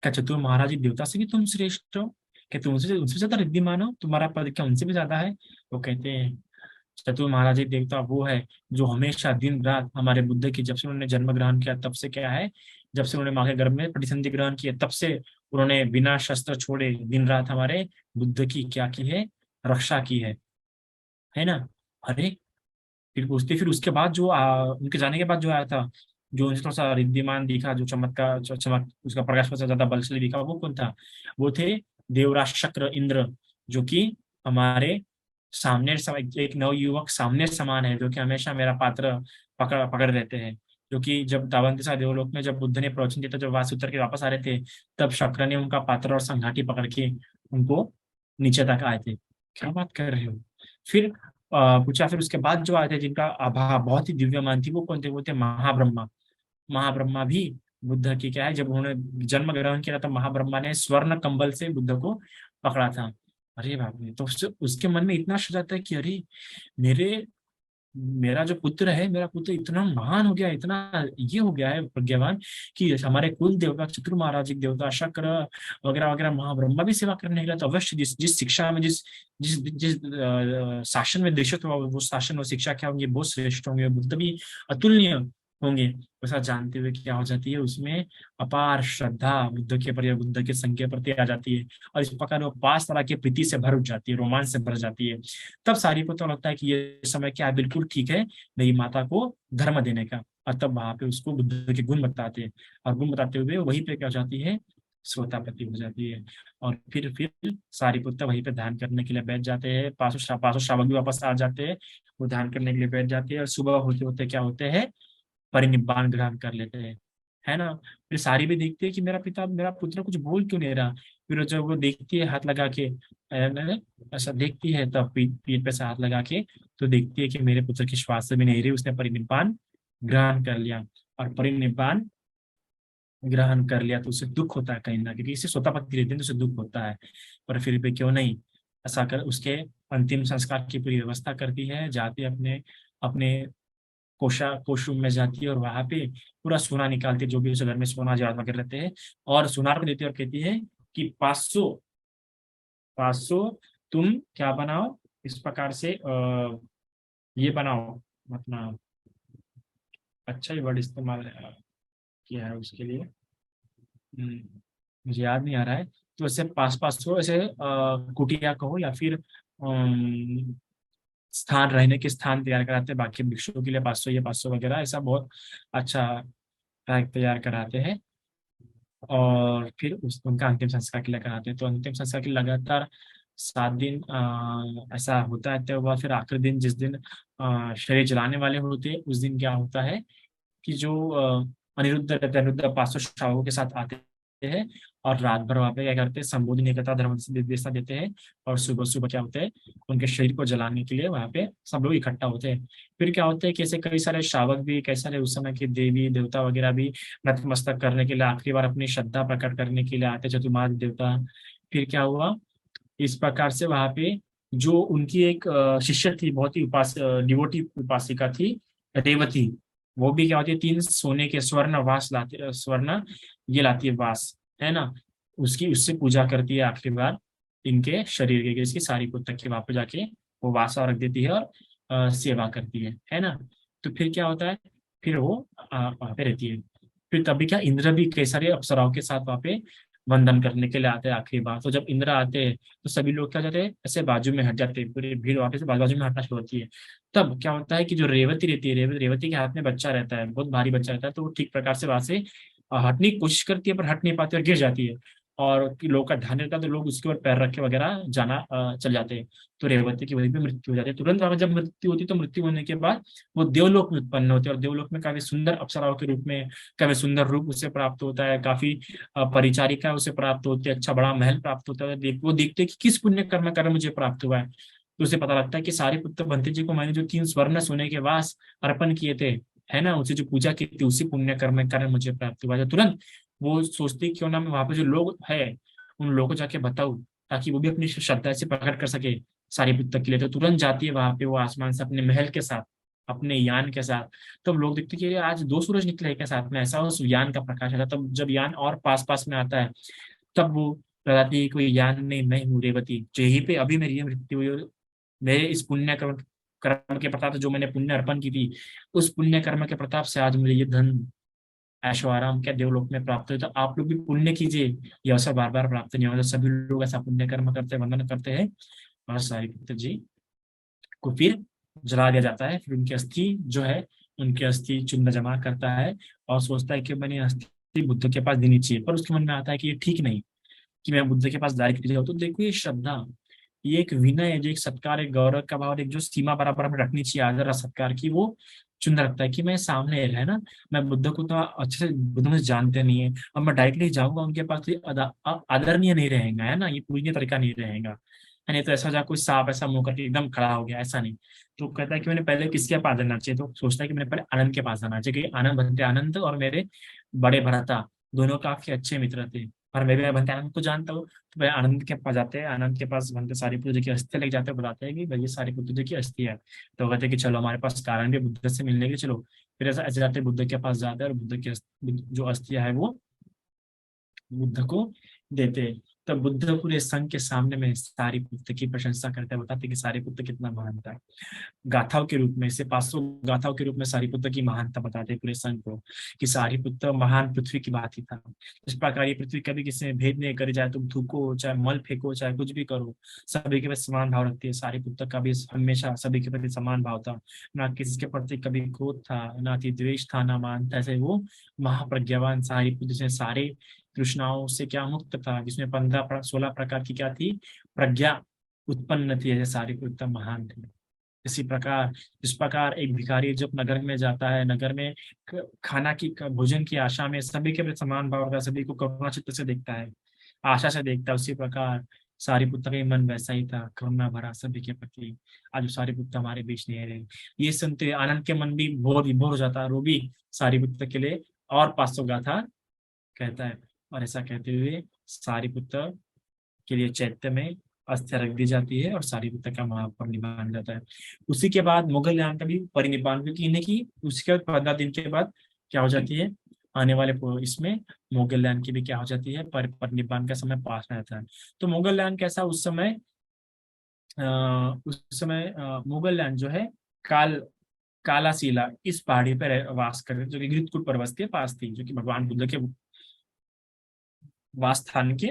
क्या चतुर महाराजिक देवता से भी तुम श्रेष्ठ हो, क्या तुम उनसे उनसे ज्यादा रिद्धिमान हो, तुम्हारा पद क्या उनसे भी ज्यादा है? वो कहते हैं चतुर महाराजिक देवता वो है जो हमेशा दिन रात हमारे बुद्ध की, जब से उन्होंने जन्म ग्रहण किया तब से क्या है, जब से उन्होंने माँ के गर्भ में प्रतिसंधि ग्रहण किया तब से उन्होंने बिना शस्त्र छोड़े दिन रात हमारे बुद्ध की क्या की है, रक्षा की है ना। अरे फिर पूछते, फिर उसके बाद जो उनके जाने के बाद जो आया था, जो उनसे थोड़ा सा रिद्धिमान दिखा, जो चमत्कार चमक उसका प्रकाश से ज्यादा बलशाली दिखा, वो कौन था? वो थे देवराज शक्र इंद्र, जो कि हमारे सामने एक नवयुवक सामने समान है, जो कि हमेशा मेरा पात्र पकड़ पकड़ रहते हैं। जो कि जब दावंतिसा देवलोक में जब बुद्ध ने प्रवचन दिया था, जब वहां से उतर के वापस आ रहे थे, तब शक्र ने उनका पात्र और संघाटी पकड़ के उनको नीचे तक आए थे। क्या बात कर रहे हो? फिर पूछा, फिर उसके बाद जो आए थे जिनका आभा बहुत ही दिव्यमान थी, वो कौन थे? वो थे महाब्रह्मा। महाब्रह्मा भी बुद्ध की क्या है, जब उन्होंने जन्म ग्रहण किया था, महाब्रह्मा ने स्वर्ण कंबल से बुद्ध को पकड़ा था। अरे बाप रे! तो उसके मन में इतना शक आता है कि अरे, मेरे मेरा जो पुत्र है, मेरा पुत्र इतना महान हो गया, इतना ये हो गया है प्रज्ञावान, कि हमारे कुल देवता चतुर महाराजिक देवता शक्र वगैरह वगैरह महाब्रह्मा भी सेवा करने के लिए, तो अवश्य जिस जिस शिक्षा में जिस जिस जिस शासन में दीक्षित हुआ, वो शासन और शिक्षा क्या होंगे, बहुत श्रेष्ठ होंगे, बुद्ध भी अतुलनीय होंगे। वैसा जानते हुए क्या हो जाती है, उसमें अपार श्रद्धा बुद्ध के प्रति, बुद्ध के संघ के प्रति आ जाती है। और इस प्रकार वो 5 तरह की प्रीति से भर उठ जाती है, रोमांच से भर जाती है। तब सारी को तो लगता है कि ये समय क्या है, बिल्कुल ठीक है मेरी माता को धर्म देने का। और तब वहां पे उसको बुद्ध के गुण बताते हैं, और गुण बताते हुए वहीं पे क्या हो जाती है, श्रोतापति हो जाती है। और फिर सारी पुत्र वहीं पे ध्यान करने के लिए बैठ जाते हैं, पांचों श्रावक भी वापस आ जाते हैं, वो ध्यान करने के लिए बैठ जाते हैं, और सुबह होते होते क्या होते हैं, परिनिब्बाण ग्रहण कर लेते हैं, है ना। फिर सारी भी देखती है कि मेरा पुत्र कुछ बोल क्यों नहीं रहा। फिर जब वो देखती है हाथ लगा के, ऐसा देखती है, तब पीठ पे से हाथ लगा के, तो देखती है कि मेरे पुत्र की श्वास भी नहीं रही, उसने परिनिब्बाण ग्रहण कर लिया। और परिनिब्बाण ग्रहण कर लिया तो उसे दुख होता है कहीं ना, क्योंकि इसे स्वतःपति रहते हैं तो उसे दुख होता है। पर फिर भी क्यों नहीं, ऐसा कर उसके अंतिम संस्कार की पूरी व्यवस्था करती है, जाती है अपने अपने कोशरूम में जाती है, और वहां पे पूरा सोना निकालती है, जो भी उसे घर में सोना जेवर वगैरह रहते हैं, और सुनार को देती है और कहती है कि 500 तुम क्या बनाओ, इस प्रकार से ये बनाओ अपना, अच्छा ही वर्ड इस्तेमाल किया है उसके लिए। मुझे याद नहीं आ रहा है। तो ऐसे 500 ऐसे कुटिया कहो, या फिर स्थान, रहने के स्थान तैयार कराते हैं बाकी भिक्षुओं के लिए, 500 ये 500 वगैरह, ऐसा बहुत अच्छा पैक तैयार कराते हैं। और फिर उनका अंतिम संस्कार के लिए कराते हैं। तो अंतिम संस्कार के लिए लगातार 7 दिन ऐसा होता है। तो वह फिर आखिरी दिन, जिस दिन शरीर जलाने वाले होते हैं, उस दिन क्या होता है कि जो अनिरुद्ध रहते हैं, अनिरुद्ध 500 श्रावकों के साथ आते हैं, और रात भर वहाँ पे क्या करते हैं, संबोधन एकता धर्म निर्देशना देते हैं। और सुबह सुबह क्या होते हैं, उनके शरीर को जलाने के लिए वहाँ पे सब लोग इकट्ठा होते हैं। फिर क्या होता है कि ऐसे कई सारे श्रावक भी, कई सारे उस समय के देवी देवता वगैरह भी नतमस्तक करने के लिए, आखिरी बार अपनी श्रद्धा प्रकट करने के लिए आते, चतुर्मास देवता। फिर क्या हुआ, इस प्रकार से वहां पे जो उनकी एक शिष्य थी, बहुत ही डिवोटी उपासिका थी, रेवती। वो भी क्या होती है, 3 सोने के स्वर्ण वास लाती, स्वर्ण ये लाती है वास, है ना। उसकी उससे पूजा करती है आखिरी बार इनके शरीर के, इसकी सारी पुस्तक के वहां पे जाके वो वासा रख देती है, और सेवा करती है ना। तो फिर क्या होता है, फिर वो वहां पे रहती है। फिर तभी क्या, इंद्र भी कई सारे अप्सराओं के साथ वहां पे वंदन करने के लिए आते हैं आखिरी बार। तो जब इंद्र आते हैं तो सभी लोग क्या जाते हैं, ऐसे बाजू में हट जाते हैं, पूरी भीड़ वापस से बाजू बाजू में हटना शुरू होती है। तब क्या होता है कि जो रेवती रहती है, रेवती के हाथ में बच्चा रहता है, बहुत भारी बच्चा रहता है, तो वो ठीक प्रकार से वहां से हटने की कोशिश करती है, पर हट नहीं पाती और गिर जाती है। और कि लोग का ध्यान रहता है, तो लोग उसके ऊपर पैर रखे वगैरह जाना चल जाते हैं। तो रेवती की वहीं पे मृत्यु हो जाती है। तुरंत वहां जब मृत्यु होती है, तो मृत्यु होने के बाद वो देवलोक में उत्पन्न होते हैं, और देवलोक में काफी सुंदर अप्सराओं के रूप में, काफी सुंदर रूप उसे प्राप्त होता है, काफी परिचारिका उसे प्राप्त होती है, अच्छा बड़ा महल प्राप्त होता है। वो देखते हैं कि किस पुण्य कर्म कारण मुझे प्राप्त हुआ है। तो उसे पता लगता है कि सारे पुत्र बंती जी को मैंने जो 3 स्वर्ण सोने के वास अर्पण किए थे, है ना, उसे जो पूजा की थी, उसी पुण्य कर्म के कारण मुझे प्राप्त हुआ है। तो तुरंत वो सोचती क्यों ना मैं वहां पे जो लोग है उन लोगों को जाके बताऊं, ताकि वो भी अपनी श्रद्धा से प्रकट कर सके सारी पुस्तक के लिए। तो तुरंत जाती है वहां पे वो आसमान से अपने महल के साथ, अपने यान के साथ। तब लोग देखते कि ये आज 2 सूरज निकले हैं क्या साथ में, ऐसा उस यान का प्रकाश आता है। तब जब यान और पास पास में आता है, तब वो बताती है कोई यान नहीं, मैं हूँ रेवती, जो यहीं पे अभी मेरी ये मृत्यु हुई, और मेरे इस पुण्य कर्म कर्म के प्रताप से, जो मैंने पुण्य अर्पण की थी, उस पुण्य कर्म के प्रताप से आज मुझे ये धन ऐशो आराम क्या देवलोक में प्राप्त हो, तो आप लोग भी पुण्य कीजिए, ये अवसर बार बार प्राप्त नहीं होगा। तो सभी लोग ऐसा पुण्य कर्म करते हैं, वंदन करते हैं, और सारिपुत्र जी को फिर जला दिया जाता है। फिर उनकी अस्थि जो है, उनकी अस्थि चुन जमा करता है और सोचता है कि मैंने अस्थि बुद्ध के पास देनी चाहिए, पर उसके मन में आता है कि ये ठीक नहीं कि मैं बुद्ध के पास डायरेक्ट जाऊँ। तो देखो ये श्रद्धा, ये एक विनय है, जो एक सत्कार, एक गौरव का भाव, एक जो सीमा बराबर हमें रखनी चाहिए आदर और सत्कार की, वो चुन रखता है कि मैं सामने है ना, मैं बुद्ध को तो अच्छे से, बुद्ध मुझे जानते नहीं है, और मैं डायरेक्टली जाऊंगा उनके पास तो ये आदरणीय नहीं रहेगा, है ना, ये पूजनीय तरीका नहीं रहेगा, है नहीं। तो ऐसा जा कोई सांप ऐसा मुंह करके एकदम खड़ा हो गया, ऐसा नहीं। तो कहता है कि मैंने पहले किसके पास जाना चाहिए, तो सोचता है कि मैंने पहले आनंद के पास जाना चाहिए, क्योंकि आनंद बनते आनंद और मेरे बड़े भ्राता दोनों काफी अच्छे मित्र थे, और मैं भी बनते आनंद को जानता हूँ। तो भाई आनंद के पास जाते हैं, आनंद के पास बनते सारिपुत्र जी की अस्थि लेके जाते हैं, बताते हैं कि भाई ये सारिपुत्र जी की अस्थि है। तो कहते हैं कि चलो हमारे पास कारण भी बुद्ध से मिलने के, चलो। फिर ऐसा ऐसे जाते हैं, बुद्ध के पास जाते हैं, और बुद्ध की जो अस्थियां है वो बुद्ध को देते। तब बुद्ध पूरे संघ के सामने में सारिपुत्र की प्रशंसा करते हैं, बताते हैं कि सारिपुत्र कितना महान था। गाथाओं के रूप में, इसे 500 गाथाओं के रूप में सारिपुत्र की महानता बताते हैं पूरे संघ को, कि सारिपुत्र महान पृथ्वी की बात ही था। इस प्रकार ये पृथ्वी कभी किसी में भेद नहीं करी जाए, तुम थूको चाहे मल फेंको चाहे कुछ भी करो, सभी के प्रति समान भाव रखती है। सारिपुत्र का भी हमेशा सभी के प्रति समान भाव था, ना किसी के प्रति कभी क्रोध था, ना अति द्वेष था, ना मान था। ऐसे वो महाप्रज्ञावान सारिपुत्र जिसने सारे तृष्णाओं से क्या मुक्त था, जिसमें 15-16 प्रकार की क्या थी, प्रज्ञा उत्पन्न थी, ऐसे सारिपुत्र महान थे। इसी प्रकार, इस प्रकार एक भिखारी जब नगर में जाता है, नगर में खाना की भोजन की आशा में सभी के प्रति समान भाव का, सभी को करुणा चित्त से देखता है, आशा से देखता है, उसी प्रकार सारिपुत्र का मन वैसा ही था, करुणा भरा सभी के प्रति। आज वो सारिपुत्र हमारे बीच नहीं रहे। ये सुनते आनंद के मन भी विभोर हो जाता है, वो भी सारिपुत्र के लिए और 500 गाथा कहता है। और ऐसा कहते हुए सारिपुत्र के लिए चैत्य में अस्थिया रख दी जाती है, और सारिपुत्र का महापरिनिर्वाण जाता है। उसी के बाद मुगल यान का भी परिनिर्वाण भी इन्हें की, उसके बाद 15 दिन के बाद क्या हो जाती है, आने वाले इसमें मुगल यान की भी क्या हो जाती है, परिनिर्वाण का समय पास में रहता है। तो मुगल यान कैसा उस समय, मुगल यान जो है, काल कालाशिला इस पहाड़ी पर वास कर, जो कि घृतकुट पर्वत के पास थी, जो कि भगवान बुद्ध के वास स्थान के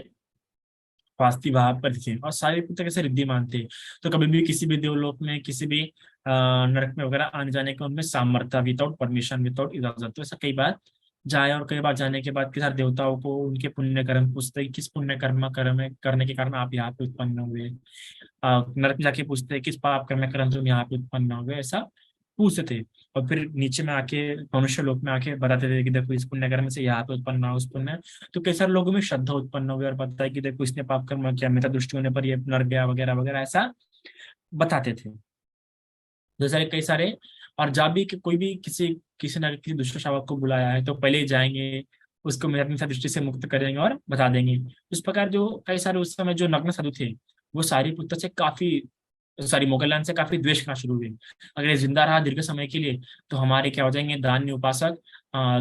वास्ती वहां पर थे, और सारे पुत्र कैसे रिद्धिमान थे। तो कभी भी किसी भी देवलोक में, किसी भी नरक में वगैरह आने जाने का उनमें सामर्थ्य, विदाउट परमिशन, विदाउट इजाजत। तो ऐसा कई बार जाए, और कई बार जाने के बाद के सारे देवताओं को उनके पुण्य कर्म पूछते हैं, किस पुण्य कर्म करने के कारण आप यहाँ पे उत्पन्न हुए। नरक में जाके पूछते हैं किस पाप कर्म कर्म तुम यहाँ पे उत्पन्न हो गए, ऐसा पूछते थे। और फिर नीचे में आके, मनुष्य लोक में आके बताते थे कि देखो इस पुण्य कर्म से यहाँ पे उत्पन्न हुआ, उस पुण्य। तो कई सारे लोगों में श्रद्धा उत्पन्न हो गई, और पता है कि देखो इसने पाप कर्म किया, मित्र दृष्टि होने पर ये नरक गया, वगैरह वगैरह, ऐसा बताते थे। जैसे कई सारे, और जब भी कोई भी किसी किसी न किसी दुष्ट शावक को बुलाया है, तो पहले ही जाएंगे, उसको मेरे अपनी दृष्टि से मुक्त करेंगे और बता देंगे। इस प्रकार जो कई सारे उस समय जो नग्न साधु थे, वो सारी पुत्र से काफी, सॉरी, मोगलयान से काफी द्वेष करना शुरू हुए। अगर ये जिंदा रहा दीर्घ समय के लिए, तो हमारे क्या हो जाएंगे, दान्य उपासक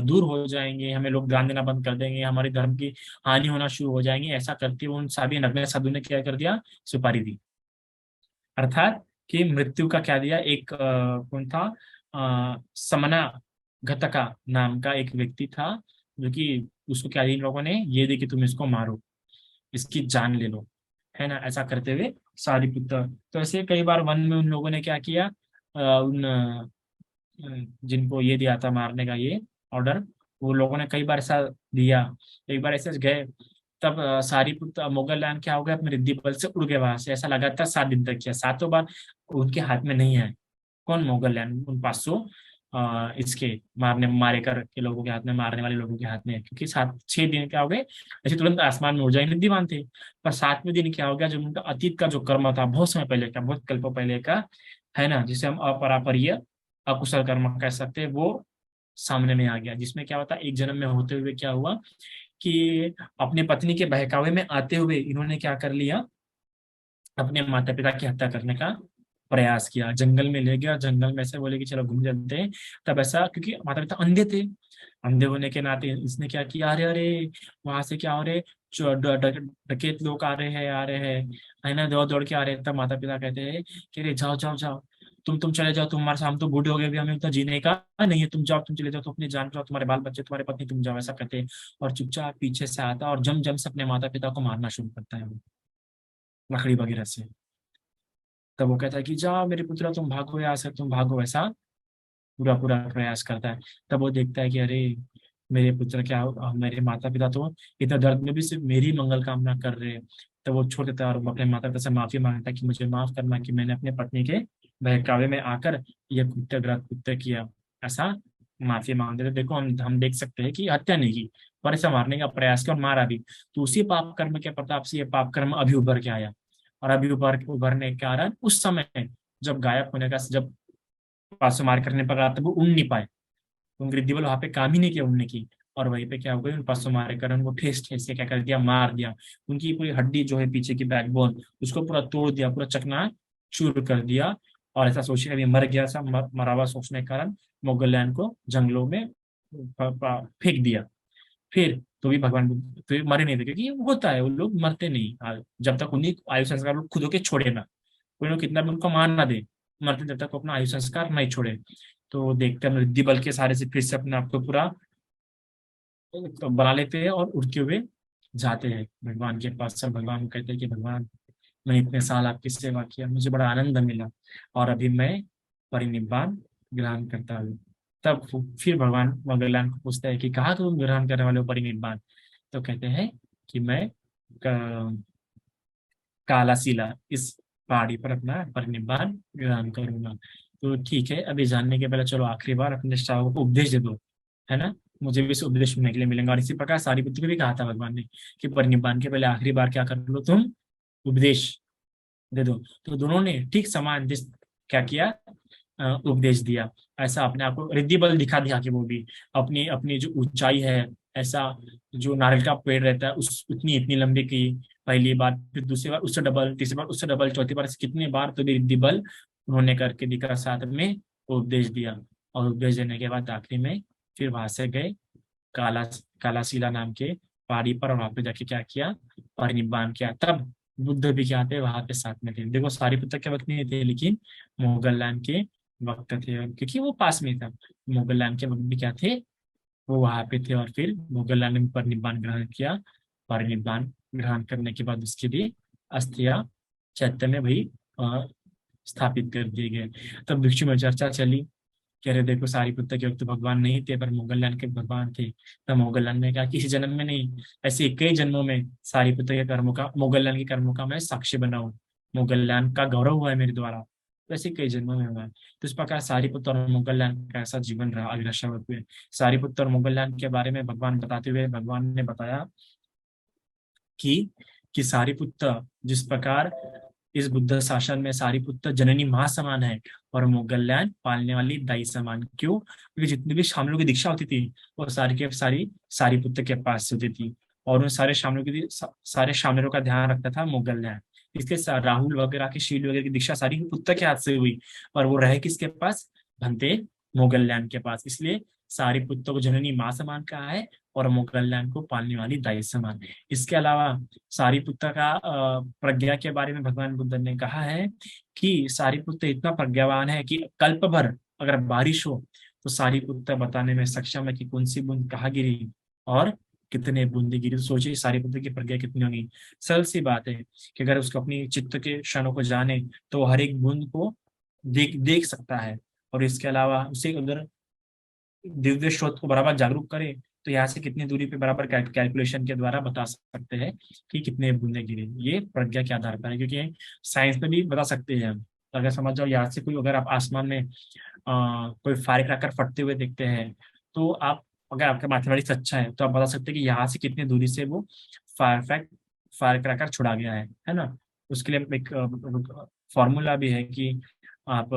दूर हो जाएंगे, हमें लोग दान देना बंद कर देंगे, हमारे धर्म की हानि होना शुरू हो जाएंगे। ऐसा करते हुए उन सभी नग्न साधु ने क्या कर दिया, सुपारी दी। अर्थात कि मृत्यु का क्या दिया, एक कौन था, समना घटका नाम का एक व्यक्ति था, जो कि उसको क्या दिया इन लोगों ने, ये दी कि तुम इसको मारो, इसकी जान ले लो, है ना। ऐसा करते हुए सारी पुत्र, तो ऐसे कई बार वन में उन लोगों ने क्या किया, उन जिनको ये दिया था मारने का ये ऑर्डर, वो लोगों ने कई बार ऐसा दिया। एक बार ऐसे गए, तब सारी पुत्र मुगल लैंड क्या हो गया, अपने रिद्धि बल से उड़ गए वहां से। ऐसा लगातार 7 दिन तक किया, 7 बार उनके हाथ में नहीं है। कौन, मुगल लैंड, उन 500 इसके मारे कर के लोगों के हाथ में, मारने वाले लोगों के हाथ में है। क्योंकि 7-6 दिन क्या हो गए, ऐसे तुरंत आसमान में उड़ जाए, रिद्धिमान थे। पर 7वें दिन क्या हो गया, जो उनका अतीत का जो कर्म था, बहुत समय पहले का, बहुत कल्पों पहले का, है ना, जिसे हम अपरापरीय अकुशल कर्म कह सकते हैं, वो सामने में आ गया। जिसमें क्या होता, एक जन्म में होते हुए क्या हुआ कि अपने पत्नी के बहकावे में आते हुए इन्होंने क्या कर लिया, अपने माता पिता की हत्या करने का प्रयास किया। जंगल में ले गया, जंगल में से बोले कि चलो घूम जाते हैं। तब ऐसा, क्योंकि माता पिता अंधे थे, अंधे होने के नाते इसने क्या किया, अरे अरे वहां से क्या हो रहे, डकैत लोग आ रहे हैं, आ रहे हैं, है ना, दौड़ दौड़ के आ रहे हैं। तब माता पिता कहते हैं कि अरे जाओ जाओ जाओ, तुम चले जाओ, तुम्हारे साथ हम तो बूढ़े हो गए, अभी हमें उतना जीने का नहीं है, तुम जाओ, तुम चले जाओ, तो अपनी जान जाओ, तुम्हारे बाल बच्चे, तुम्हारे पत्नी, तुम जाओ, ऐसा करते हैं। और चुपचाप पीछे से आता और जम जम से अपने माता पिता को मारना शुरू करता है वो, लकड़ी वगैरह से। तब वो कहता है कि जाओ मेरे पुत्रा, तुम भागो यहाँ से, तुम भागो, ऐसा पूरा पूरा प्रयास करता है। तब वो देखता है कि अरे मेरे पुत्र क्या मेरे माता पिता तो इतना दर्द में भी सिर्फ मेरी मंगल कामना कर रहे हैं। तब वो छोड़ देता है और वो अपने माता पिता से माफी मांगता है कि मुझे माफ करना कि मैंने अपने पत्नी के बहकावे में आकर यह कृत्य किया, ऐसा माफी मांगते थे। देखो हम देख सकते हैं कि हत्या नहीं की, पर इसे मारने का प्रयास किया और मारा भी। तो उसी पाप कर्म के प्रताप से ये पाप कर्म अभी उभर के आया। और अभी उभरने के कारण उस समय जब गायब होने का, जब पासों मार करने पकड़ा, तब वो उड़ नहीं पाए। उनकी रिद्धि बल वहां पे काम ही नहीं किया उड़ने की। और वहीं पे क्या हो गया, उन पासों मारे कर उनको ठेस ठेस के क्या कर दिया, मार दिया। उनकी पूरी हड्डी जो है पीछे की बैकबोन, उसको पूरा तोड़ दिया, पूरा चकना चूर कर दिया। और ऐसा सोचे अभी मर गया, सा मरा हुआ सोचने के कारण मोगलैंड को जंगलों में फेंक दिया। फिर तो भी भगवान बुद्ध फिर मरे नहीं थे, क्योंकि वो होता है, वो लोग मरते नहीं जब तक उन्हीं आयु संस्कार लोग खुद होके छोड़े ना। कोई लोग कितना भी उनको मान ना दे, मरते जब तक वो अपना आयु संस्कार नहीं छोड़े। तो देखते हैं रिद्धि बल के सहारे से फिर से अपने आप को पूरा बना लेते हैं और उड़ते हुए जाते हैं भगवान के पास। सब भगवान को कहते हैं कि भगवान, मैंने इतने साल आपकी सेवा किया, मुझे बड़ा आनंद मिला, और अभी मैं परिनिब्बान ग्रहण करता हूँ। तब फिर भगवान मंगलयान को पूछता है कि कहाँ तुम ग्रहण करने वाले हो परिनिब्बान। तो कहते हैं कि मैं कालाशिला इस पहाड़ी पर अपना परिनिब्बाण ग्रहण करूंगा। तो ठीक है, अभी जानने के पहले चलो आखिरी बार अपने श्रावकों को उपदेश दे दो, है ना, मुझे भी इस उपदेश सुनने के लिए मिलेंगे। और इसी प्रकार सारीपुत्र को भी कहा था भगवान ने कि परिनिब्बाण के पहले आखिरी बार क्या कर लो तुम, उपदेश दे दो। तो दोनों ने ठीक समान जिस क्या किया, उपदेश दिया। ऐसा अपने आप को रिद्धि बल दिखा दिया कि वो भी अपनी अपनी जो ऊंचाई है, ऐसा जो नारियल का पेड़ रहता है उस उतनी इतनी लंबी की पहली बार, फिर दूसरी बार उससे डबल, तीसरी बार उससे डबल, चौथी बार से कितनी बार तो भी रिद्धि बल उन्होंने करके दिखा, साथ में उपदेश दिया। और उपदेश देने के बाद आखिरी में फिर वहां से गए काला कालाशिला नाम के पहाड़ी पर, और वहां पे जाके क्या किया, परिनिब्बाण किया। तब बुद्ध भी क्या थे वहां पे साथ में थे। देखो सारिपुत्र के वक्त नहीं थे, लेकिन मोगललान के वक्त थे, क्योंकि वो पास में था। मोगललान के वक्त भी क्या थे, वो वहां पे थे। और फिर मोगललान ने परिनिब्बाण ग्रहण किया। परिनिब्बाण ग्रहण करने के बाद उसके लिए अस्थियां चैत्य में भी अ, स्थापित कर दिए गए। तब भिक्षु में चर्चा चली कह रहे देखो सारिपुत्र के वक्त तो भगवान नहीं थे, पर मोगलयान के भगवान थे। तब मोगलयान ने कहा किसी जन्म में नहीं, ऐसे कई जन्मों में सारिपुत्र के कर्मों का, मोगलयान के कर्मों का मैं साक्ष्य बना हूँ, मोगलयान का गौरव हुआ है मेरे द्वारा। वैसे कई जन्मों में हुआ है। तो इस प्रकार सारिपुत्र और मोगलयान का ऐसा जीवन रहा अग्रसर हुए। सारिपुत्र और मोगलयान के बारे में भगवान बताते हुए भगवान ने बताया कि सारिपुत्र जिस प्रकार इस बुद्ध शासन में सारिपुत्र जननी माँ समान है, और मोगलयान पालने वाली दाई समान। क्यों? क्योंकि जितनी भी शामलों की दीक्षा होती थी वो सारी के सारी सारिपुत्र के पास से होती थी। और उन सारे शामलों की सारे शामलों का ध्यान रखता था मोगलयान। इसके राहुल वगैरह की शील वगैरह की दीक्षा सारी पुत्र के हाथ से हुई, और वो रहे किसके पास, भंते मोगलयान के पास। इसलिए सारिपुत्र को जननी माँ समान कहा है, और मोगलयान को पालने वाली दाई समान। इसके अलावा सारिपुत्र का प्रज्ञा के बारे में भगवान बुद्ध ने कहा है कि सारिपुत्र इतना प्रज्ञावान है कि कल्प भर अगर बारिश हो तो सारिपुत्र बताने में सक्षम है कि कौन सी बूंद कहाँ गिरी और कितने बूंदे गिरी। तो सोचिए सारिपुत्र की प्रज्ञा कितनी होगी। सरल सी बात है कि अगर उसको अपनी चित्त के क्षणों को जाने तो वो हर एक बूंद को देख देख सकता है। और इसके अलावा उसे अगर दिव्य स्रोत को बराबर जागरूक करें तो यहाँ से कितनी दूरी पे बराबर कैलकुलेशन के द्वारा बता सकते हैं कि कितने बूंदे गिरे। ये प्रज्ञा के आधार पर है, क्योंकि साइंस में भी बता सकते हैं हम। अगर समझ जाओ यहाँ से कोई, अगर आप आसमान में कोई फायर क्रैकर फटते हुए देखते हैं, तो आप, अगर आपका मैथमेटिक्स अच्छा है तो आप बता सकते हैं कि यहाँ से कितनी दूरी से वो फायर क्रैकर छुड़ा गया है ना। उसके लिए एक फॉर्मूला भी है कि आप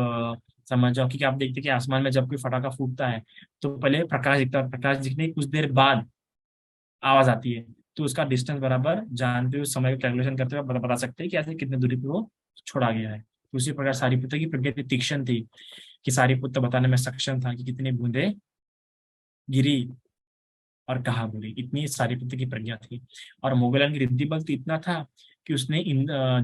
समझ जाओ कि आप देखते हैं कि आसमान में जब कोई फटाका फूटता है तो पहले प्रकाश दिखता है, प्रकाश दिखने की कुछ देर बाद आवाज आती है। तो उसका डिस्टेंस बराबर जानते हुए, समय का कैलकुलेशन करते हुए बता सकते हैं कि ऐसे कितने दूरी पे वो छोड़ा गया है। तो उसी प्रकार सारिपुत्र की प्रज्ञा इतनी तीक्ष्ण थी कि सारिपुत्र बताने में सक्षम था कि कितनी बूंदे गिरी और कहाँ गिरी। इतनी सारिपुत्र की प्रज्ञा थी। और मोगलन की रिद्धि बल तो इतना था कि उसने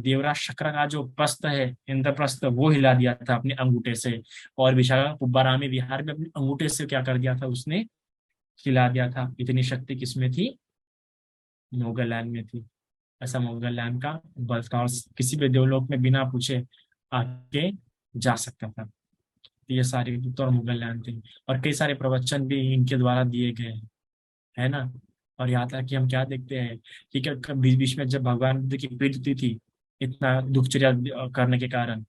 देवराज शक्र का जो प्रस्थ है, इंद्रप्रस्थ, वो हिला दिया था अपने अंगूठे से। और विशाखा कुब्बारामी विहार में अपने अंगूठे से क्या कर दिया था उसने, हिला दिया था। इतनी शक्ति किसमें थी, मोगलैंड में थी। ऐसा मोगलैंड का बल था, और किसी भी देवलोक में बिना पूछे आके जा सकता था। तो ये सारी तो और मोगलैंड थी। और कई सारे प्रवचन भी इनके द्वारा दिए गए हैं, है ना। और यहाँ तक कि हम क्या देखते हैं कि क्या बीच बीच में जब भगवान बुद्ध की पीड़ होती थी इतना दुखचर्या करने के कारण,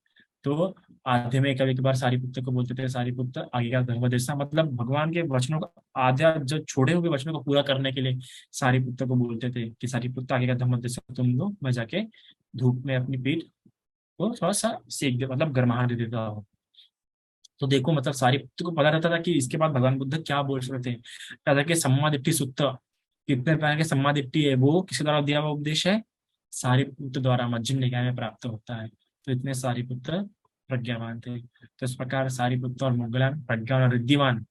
तो आधे में कभी कभार सारिपुत्र को बोलते थे, सारिपुत्र आगे का धर्मोपदेश, मतलब भगवान के वचनों को, आधा जो छोड़े हुए वचनों को पूरा करने के लिए सारिपुत्र को बोलते थे कि सारिपुत्र आगे का धर्मोपदेश तुम लो, मैं जाके धूप में अपनी पीठ को थोड़ा सा सेक दे, मतलब गर्माहट दे देता हूँ। तो देखो मतलब सारिपुत्र को पता रहता था कि इसके बाद भगवान बुद्ध क्या बोल सकते थे। कहता था कि सम्मा दिट्ठी सुत्त, कितने प्रकार के सम्मा दिट्ठी है, वो किसके द्वारा दिया हुआ उपदेश है, सारिपुत्र द्वारा मध्यम निकाय में प्राप्त होता है। तो इतने सारिपुत्र प्रज्ञावान थे। तो इस प्रकार सारिपुत्र और मुगलान प्रज्ञान और रिद्धिवान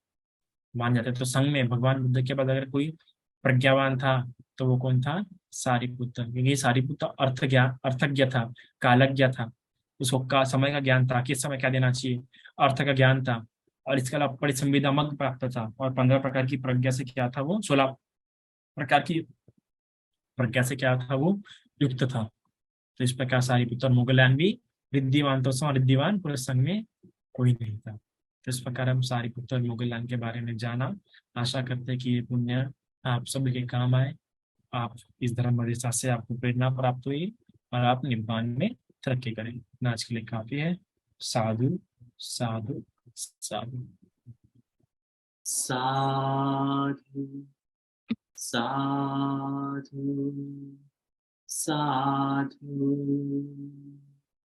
मान जाते हैं। तो संघ में भगवान बुद्ध के बाद अगर कोई प्रज्ञावान था तो वो कौन था, सारिपुत्र। क्योंकि सारिपुत्र अर्थज्ञ था, कालज्ञ था। उसको का समय का ज्ञान था, किस समय क्या देना चाहिए, अर्थ का ज्ञान था। और इसके अलावा परिसंविदा मग प्राप्त था। और 15 प्रकार की प्रज्ञा से क्या था वो, 16 प्रकार की प्रज्ञा से क्या था वो युक्त था। तो इस प्रकार सारिपुत्र और मुगलैन भी रिद्धिवान, तो रिद्धिवान पूरे संघ में कोई नहीं था। तो इस प्रकार हम सारिपुत्र और मुगलैन के बारे में जाना। आशा करते हैं कि ये पुण्य आप सभी के काम आए, आप इस धर्म दिशा से आपको प्रेरणा प्राप्त हुई और आप निब्बान में तरक्की करें। आज के लिए काफी है। साधु साधु साधु। साधु साधु साधु।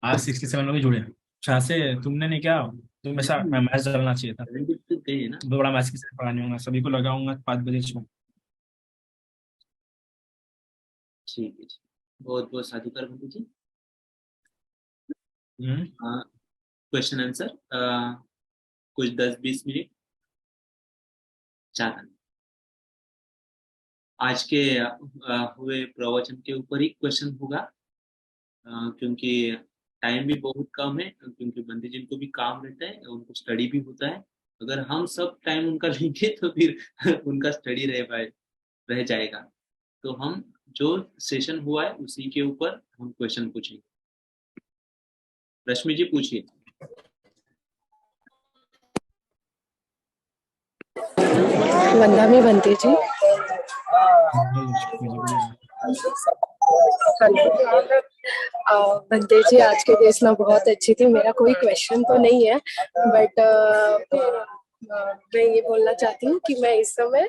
आज 67 लोग ही जुड़े हैं। अच्छा से तुमने नहीं क्या, तुम ऐसा मैच डालना चाहिए था। 72 गए ना। बड़ा मैच किसी पढ़ाने होगा, सभी को लगाऊंगा 5 बजे सुबह। ठीक है जी। बहुत बहुत साधुकार बंधु जी। हम्म। क्वेश्चन आंसर कुछ 10-20 मिनट ज्यादा नहीं। आज के हुए प्रवचन के ऊपर ही क्वेश्चन होगा, क्योंकि टाइम भी बहुत कम है, क्योंकि बंदी जिन को भी काम रहता है, उनको स्टडी भी होता है। अगर हम सब टाइम उनका लेंगे तो फिर उनका स्टडी रह जाएगा। तो हम जो सेशन हुआ है उसी के ऊपर हम क्वेश्चन पूछेंगे। रश्मि जी पूछिए। वंदामी बनती जी। बनते जी आज के देश में बहुत अच्छी थी। मेरा कोई क्वेश्चन तो नहीं है, बट मैं ये बोलना चाहती हूँ कि मैं इस समय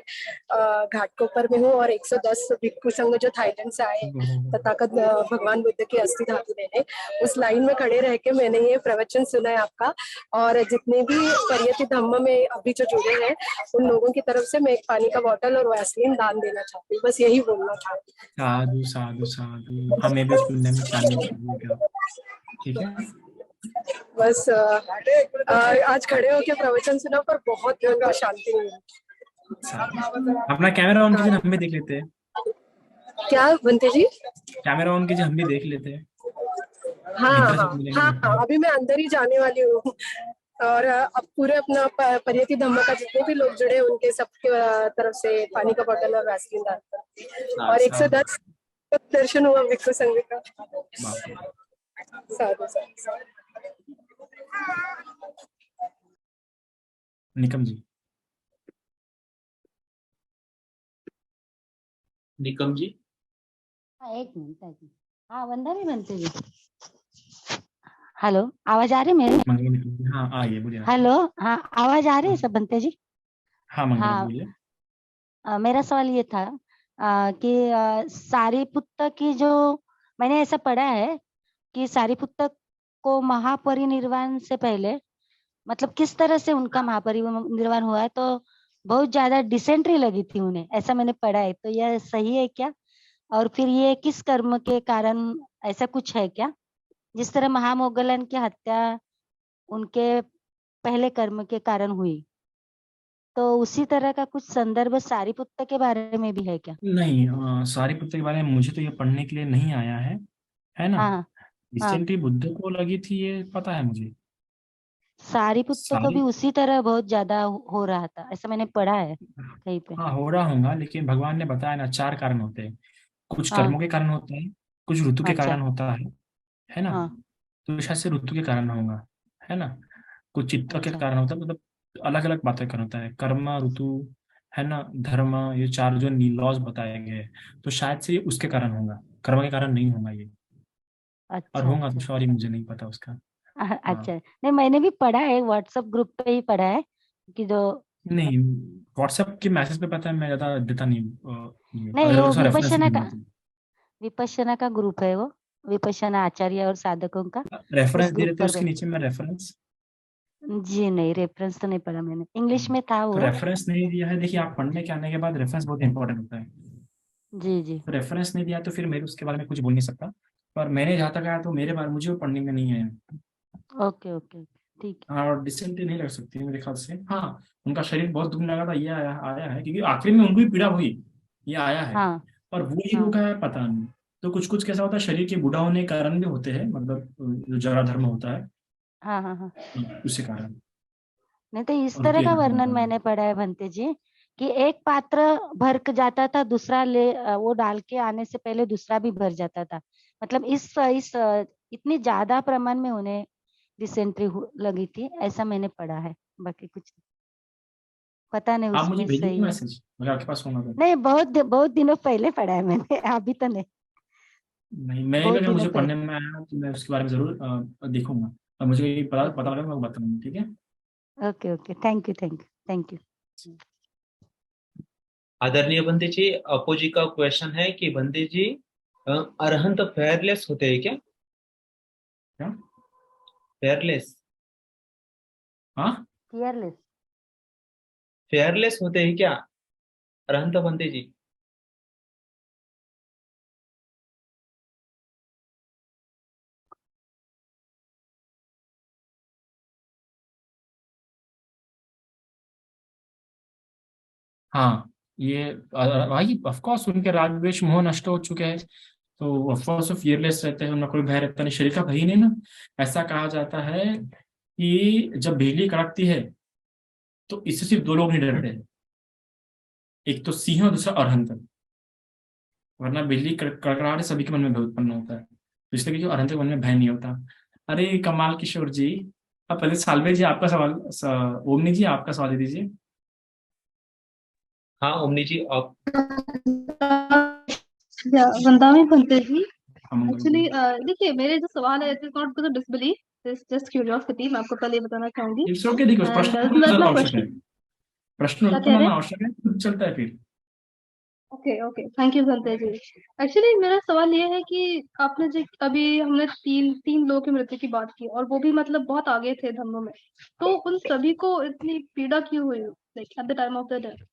घाटकोपर में हूँ और 110 भिक्षु संघ जो थाईलैंड से आए तथागत भगवान बुद्ध के अस्थि धातु देने, उस लाइन में खड़े रह के मैंने ये प्रवचन सुना है आपका। और जितने भी परियति धम्म में अभी जो जुड़े हैं उन लोगों की तरफ से मैं एक पानी का बोतल और वैसलीन दान देना चाहती हूँ। बस यही बोलना चाहती हूँ। साधु साधु साधु, हमें भी उस पुण्य में शामिल कीजिएगा। ठीक है। बस आज खड़े होकर प्रवचन सुना पर बहुत दिल को शांति मिली। अपना कैमरा ऑन कीजिए, हम भी देख लेते हैं। क्या बनते जी? कैमरा ऑन कीजिए, हम भी देख लेते हैं। हाँ मित्र हाँ से मिलेंगे हाँ मित्र। हाँ, अभी मैं अंदर ही जाने वाली हूँ। और अब पूरे अपना परियति धम्म का जितने भी लोग जुड़े उनके सबके तरफ से पानी का बोतल और वैसलीन दान करती हूँ। और 110 दर्शन हुआ भिक्षु संघ का। साधु साधु। निकम जी। निकम जी। हाँ, एक मिनट। हाँ, वंदा भी बनते जी। हेलो, आवाज आ रही है मेरी? मंगल निकम जी, हाँ आइए बोलिए। हेलो, हाँ आवाज आ रही है सब बनते जी? हाँ मंगल हाँ, बोलिए। मेरा सवाल ये था कि सारिपुत्त की जो मैंने ऐसा पढ़ा है कि सारिपुत्त को महापरिनिर्वाण से पहले, मतलब किस तरह से उनका महापरिनिर्वाण हुआ है, तो बहुत ज्यादा डिसेंट्री लगी थी उन्हें, ऐसा मैंने पढ़ा है। तो यह सही है क्या? और फिर ये किस कर्म के कारण ऐसा कुछ है क्या? जिस तरह महामोगलन की हत्या उनके पहले कर्म के कारण हुई, तो उसी तरह का कुछ संदर्भ सारिपुत्त के बारे में भी है क्या? नहीं, सारिपुत्र के बारे में मुझे तो ये पढ़ने के लिए नहीं आया है। है ना। हाँ हाँ। रिसेंटली बुद्ध को लगी थी ये पता है मुझे। सारिपुत्त को भी सारी उसी तरह बहुत ज्यादा हो रहा था, ऐसा मैंने पढ़ा है कहीं पे। हाँ हो रहा होगा, लेकिन भगवान ने बताया ना 4 कारण होते हैं। कुछ हाँ। कर्मों के कारण होता है, कुछ ऋतु के अच्छा। कारण होता है ना। हाँ। तो शायद से ऋतु के कारण होगा, है ना। कुछ चित्त के अच्छा। कारण होता है, मतलब अलग अलग बातें कारण होता है, कर्म, ऋतु, है ना, धर्म, ये 4 जो लॉज बताए गए हैं। तो शायद से ये उसके कारण होगा, कर्म के कारण नहीं होगा ये। और अच्छा। होगा तो अच्छा। सॉरी मुझे नहीं पता उसका। अच्छा, हाँ नहीं मैंने भी पढ़ा है, व्हाट्सएप ग्रुप पे ही पढ़ा है कि जो नहीं, व्हाट्सएप के मैसेज पे पता है, मैं ज्यादा देता नहीं ये। नहीं, अगर वो उसका रेफरेंस देना तो विपश्यना का ग्रुप है वो, विपश्यना आचार्य और साधकों का। उस रेफरेंस दे ग्रुप रहे थे पर उसके नीचे में रेफरेंस। जी नहीं, रेफरेंस तो नहीं पढ़ा मैंने, इंग्लिश में था तो वो। रेफरेंस नहीं दिया है, देखिए आप पढ़ने के आने के बाद रेफरेंस बहुत इंपॉर्टेंट होता है। जी जी। तो रेफरेंस नहीं दिया तो फिर मेरे उसके बारे में कुछ बोल नहीं सकता। पर मैंने जहाँ तक आया तो मेरे बारे मुझे वो पढ़ने में नहीं है। ओके ओके ओके, ठीक है। हाँ, और डिसेंट्री नहीं लग सकती है मेरे ख्याल से। हाँ, उनका शरीर बहुत दुखने लगा था, ये आया आया है, क्योंकि आखिरी में उनको भी पीड़ा हुई, ये आया है। हाँ पर वो ही हाँ रोग है पता नहीं। तो कुछ कुछ कैसा होता है, शरीर के बूढ़ा होने के कारण भी होते हैं, मतलब जो जरा धर्म होता है, हाँ हाँ हाँ। उसी कारण। नहीं तो इस तरह उनकी का एज वर्णन ज्यादा है। मैंने पढ़ा है भंते जी, कि एक पात्र भर जाता था, दूसरा वो डाल के आने से पहले दूसरा भी भर जाता था। मतलब इतनी ज्यादा प्रमाण में उन्हें डिसेंट्री लगी थी, ऐसा मैंने पढ़ा है। बाकी कुछ पता नहीं आप मुझे उसमें भेजिए सही है। मैसेज अगर आपके पास होना तो। नहीं, बहुत दिनों पहले पढ़ा है मैंने, अभी तो नहीं। नहीं, मैं भी बहुत अगर दिनों मुझे पहले। पढ़ने में आया तो मैं उसके बारे में जरूर देखूंगा। और मुझे ये पता ओके पता लगा मैं बताऊंगा, ठीक है। Okay okay, thank you thank you thank you. आदरणीय बंदे जी, अप्पू जी का क्वेश्चन है कि बंदे जी, अरहंत फेयरलेस होते हैं क्या? क्या? फेयरलेस, हाँ फियरलेस। फेयरलेस होते हैं क्या अरहंत बंदे जी? हाँ, ये भाई ऑफ कोर्स उनके राग द्वेष मोह नष्ट हो चुके हैं। तो ऑफ कोर्स वो फियरलेस रहते हैं, उनका कोई भय रहता नहीं, शरीर का भय ही नहीं ना। ऐसा कहा जाता है कि जब बिजली कड़कती है तो इससे सिर्फ 2 लोग नहीं डरते हैं, एक तो सिंह और दूसरा अरहंत। वरना बिजली कड़कड़ाहट सभी के मन में भय उत्पन्न होता है, तो इसलिए कि अरहंत के मन में भय नहीं होता। अरे कमाल किशोर जी। अब पहले सालवे जी आपका सवाल, ओमनी जी आपका सवाल दे दीजिए। हाँ ओमनी जी, आप। या वंदामी पंते जी। हाँ, मंगल एक्चुअली जी। देखिए, मेरे जो सवाल है, it is not because of disbelief, it's just curiosity. मैं आपको पहले बताना चाहूंगी। इट्स ओके, देखो एंड प्रश्न मैं उत्पन्न अपना आवश्यक है, क्वेश्चन प्रश्न क्या उत्पन्न कह रहे होना हैं? आवश्यक है, कुछ चलता है फिर। Okay okay, thank you Sante ji. Actually मेरा सवाल ये है कि आपने जो अभी हमने तीन तीन लोगों की मृत्यु की बात की, और वो भी मतलब बहुत आगे थे धर्म में, तो उन सभी को इतनी पीड़ा क्यों हुई, like at the time of the death?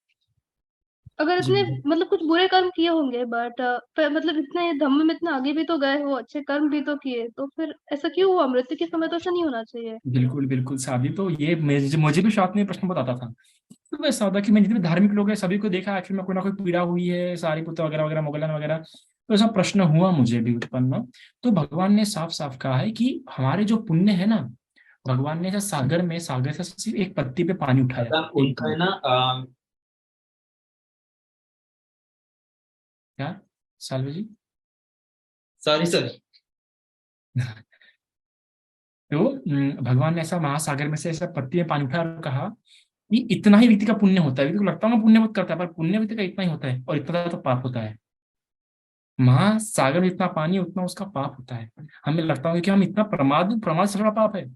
अगर जी इतने मतलब कुछ बुरे कर्म किए होंगे, बट मतलब इतने धम्म में इतने आगे भी तो गए हो, अच्छे कर्म भी तो किए, तो फिर ऐसा क्यों हुआ? मृत्यु के समय तो ऐसा नहीं होना चाहिए। बिल्कुल बिल्कुल सादी, तो ये मुझे भी शुरुआत में प्रश्न बहुत आता था। तो वैसा होता कि मैं जितने भी धार्मिक लोग हैं सभी को देखा, आखिर में कोई ना कोई पीड़ा हुई है, सारीपुत्र वगैरह वगैरह, मोगलन वगैरह। तो ऐसा प्रश्न हुआ मुझे भी उत्पन्न। तो भगवान ने साफ साफ कहा है कि हमारे जो पुण्य है ना, भगवान ने ऐसा सागर से सिर्फ एक पत्ती पे पानी उठाया, मतलब एक उनका है बार। ना, क्या सालवे जी? Sorry sorry. तो भगवान ने ऐसा महासागर में से ऐसा पत्ती में पानी उठाया और कहा कि इतना ही व्यक्ति का पुण्य होता है। व्यक्ति को लगता है ना पुण्य बहुत करता है, पर पुण्य व्यक्ति का इतना ही होता है, और इतना ज्यादा तो पाप होता है। महासागर में जितना पानी है, उतना उसका पाप होता है। हमें लगता है कि हम इतना प्रमाद प्रमाद से बड़ा पाप है,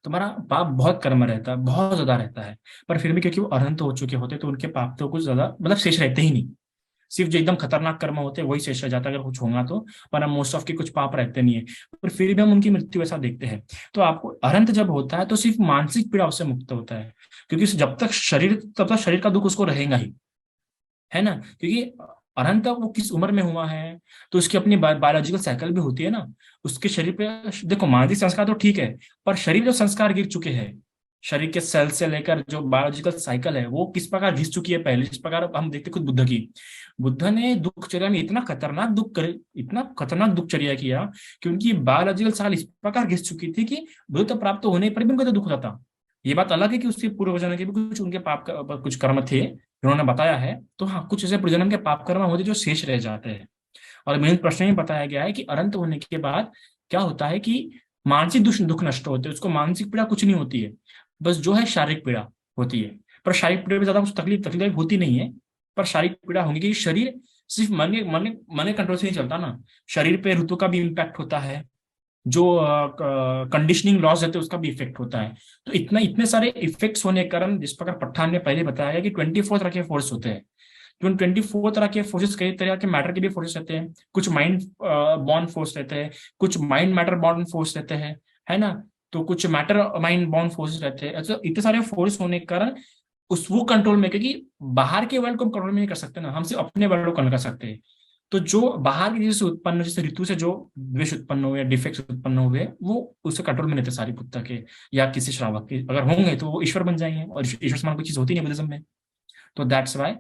तुम्हारा पाप बहुत कर्म रहता है, बहुत ज्यादा रहता है। पर फिर भी क्योंकि वो अनंत हो चुके होते, तो उनके पाप तो कुछ ज्यादा मतलब शेष रहते ही नहीं। सिर्फ जो एकदम खतरनाक कर्म होते हैं वही शेष रह जाता है, अगर कुछ होगा तो। पर मोस्ट ऑफ के कुछ पाप रहते नहीं है, पर फिर भी हम उनकी मृत्यु ऐसा देखते हैं। तो आपको अनंत जब होता है तो सिर्फ मानसिक पीड़ा उससे मुक्त होता है, क्योंकि जब तक शरीर, तब तक शरीर का दुख उसको रहेगा ही, है ना। क्योंकि अनंत वो किस उम्र में हुआ है, तो उसकी अपनी बायोलॉजिकल साइकिल भी होती है ना। उसके शरीर पे देखो, मानसिक संस्कार तो ठीक है, पर शरीर जो संस्कार गिर चुके हैं, शरीर के सेल से लेकर जो बायोलॉजिकल साइकिल है वो किस प्रकार घिस चुकी है पहले। जिस प्रकार अब हम देखते खुद बुद्ध की, बुद्ध ने दुखचर्या में इतना खतरनाक दुखचर्या किया कि उनकी बायोलॉजिकल साल इस प्रकार घिस चुकी थी कि बुद्ध प्राप्त होने पर भी उनको तो दुख होता था। ये बात अलग है कि उसके पूर्व जन्म के भी कुछ उनके कुछ कर्म थे उन्होंने बताया है। तो हाँ, कुछ ऐसे पूर्वजन्म के पाप कर्म होते जो शेष रह जाते हैं। और मेन प्रश्न में बताया गया है कि अनंत होने के बाद क्या होता है कि मानसिक दुख नष्ट होते हैं, उसको मानसिक पीड़ा कुछ नहीं होती है, बस जो है शारीरिक पीड़ा होती है। पर शारीरिक पीड़ा में ज्यादा कुछ तकलीफ होती नहीं है, पर शारीरिक पीड़ा होंगी क्योंकि शरीर सिर्फ मन के कंट्रोल से नहीं चलता ना, शरीर पे ऋतु का भी इम्पैक्ट होता है, जो कंडीशनिंग लॉस रहते हैं उसका भी इफेक्ट होता है। तो इतने सारे इफेक्ट्स होने के कारण, जिस प्रकार पठान ने पहले बताया कि 24 तरह के फोर्स होते हैं, जो 24 तरह के फोर्सेस कई तरह के मैटर के भी फोर्सेस रहते हैं। कुछ माइंड बॉन्ड फोर्स रहते हैं, कुछ माइंड मैटर बॉन्ड फोर्स रहते हैं, है ना। तो कुछ मैटर माइंड बॉन्ड फोर्सेस रहते हैं। अच्छा, इतने सारे फोर्स होने के कारण उस वो कंट्रोल में, क्योंकि बाहर के वर्ल्ड को हम कंट्रोल में नहीं कर सकते ना, हम सिर्फ अपने वर्ल्ड को कंट्रोल कर सकते हैं। तो जो बाहर की चीज से उत्पन्न, जैसे ऋतु से जो द्वेष उत्पन्न हुए, डिफेक्ट्स उत्पन्न हुए, वो उससे कंट्रोल में नहीं थे सारी पुत्र के या किसी श्रावक के। अगर होंगे तो वो ईश्वर बन जाएंगे, और ईश्वर समान कोई चीज होती नहीं बुद्धिज्म में। तो दैट्स वाई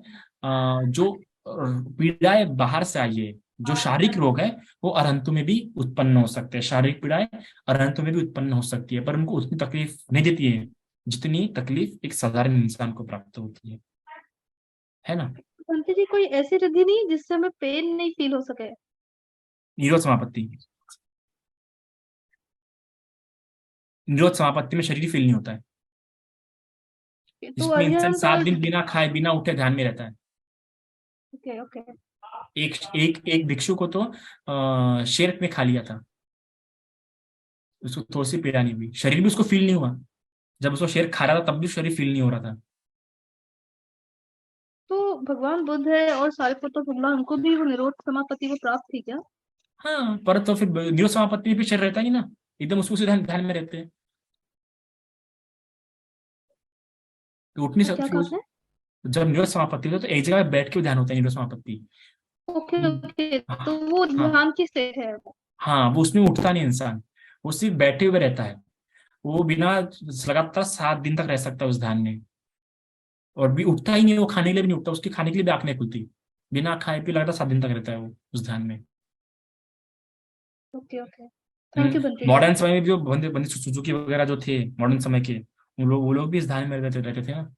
जो पीड़ाएं बाहर से आई है, जो शारीरिक रोग है, वो अरहंतों में भी उत्पन्न हो सकते हैं। शारीरिक पीड़ाएं अरहंतों में भी उत्पन्न हो सकती है, पर उनको उतनी तकलीफ नहीं देती है जितनी तकलीफ एक साधारण इंसान को प्राप्त होती है ना। बंटी जी, कोई ऐसी रिद्धि नहीं जिससे हमें पेन नहीं फील हो सके? निरोध समापत्ति, निरोध समापत्ति में शरीर फील नहीं होता है, तो जिसमें अगर इंसान हम 7 दिन बिना खाए बिना उठे ध्यान में रहता है। ओके ओके एक एक एक भिक्षु को तो शेर में खा लिया था, उसको थोड़ी सी पीड़ा नहीं हुई, शरीर भी उसको फील नहीं हुआ। जब उसको शेर खा रहा था तब भी शरीर फील नहीं हो रहा था। तो भगवान बुद्ध है और सारिपुत्र भगवान, उनको भी वो निरोध समापत्ति को प्राप्त थी क्या? हाँ, पर तो फिर निरोध समापत्ति में भी शरीर रहता ही ना, एकदम उसको उसी ध्यान में रहते हैं, तो उठ नहीं क्या सकते फिर कहा है? जब निरोध समापत्ति होता है तो एक जगह बैठ के ध्यान होता है निरोध समापत्ति। ओके ओके, तो हाँ, वो हाँ, ध्यान की स्टेट है वो। हाँ, वो उसमें उठता नहीं इंसान, वो सिर्फ बैठे हुए रहता है। वो बिना लगातार 7 दिन तक रह सकता है उस ध्यान में, और भी उठता ही नहीं, वो खाने के लिए भी नहीं उठता, उसकी खाने के लिए भी आंख नहीं खुलती, बिना खाए पी लगातार 7 दिन तक रहता है वो उस ध्यान में। Okay okay, thank you Bunty ji. Modern समय में भी जो बंदे बंदे सुजुकी वगैरह जो थे मॉडर्न समय के, वो लोग भी इस ध्यान में रहते थे ना।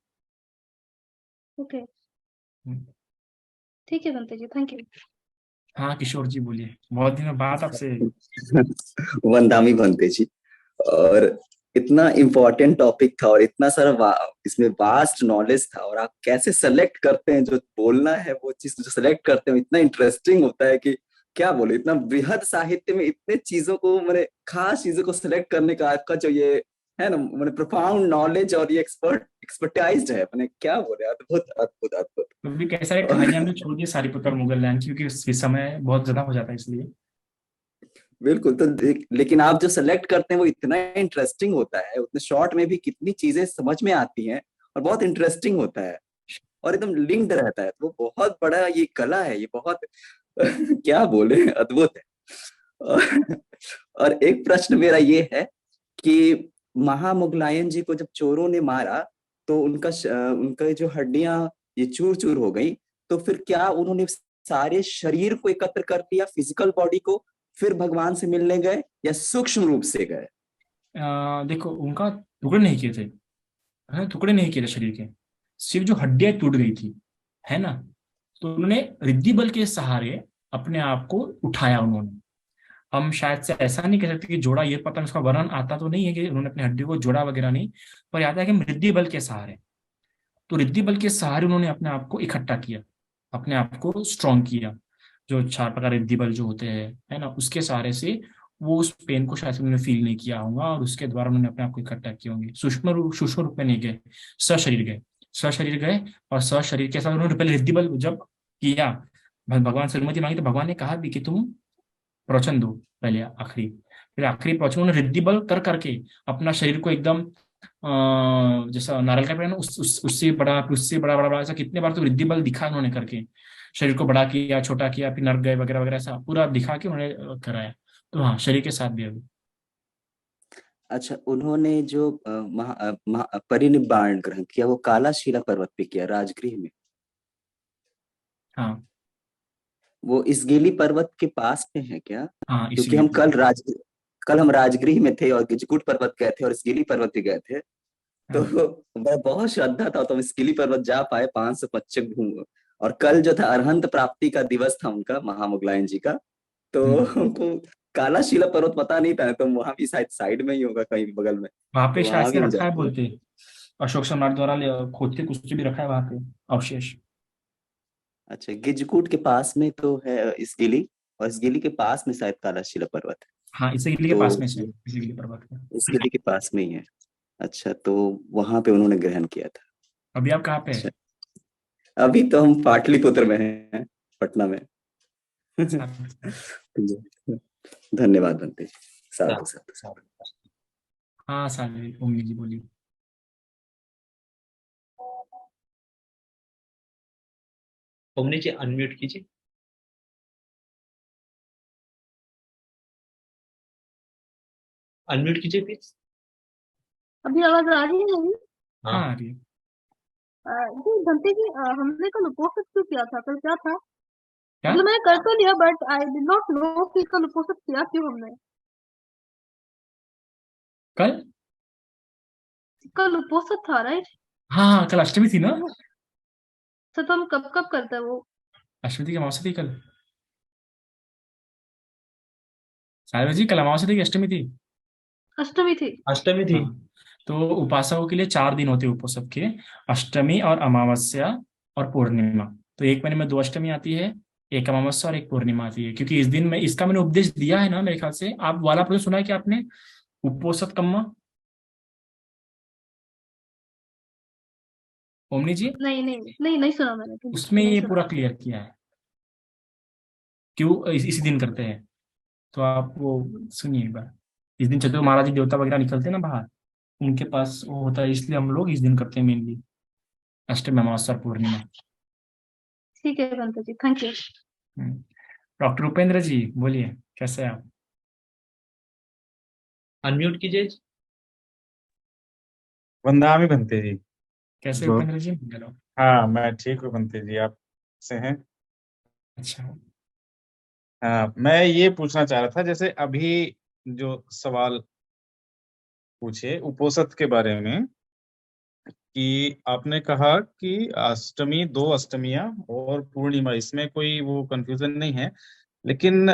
ओके, हम्म। ठीक है बंटी जी, थैंक यू। हाँ किशोर जी बोलिए, बहुत दिनों बाद आपसे। वंदामी बनते जी। और इतना इम्पोर्टेंट टॉपिक था और इतना सारा इसमें वास्ट नॉलेज था, और आप कैसे सेलेक्ट करते हैं जो बोलना है, वो चीज जो सेलेक्ट करते हैं इतना इंटरेस्टिंग होता है कि क्या बोले। इतना बृहद साहित्य में इतने चीजों को, मैंने खास चीजों को सिलेक्ट करने का आपका जो ये है ना, मैंने प्रोफाउंड नॉलेज और ये एक्सपर्टाइज्ड है, मैंने क्या बोले, अद्भुत अद्भुत अद्भुत। क्योंकि कई सारे कहानियां भी छोड़ दी सारी पुत्र मुगल लैंड, क्योंकि समय बहुत ज्यादा हो जाता है इसलिए। बिल्कुल। तो लेकिन आप जो सेलेक्ट करते हैं वो इतना इंटरेस्टिंग होता है, उतने शॉर्ट में भी कितनी चीजें समझ में आती हैं, और बहुत इंटरेस्टिंग होता है, और एकदम लिंक्ड रहता है। तो वो बहुत बड़ा ये कला है, ये बहुत क्या बोले, अद्भुत है। और एक प्रश्न मेरा ये है कि महामुगलायन जी को जब चोरों ने मारा तो उनका जो हड्डियां ये चूर चूर हो गई, तो फिर क्या उन्होंने सारे शरीर को एकत्र कर लिया, फिजिकल बॉडी को, फिर भगवान से मिलने गए, या सूक्ष्म रूप से गए? देखो उनका टुकड़े नहीं किए थे, है टुकड़े नहीं किए थे शरीर के, सिर्फ जो हड्डियां टूट गई थी, है ना। तो उन्होंने रिद्धि बल के सहारे अपने आप को उठाया उन्होंने। हम शायद से ऐसा नहीं कह सकते कि जोड़ा, ये पता नहीं उसका वर्णन आता तो नहीं है कि उन्होंने अपनी हड्डी को जोड़ा वगैरह नहीं, पर याद है कि रिद्धि बल के सहारे, तो रिद्धि बल के सहारे उन्होंने अपने आप को इकट्ठा किया, अपने आप को स्ट्रॉन्ग किया। जो 4 प्रकार रिद्धि बल जो होते हैं, है ना, उसके सहारे से वो उस पेन को शायद से उन्होंने फील नहीं किया होगा, और उसके द्वारा उन्होंने अपने आप को इकट्ठा किए होंगे। सूक्ष्म रूप में नहीं गए, सशरीर गए, सशरीर गए। और सशरीर के साथ उन्होंने पहले रिद्धि बल जब किया, भगवान से अनुमति मांगी, तो भगवान ने कहा भी कि तुम प्रवचन दो पहले, आखिरी, फिर आखिरी प्रवचन उन्होंने रिद्धि बल कर करके अपना शरीर को एकदम जैसा नारियल का पेड़ ना, उससे बड़ा, फिर उससे बड़ा बड़ा बड़ा, ऐसा कितने बार तो रिद्धि बल दिखा उन्होंने करके, शरीर को बड़ा किया, छोटा किया, फिर नर्क गए वगैरह वगैरह, ऐसा पूरा दिखा के उन्होंने कराया। तो हाँ, शरीर के साथ भी अभी। अच्छा, उन्होंने जो परिनिब्बाण ग्रहण किया वो कालाशिला पर्वत पे किया, राजगृह में। हाँ वो इसगिली पर्वत के पास में है क्या? हाँ, क्योंकि इसीलिए। कल हम राजगृह में थे और गिजकुट पर्वत गए थे और इसगिली पर्वत भी गए थे। तो हाँ। मैं बहुत श्रद्धा था तो हम इसगिली पर्वत जा पाए, 525 घूम। और कल जो था अरहंत प्राप्ति का दिवस था उनका, महामुगलायन जी का। तो हमको कालाशिला पर्वत पता नहीं था, तो वहां भी शायद साइड में ही होगा कहीं बगल में। वहां पे तो शायद वहां से भी हम रखा है जाएंगे। बोलते, अशोक सम्राट द्वारा खोद के कुछ भी रखा है वहां पे अवशेष। अच्छा, गिजकुट के पास में तो है इसगिली, और इसगिली के पास में शायद कालाशिला पर्वत है। हाँ, इसे गिल्ली के तो पास में से, इसे गिल्ली पर्वत के। इसगिली के पास में ही है। अच्छा, तो वहां पे उन्होंने ग्रहण किया था। अभी आप कहाँ पे अच्छा, हैं? अभी तो हम पाटलिपुत्र में हैं, पटना में। साथ- धन्यवाद बनते जी। साधु सा- साधु साधु। हाँ साल ओमनी जी बोलिए। ओमनी जी अनम्यूट कीजिए। अनम्यूट कीजिए प्लीज। अभी आवाज आ रही है मेरी? हाँ हाँ, आ रही है। जी बंटी जी, हमने कल उपोषित क्यों किया था? कल क्या था? क्या? मतलब मैंने कर तो लिया, but I did not know कि कल उपोषित किया क्यों हमने। कल? कल उपोषित था, राइट? हाँ हाँ, कल अष्टमी थी ना। तो हम कब कब करते हैं वो? अष्टमी की अमावस्या थी कल। साहिबा जी, कल अमावस्या थी कि अष्टमी थी? अष्टमी थी। अष्टमी थी। हाँ। तो उपासकों के लिए 4 दिन होते हैं उपोषण के, अष्टमी और अमावस्या और पूर्णिमा। तो एक महीने में 2 अष्टमी आती है, एक अमावस्या और एक पूर्णिमा आती है, क्योंकि इस दिन में इसका मैंने उपदेश दिया है ना मेरे ख्याल से। आप वाला प्रश्न सुना है कि आपने, उपोषद कम्मा, ओमनी जी? नहीं नहीं नहीं, नहीं सुना मैंने, उसमें नहीं ये सुना। पूरा क्लियर किया है क्यों इसी दिन करते हैं। तो आप वो सुनिए एक बार। इस दिन चतुर महाराज जी देवता वगैरह निकलते हैं ना बाहर, उनके पास वो होता है, इसलिए हम लोग इस दिन करते हैं मेनली, अष्टमी अमावस्या और पूर्णिमा। ठीक है Bunty ji, thank you. Doctor Upendra जी बोलिए, कैसे हैं आप? अनम्यूट कीजिए। वंदामी बनते जी। कैसे जो उपेंद्र जी? हेलो। हाँ, मैं ठीक हूँ बनते जी, आप से हैं? अच्छा। हाँ, मैं ये पूछना चाह रहा था, जैसे अभी जो सवाल पूछे उपोषद के बारे में, कि आपने कहा कि अष्टमी, 2 अष्टमियां और पूर्णिमा, इसमें कोई वो कंफ्यूजन नहीं है। लेकिन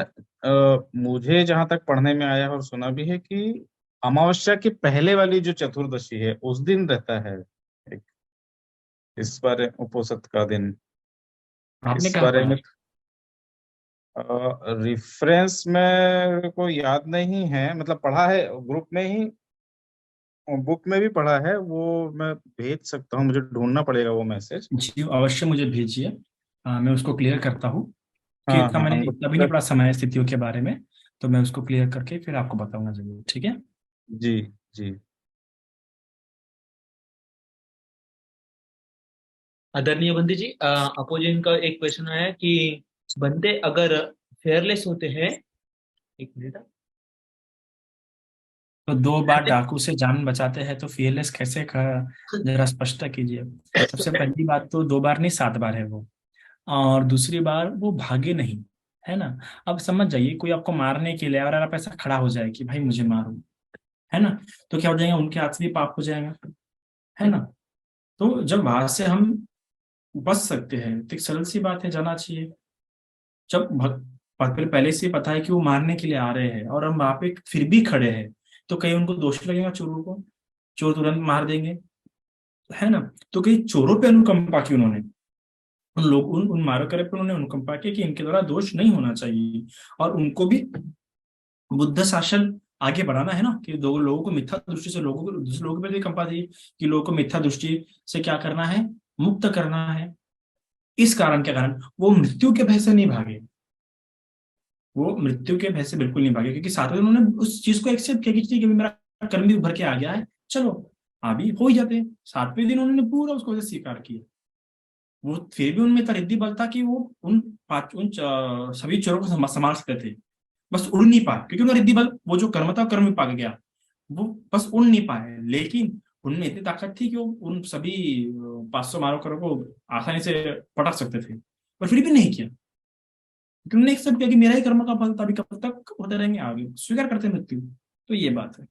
मुझे जहां तक पढ़ने में आया और सुना भी है कि अमावस्या के पहले वाली जो चतुर्दशी है उस दिन रहता है एक, इस बारे उपोषद का दिन, आपने इस कहाँ बारे पढ़ा? में रेफरेंस में कोई याद नहीं है, मतलब पढ़ा है ग्रुप में ही, बुक में भी पढ़ा है वो। मैं भेज सकता हूँ, मुझे ढूंढना पड़ेगा वो मैसेज। जी अवश्य मुझे भेजिए। मैं उसको क्लियर करता हूँ, कि हाँ इतना हाँ, मैंने हम लोग इतना भी नहीं पढ़ा समय स्थितियों के बारे में। तो मैं उसको क्लियर करके फिर आपको बताऊंगा जरूर, ठीक है? जी जी। आदरणीय बंदी जी, अपोजिशन का एक क्वेश्चन आया कि बंदे अगर फेयरलेस होते हैं, एक मिनट, तो 2 बार डाकू से जान बचाते हैं तो fearless कैसे जरा स्पष्टता कीजिए। सबसे पहली बात तो 2 बार नहीं, 7 बार है वो। और दूसरी बार वो भागे नहीं, है ना? अब समझ जाइए, कोई आपको मारने के लिए, और आप ऐसा खड़ा हो जाए कि भाई मुझे मारो, है ना? तो क्या हो जाएगा, उनके हाथ से भी पाप हो जाएगा, है ना? तो जब वहां से हम बच सकते हैं तो एक सरल सी बात है, जाना चाहिए। जब पहले से ही पता है कि वो मारने के लिए आ रहे हैं और हम वहां पे फिर भी खड़े हैं, तो कहीं उनको दोष लगेगा चोरों को, चोर तुरंत मार देंगे, है ना? तो कहीं चोरों पे अनुकंपा की उन्होंने, उन लोग उन मारकरे पर उन्होंने अनुकंपा की कि इनके द्वारा दोष नहीं होना चाहिए, और उनको भी बुद्ध शासन आगे बढ़ाना है ना, कि दो लोगों को मिथ्या दृष्टि से, लोगों को दूसरे लोगों पर भी कंपा दी कि लोगों को मिथ्या दृष्टि से क्या करना है, मुक्त करना है। इस कारण के कारण वो मृत्यु के भय से नहीं भागे, वो मृत्यु के भय से बिल्कुल नहीं भागे, क्योंकि साथ में उन्होंने उस चीज को एक्सेप्ट किया कि ठीक है, मेरा कर्म भी उभर के आ गया है, चलो अभी हो ही जाते। 7वें दिन उन्होंने पूरा उसको वैसे स्वीकार किया। वो फिर भी उनमें इतना रिद्धि बल था कि वो सभी चोरों को संभाल सकते थे, बस उड़ नहीं पाए, क्योंकि उनका रिद्धि बल, वो जो कर्म था कर्म विपाक गया, वो बस उड़ नहीं पाए, लेकिन उनमें इतनी ताकत थी कि वो उन सभी 500 मानवकरों को आसानी से पटक सकते थे, पर फिर भी नहीं किया, क्योंकि उन्होंने एक्सेप्ट किया कि मेरा ही कर्म का फल था, अभी कब तक होते रहेंगे, आगे स्वीकार करते हैं मृत्यु। तो ये बात है।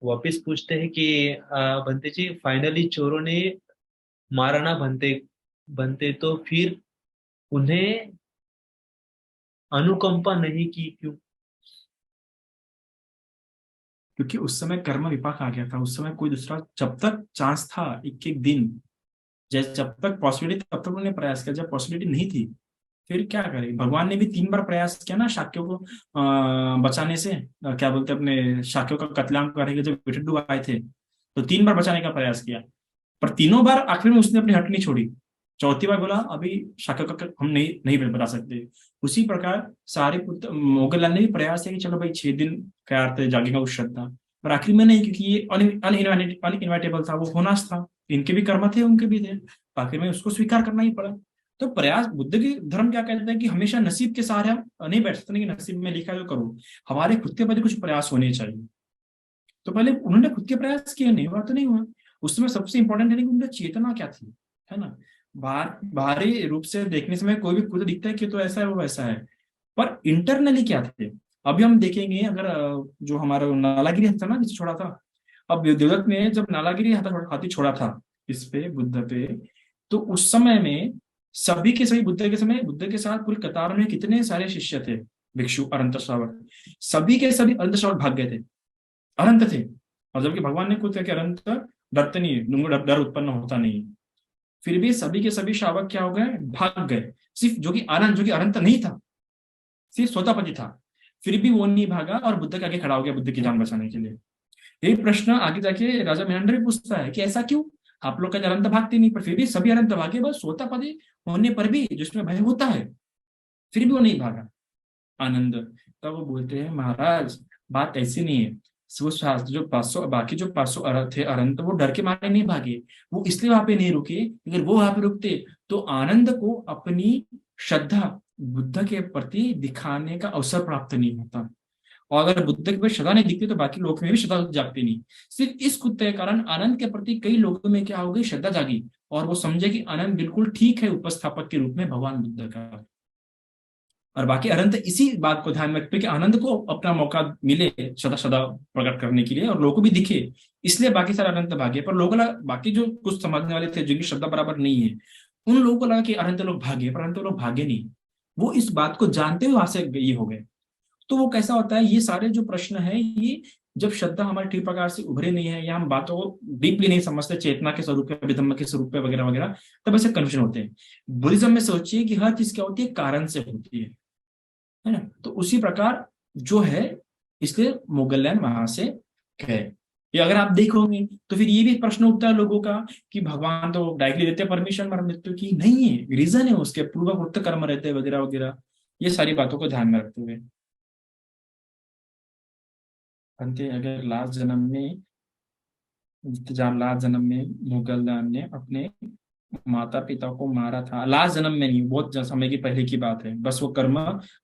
वापिस पूछते हैं कि बंते जी, फाइनली चोरों ने मारा ना बनते बनते तो फिर उन्हें अनुकंपा नहीं की क्यों? क्योंकि उस समय कर्म विपाक आ गया था, उस समय कोई दूसरा, जब तक चांस था एक एक दिन, जैसे जब तक पॉसिबिलिटी तब तक उन्होंने प्रयास किया, जब पॉसिबिलिटी नहीं थी फिर क्या करें। भगवान ने भी 3 बार प्रयास किया ना शाक्यों को बचाने से, क्या बोलते हैं, अपने शाक्यों का कत्लेआम करने के जब विठड्डू आए थे, तो 3 बार बचाने का प्रयास किया, पर तीनों बार आखिर में उसने अपनी हट नहीं छोड़ी। चौथी बार बोला अभी शाक्यों का हम नहीं नहीं बता सकते। उसी प्रकार सारे पुत्र मोगललाल ने भी प्रयास किया कि चलो भाई 6 दिन क्या अर्थ है, जागेगा उस श्रद्धा, पर आखिर में नहीं, क्योंकि ये अनइनवाइटेबल था, वो होना था, इनके भी कर्म थे उनके भी थे, आखिर में उसको स्वीकार करना ही पड़ा। तो प्रयास, बुद्ध की धर्म क्या कहता है कि हमेशा नसीब के सहारे हम नहीं बैठ सकते, नहीं कि नसीब में लिखा है तो करो, हमारे खुद के प्रति कुछ प्रयास होने चाहिए। तो पहले उन्होंने खुद के प्रयास किए, नहीं हुआ तो नहीं हुआ। उस समय सबसे इंपॉर्टेंट है कि उनकी चेतना क्या थी, है ना। बाहरी रूप से देखने समय कोई भी खुद दिखता है कि तो ऐसा है वो वैसा है, पर इंटरनली क्या थे। अभी हम देखेंगे, अगर जो हमारा नालागिरी था ना, जिसे छोड़ा था, अब देवदत्त ने जब नालागिरी हाथी छोड़ा था इस पे, बुद्ध पे, तो उस समय में सभी के सभी बुद्ध के साथ पूरी कतार में कितने सारे शिष्य थे, भिक्षु, अनंत श्रावक, सभी के सभी अनंत श्रावक भाग गए थे, अनंत थे। और जबकि भगवान ने खुद कहा कि अनंत डरते नहीं, उनको डर उत्पन्न होता नहीं, फिर भी सभी के सभी श्रावक क्या हो गए, भाग गए। सिर्फ जो कि आनंद, जो कि अनंत नहीं था, सिर्फ सोतापति था, फिर भी वो नहीं भागा और बुद्ध के आगे खड़ा हो गया बुद्ध की जान बचाने के लिए। यही प्रश्न आगे जाके राजा मेहंद्र भी पूछता है कि ऐसा क्यों, आप लोग का अनंत भागते नहीं, पर फिर भी सभी अनंत भागे, बस सोतापति होने पर भी जिसमें भय होता है फिर भी वो नहीं भागा आनंद। तब वो बोलते हैं महाराज बात ऐसी नहीं है, वो शास्त्र जो 500 बाकी जो 500 थे अनंत, वो डर के मारे नहीं भागे, वो इसलिए वहां पे नहीं रुके, अगर वो वहां पे रुकते तो आनंद को अपनी श्रद्धा बुद्ध के प्रति दिखाने का अवसर प्राप्त नहीं होता, और अगर बुद्ध के प्रति श्रद्धा नहीं दिखती तो बाकी लोग में भी श्रद्धा जागती नहीं। सिर्फ इस कुत्ते के कारण आनंद के प्रति कई लोगों में क्या हो गई, श्रद्धा जागी, और वो समझे कि आनंद बिल्कुल ठीक है उपस्थापक के रूप में भगवान बुद्ध का। और बाकी अनंत इसी बात को ध्यान में रखते कि आनंद को अपना मौका मिले सदा सदा प्रकट करने के लिए, और लोगों को भी दिखे, इसलिए बाकी सारे अनंत भागे। पर लोगों बाकी जो कुछ समझने वाले थे जिनकी श्रद्धा बराबर नहीं है, उन लोगों को लगा कि अनंत लोग भागे, पर अनंत लोग भागे नहीं, वो इस बात को जानते हुए वहां से ये हो गए। तो वो कैसा होता है, ये सारे जो प्रश्न है, ये जब श्रद्धा हमारे ठीक प्रकार से उभरे नहीं है, या हम बातों को डीपली नहीं समझते, चेतना के स्वरूप पे, विधम्म के स्वरूप पे वगैरह वगैरह, तब ऐसे कन्फ्यूजन होते हैं। बुद्धिज्म में सोचिए कि हर चीज क्या होती है, कारण से होती है ना। तो उसी प्रकार जो है, इसलिए मोगलैंड वहां से गए। ये अगर आप देखोगे तो फिर ये भी प्रश्न उठता है लोगों का कि भगवान तो डायरेक्टली देते हैं परमिशन मरण मृत्यु की, नहीं है, रीजन है उसके, पूर्वकृत कर्म रहते हैं वगैरह वगैरह, ये सारी बातों को ध्यान में रखते हुए। अंते अगर लास्ट जन्म में मुगलैंड ने अपने माता पिता को मारा था, लास्ट जन्म में नहीं, बहुत समय की पहले की बात है, बस वो कर्म,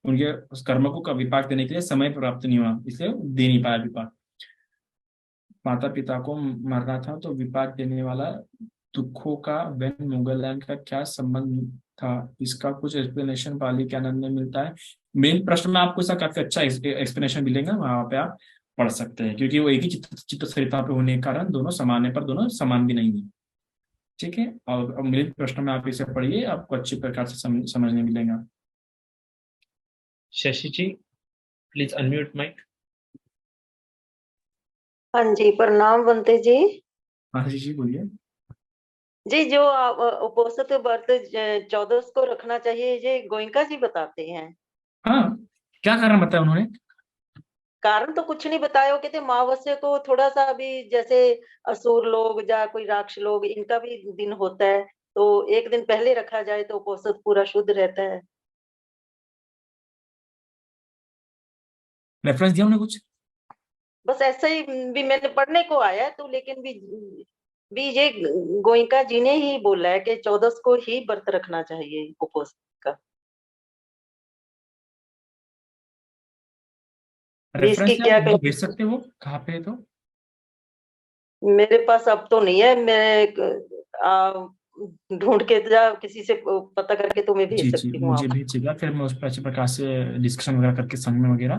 उनके उस कर्म को विपाक देने के लिए समय प्राप्त नहीं हुआ, इसलिए दे नहीं पाया विपाक। माता पिता को मरना था तो विपाक देने वाला दुखों का वैन मुगलैंड का क्या संबंध था, इसका कुछ एक्सप्लेनेशन पाली के आनंद में मिलता है। मेन प्रश्न में आपको इसका काफी अच्छा एक्सप्लेनेशन मिलेगा, वहां पे आप पढ़ सकते हैं, क्योंकि वो एक ही चित्त सरिता पे होने के कारण दोनों समान है, पर दोनों समान भी नहीं है। ठीक है, और अब मेरे प्रश्न में आप इसे पढ़िए, आपको अच्छी प्रकार से समझने मिलेगा। शशि जी प्लीज अनम्यूट माइक। हाँ जी, प्रणाम बनते जी। हाँ जी बोलिए। जी, जो उपोषित व्रत 14 को रखना चाहिए, ये गोइंका जी बताते हैं। हाँ, क्या कारण बताया उन्होंने? कारण तो कुछ नहीं बताया, वो कहते अमावस्या को थोड़ा सा भी, जैसे असुर लोग या कोई राक्षस लोग, इनका भी दिन होता है, तो एक दिन पहले रखा जाए तो उपोषित पूरा शुद्ध रहता है। रेफरेंस दिया उन्होंने कुछ? बस ऐसा ही भी मैंने पढ़ने को आया है, तो लेकिन भी ये गोइंका जी ने ही बोला है कि 14 को ही व्रत रखना चाहिए उपवास का। 20 की रेफरेंस आप क्या मुझे भेज सकते हो, कहाँ पे है तो? मेरे पास अब तो नहीं है, मैं ढूंढ के या किसी से पता करके तुम्हें जी भेज जी, सकती हूँ। मुझे आप भेजिएगा, फिर मैं उस पर अच्छे प्रकार से डिस्कशन वगैरह करके संग में वगैरह।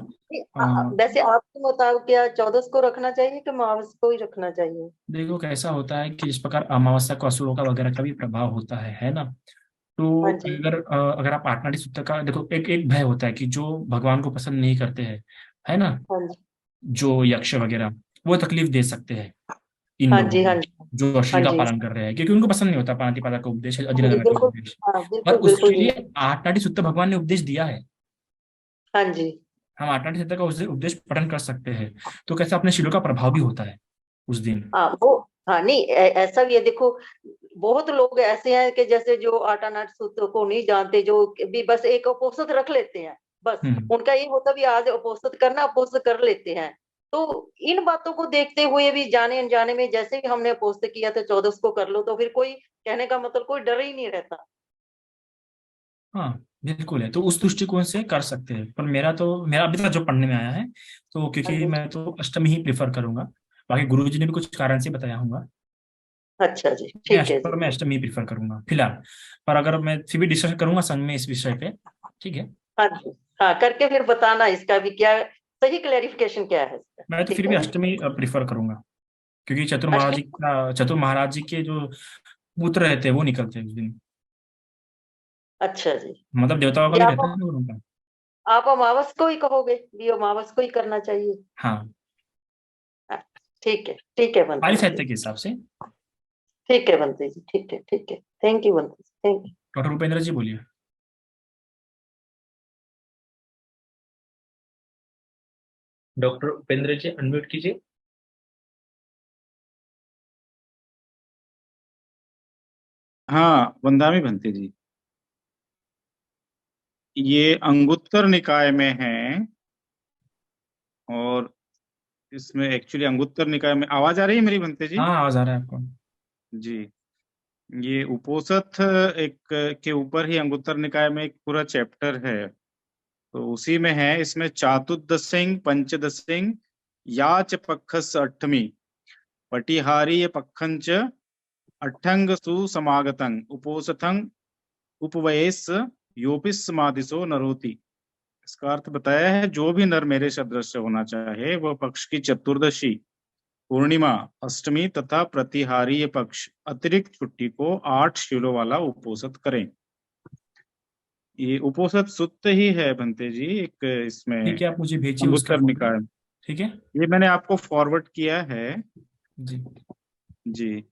वैसे आपके मुताबिक क्या 14 को रखना चाहिए कि अमावस को ही रखना चाहिए? देखो कैसा होता है कि जिस प्रकार अमावस्या को असुरों का वगैरह का भी प्रभाव होता है ना। तो हाँ जी, अगर आप आठनाटी सूत्र का देखो, एक एक भय होता है कि जो भगवान को पसंद नहीं करते हैं, है ना, हाँ जी, जो यक्ष वगैरह, वो तकलीफ दे सकते हैं इन हाँ लोगों जी, हाँ को जी, जो हाँ अश्लील का जी, पालन कर रहे हैं, क्योंकि उनको पसंद नहीं होता पानातिपाता का उपदेश, हाँ जी, अधिरंजना का बिल्कुल, उपदेश। हाँ पर बिल्कुल बिल्कुल उसके जी, लिए आठनाटी सूत्र भगवान ने उपदेश दिया है। हाँ जी, हम आठनाटी सूत्र का उपदेश पठन कर सकते हैं, तो कैसे अपने शीलों का प्रभाव भी होता है उस दिन। हाँ वो, हाँ नहीं ऐसा भी है, देखो बहुत लोग ऐसे हैं कि जैसे जो आटानाट सूत्र को नहीं जानते, जो भी बस एक उपोषित रख लेते हैं, बस हम्म। उनका ये होता भी आज उपोषित करना, उपोषित कर लेते हैं। तो इन बातों को देखते हुए भी जाने अनजाने में जैसे ही हमने उपोषित किया तो 14 को कर लो, तो फिर कोई कहने का मतलब कोई डर ही नहीं रहता। हाँ बिल्कुल है, तो उस दृष्टिकोण से कर सकते हैं, पर मेरा अभी तक जो पढ़ने में आया है, तो हाँ क्योंकि जी, मैं तो अष्टमी ही प्रेफर करूंगा। बाकी गुरुजी ने भी कुछ कारण से बताया होगा। अच्छा जी, ठीक है जी, मैं अष्टमी ही प्रेफर करूंगा फिलहाल। पर अगर मैं फिर भी डिस्कशन करूंगा संग में इस विषय पे, ठीक है। हाँ जी, हाँ करके फिर बताना इसका भी क्या सही क्लेरिफिकेशन क्या है इसका, मैं तो फिर ठीक भी है जी। अष्टमी प्रेफर करूंगा, क्योंकि अष्टमी, चतुर महाराज जी के जो पुत्र रहते हैं वो निकलते हैं उस दिन। अच्छा जी, मतलब देवताओं का ये भी रहता है ना उनका। आप अमावस को ही कहोगे भी अमावस को ही करना चाहिए? हाँ, हाँ, ठीक है पाली बंटी जी, साहित्य के हिसाब से। ठीक है बंटी जी, ठीक है, thank you Bunty ji, thank you. Doctor Bhupendra ji बोलिए। डॉक्टर उपेंद्र जी अनम्यूट कीजिए। हाँ, वंदामी भंते जी, ये अंगुत्तर निकाय में है, और इसमें एक्चुअली अंगुत्तर निकाय में आवाज आ रही है मेरी भंते जी? हाँ, आवाज आ रहा है आपको। जी, ये उपोसथ एक के ऊपर ही अंगुत्तर निकाय में एक पूरा चैप्टर है, तो उसी में है। इसमें चातुर्दशिंग पंचदशिंग याच पक्षस अट्ठमी पटिहारी पक्षंच अट्ठंग सुसमागतं उपोसथं उपवयेस योपिस समादिशो नरोति। इसका अर्थ बताया है, जो भी नर मेरे सदृश होना चाहे वह पक्ष की चतुर्दशी, पूर्णिमा, अष्टमी तथा प्रतिहारीय पक्ष अतिरिक्त छुट्टी को 8 शिलों वाला उपोषित करें। ये उपोषित सुत्त ही है भंते जी, एक इसमें ठीक है, आप मुझे भेजिए उसका अंगुत्तर फोटो। निकाय। ठीक है ये मैंने आपको फॉरवर्ड किया है जी। जी।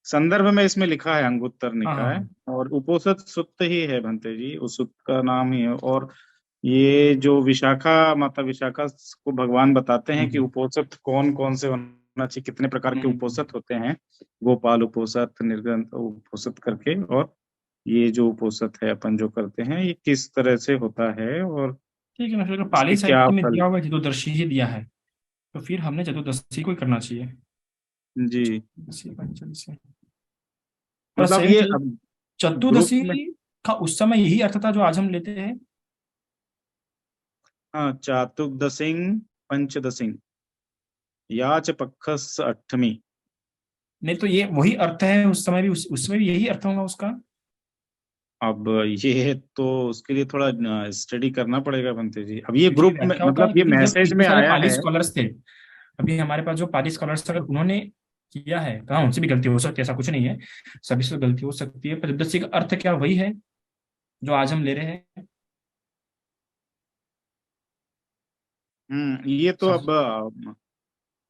संदर्भ में इसमें लिखा है अंगुत्तर हाँ हाँ निकाय, हाँ। और उपोषित सुत्त ही है भंते जी, उस सुत्त का नाम ही है। और ये जो विशाखा, माता विशाखा को भगवान बताते हैं कि हम्म, उपोषित कौन कौन से होना चाहिए, कितने प्रकार के हम्म। उपोषित होते हैं, गोपाल उपोषित, निर्गंत उपोषित करके, और ये जो उपोषित है अपन जो करते हैं ये किस तरह से होता है, और ठीक है, मतलब अगर पाली इसके क्या साहित्य में फल। दिया हुआ चतुर्दशी ही दिया है, तो फिर हमने चतुर्दशी को ही करना चाहिए। जी, चतुर्दशी पंचदशी, पर मतलब सही में ये अब ग्रुप चतुर्दशी में, का उस समय यही अर्थ था जो आज हम लेते हैं। हाँ, चातुर्दशिंग पंचदशिंग याच पक्षस अष्टमी। नहीं तो ये वही अर्थ है उस समय भी, उस समय भी यही अर्थ होगा उसका। अब ये तो उसके लिए थोड़ा स्टडी करना पड़ेगा बनते जी। अब ये क्योंकि ग्रुप में, व्याख्या होता है, मतलब ये क्योंकि जब मैसेज इतने में सारे आया पाली है। स्कॉलर्स थे, अभी हमारे पास जो पाली स्कॉलर्स अगर उन्होंने किया है तो हाँ, उनसे भी गलती हो सकती है, ऐसा कुछ नहीं है, सभी से गलती हो सकती है, पर चतुर्दशी का अर्थ क्या वही है जो आज हम ले रहे हैं। ये तो सब, अब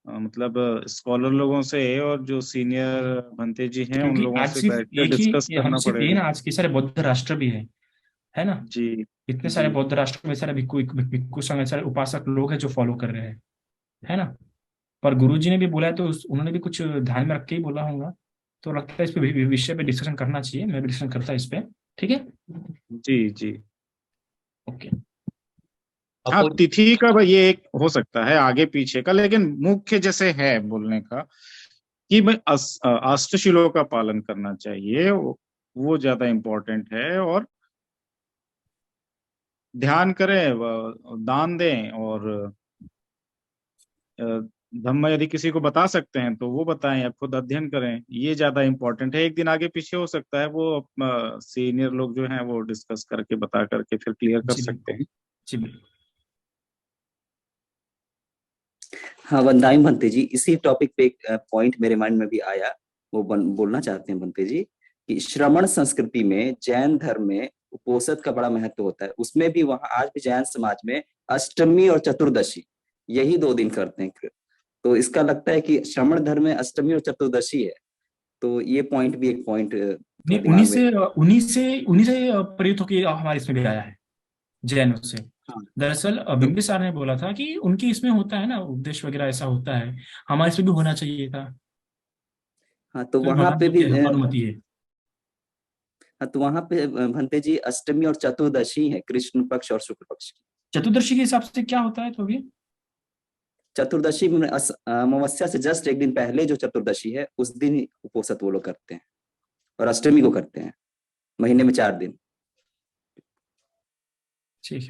मतलब स्कॉलर लोगों से और जो सीनियर भंते जी हैं उन क्योंकि लोगों आज से सिर्फ बैठ कर एक ही, डिस्कस हम करना सिर्फ ये पड़ेगा। ना, आज के सारे बौद्ध राष्ट्र भी है ना, जी इतने सारे जी बौद्ध राष्ट्र में सारे भिक्खु संघ, सारे उपासक लोग हैं जो फॉलो कर रहे हैं, है ना। पर गुरुजी ने भी बोला है तो उन्होंने भी कुछ ध्यान में रख के ही बोला होगा, तो लगता है इस पे विषय पे डिस्कशन करना चाहिए, मैं भी डिस्कशन करता इस पे। ठीक है, जी जी। ओके। हाँ, अपोज तिथि का भाई ये एक हो सकता है आगे पीछे का, लेकिन मुख्य जैसे है बोलने का कि भाई अष्टशिलों का पालन करना चाहिए, वो ज्यादा इम्पोर्टेंट है। और ध्यान करें, दान दें, और अ, धम्म यदि किसी को बता सकते हैं तो वो बताएं या खुद अध्ययन करें, ये ज्यादा इम्पोर्टेंट है। एक दिन आगे पीछे हो सकता है, वो सीनियर लोग जो हैं वो डिस्कस करके बता करके फिर क्लियर कर जी सकते बिल्कुल। हैं। जी बिल्कुल। हाँ वंदाई भंते जी, इसी टॉपिक पे एक पॉइंट मेरे माइंड में भी आया, वो बोलना चाहते हैं भंते जी कि श्रमण संस्कृति में, जैन धर्म में उपोषद का बड़ा महत्व होता है। उसमें भी वहां आज भी जैन समाज में अष्टमी और चतुर्दशी यही 2 दिन करते हैं। तो इसका लगता है कि श्रमण धर्म में अष्टमी और चतुर्दशी है। तो ये पॉइंट भी एक पॉइंट नहीं, थोड़ा दिमाग में। उन्हीं से प्रयुक्त होकर हमारे इसमें भी आया है, जैनों से। हाँ दरअसल तो बिंबिसार ने बोला था कि उनकी इसमें होता है ना उपदेश वगैरह, ऐसा होता है, हमारे इसमें भी होना चाहिए था। हाँ तो तो वहां भगवान पे जी भी की अनुमति है। हाँ तो वहां पे भंते जी अष्टमी और चतुर्दशी है, कृष्ण पक्ष और शुक्ल पक्ष की। चतुर्दशी के हिसाब से क्या होता है तो अभी? चतुर्दशी में अमावस्या से जस्ट एक दिन पहले जो चतुर्दशी है उस दिन ही उपोषित वो लोग करते हैं, और अष्टमी को करते हैं, महीने में 4 दिन। ठीक है,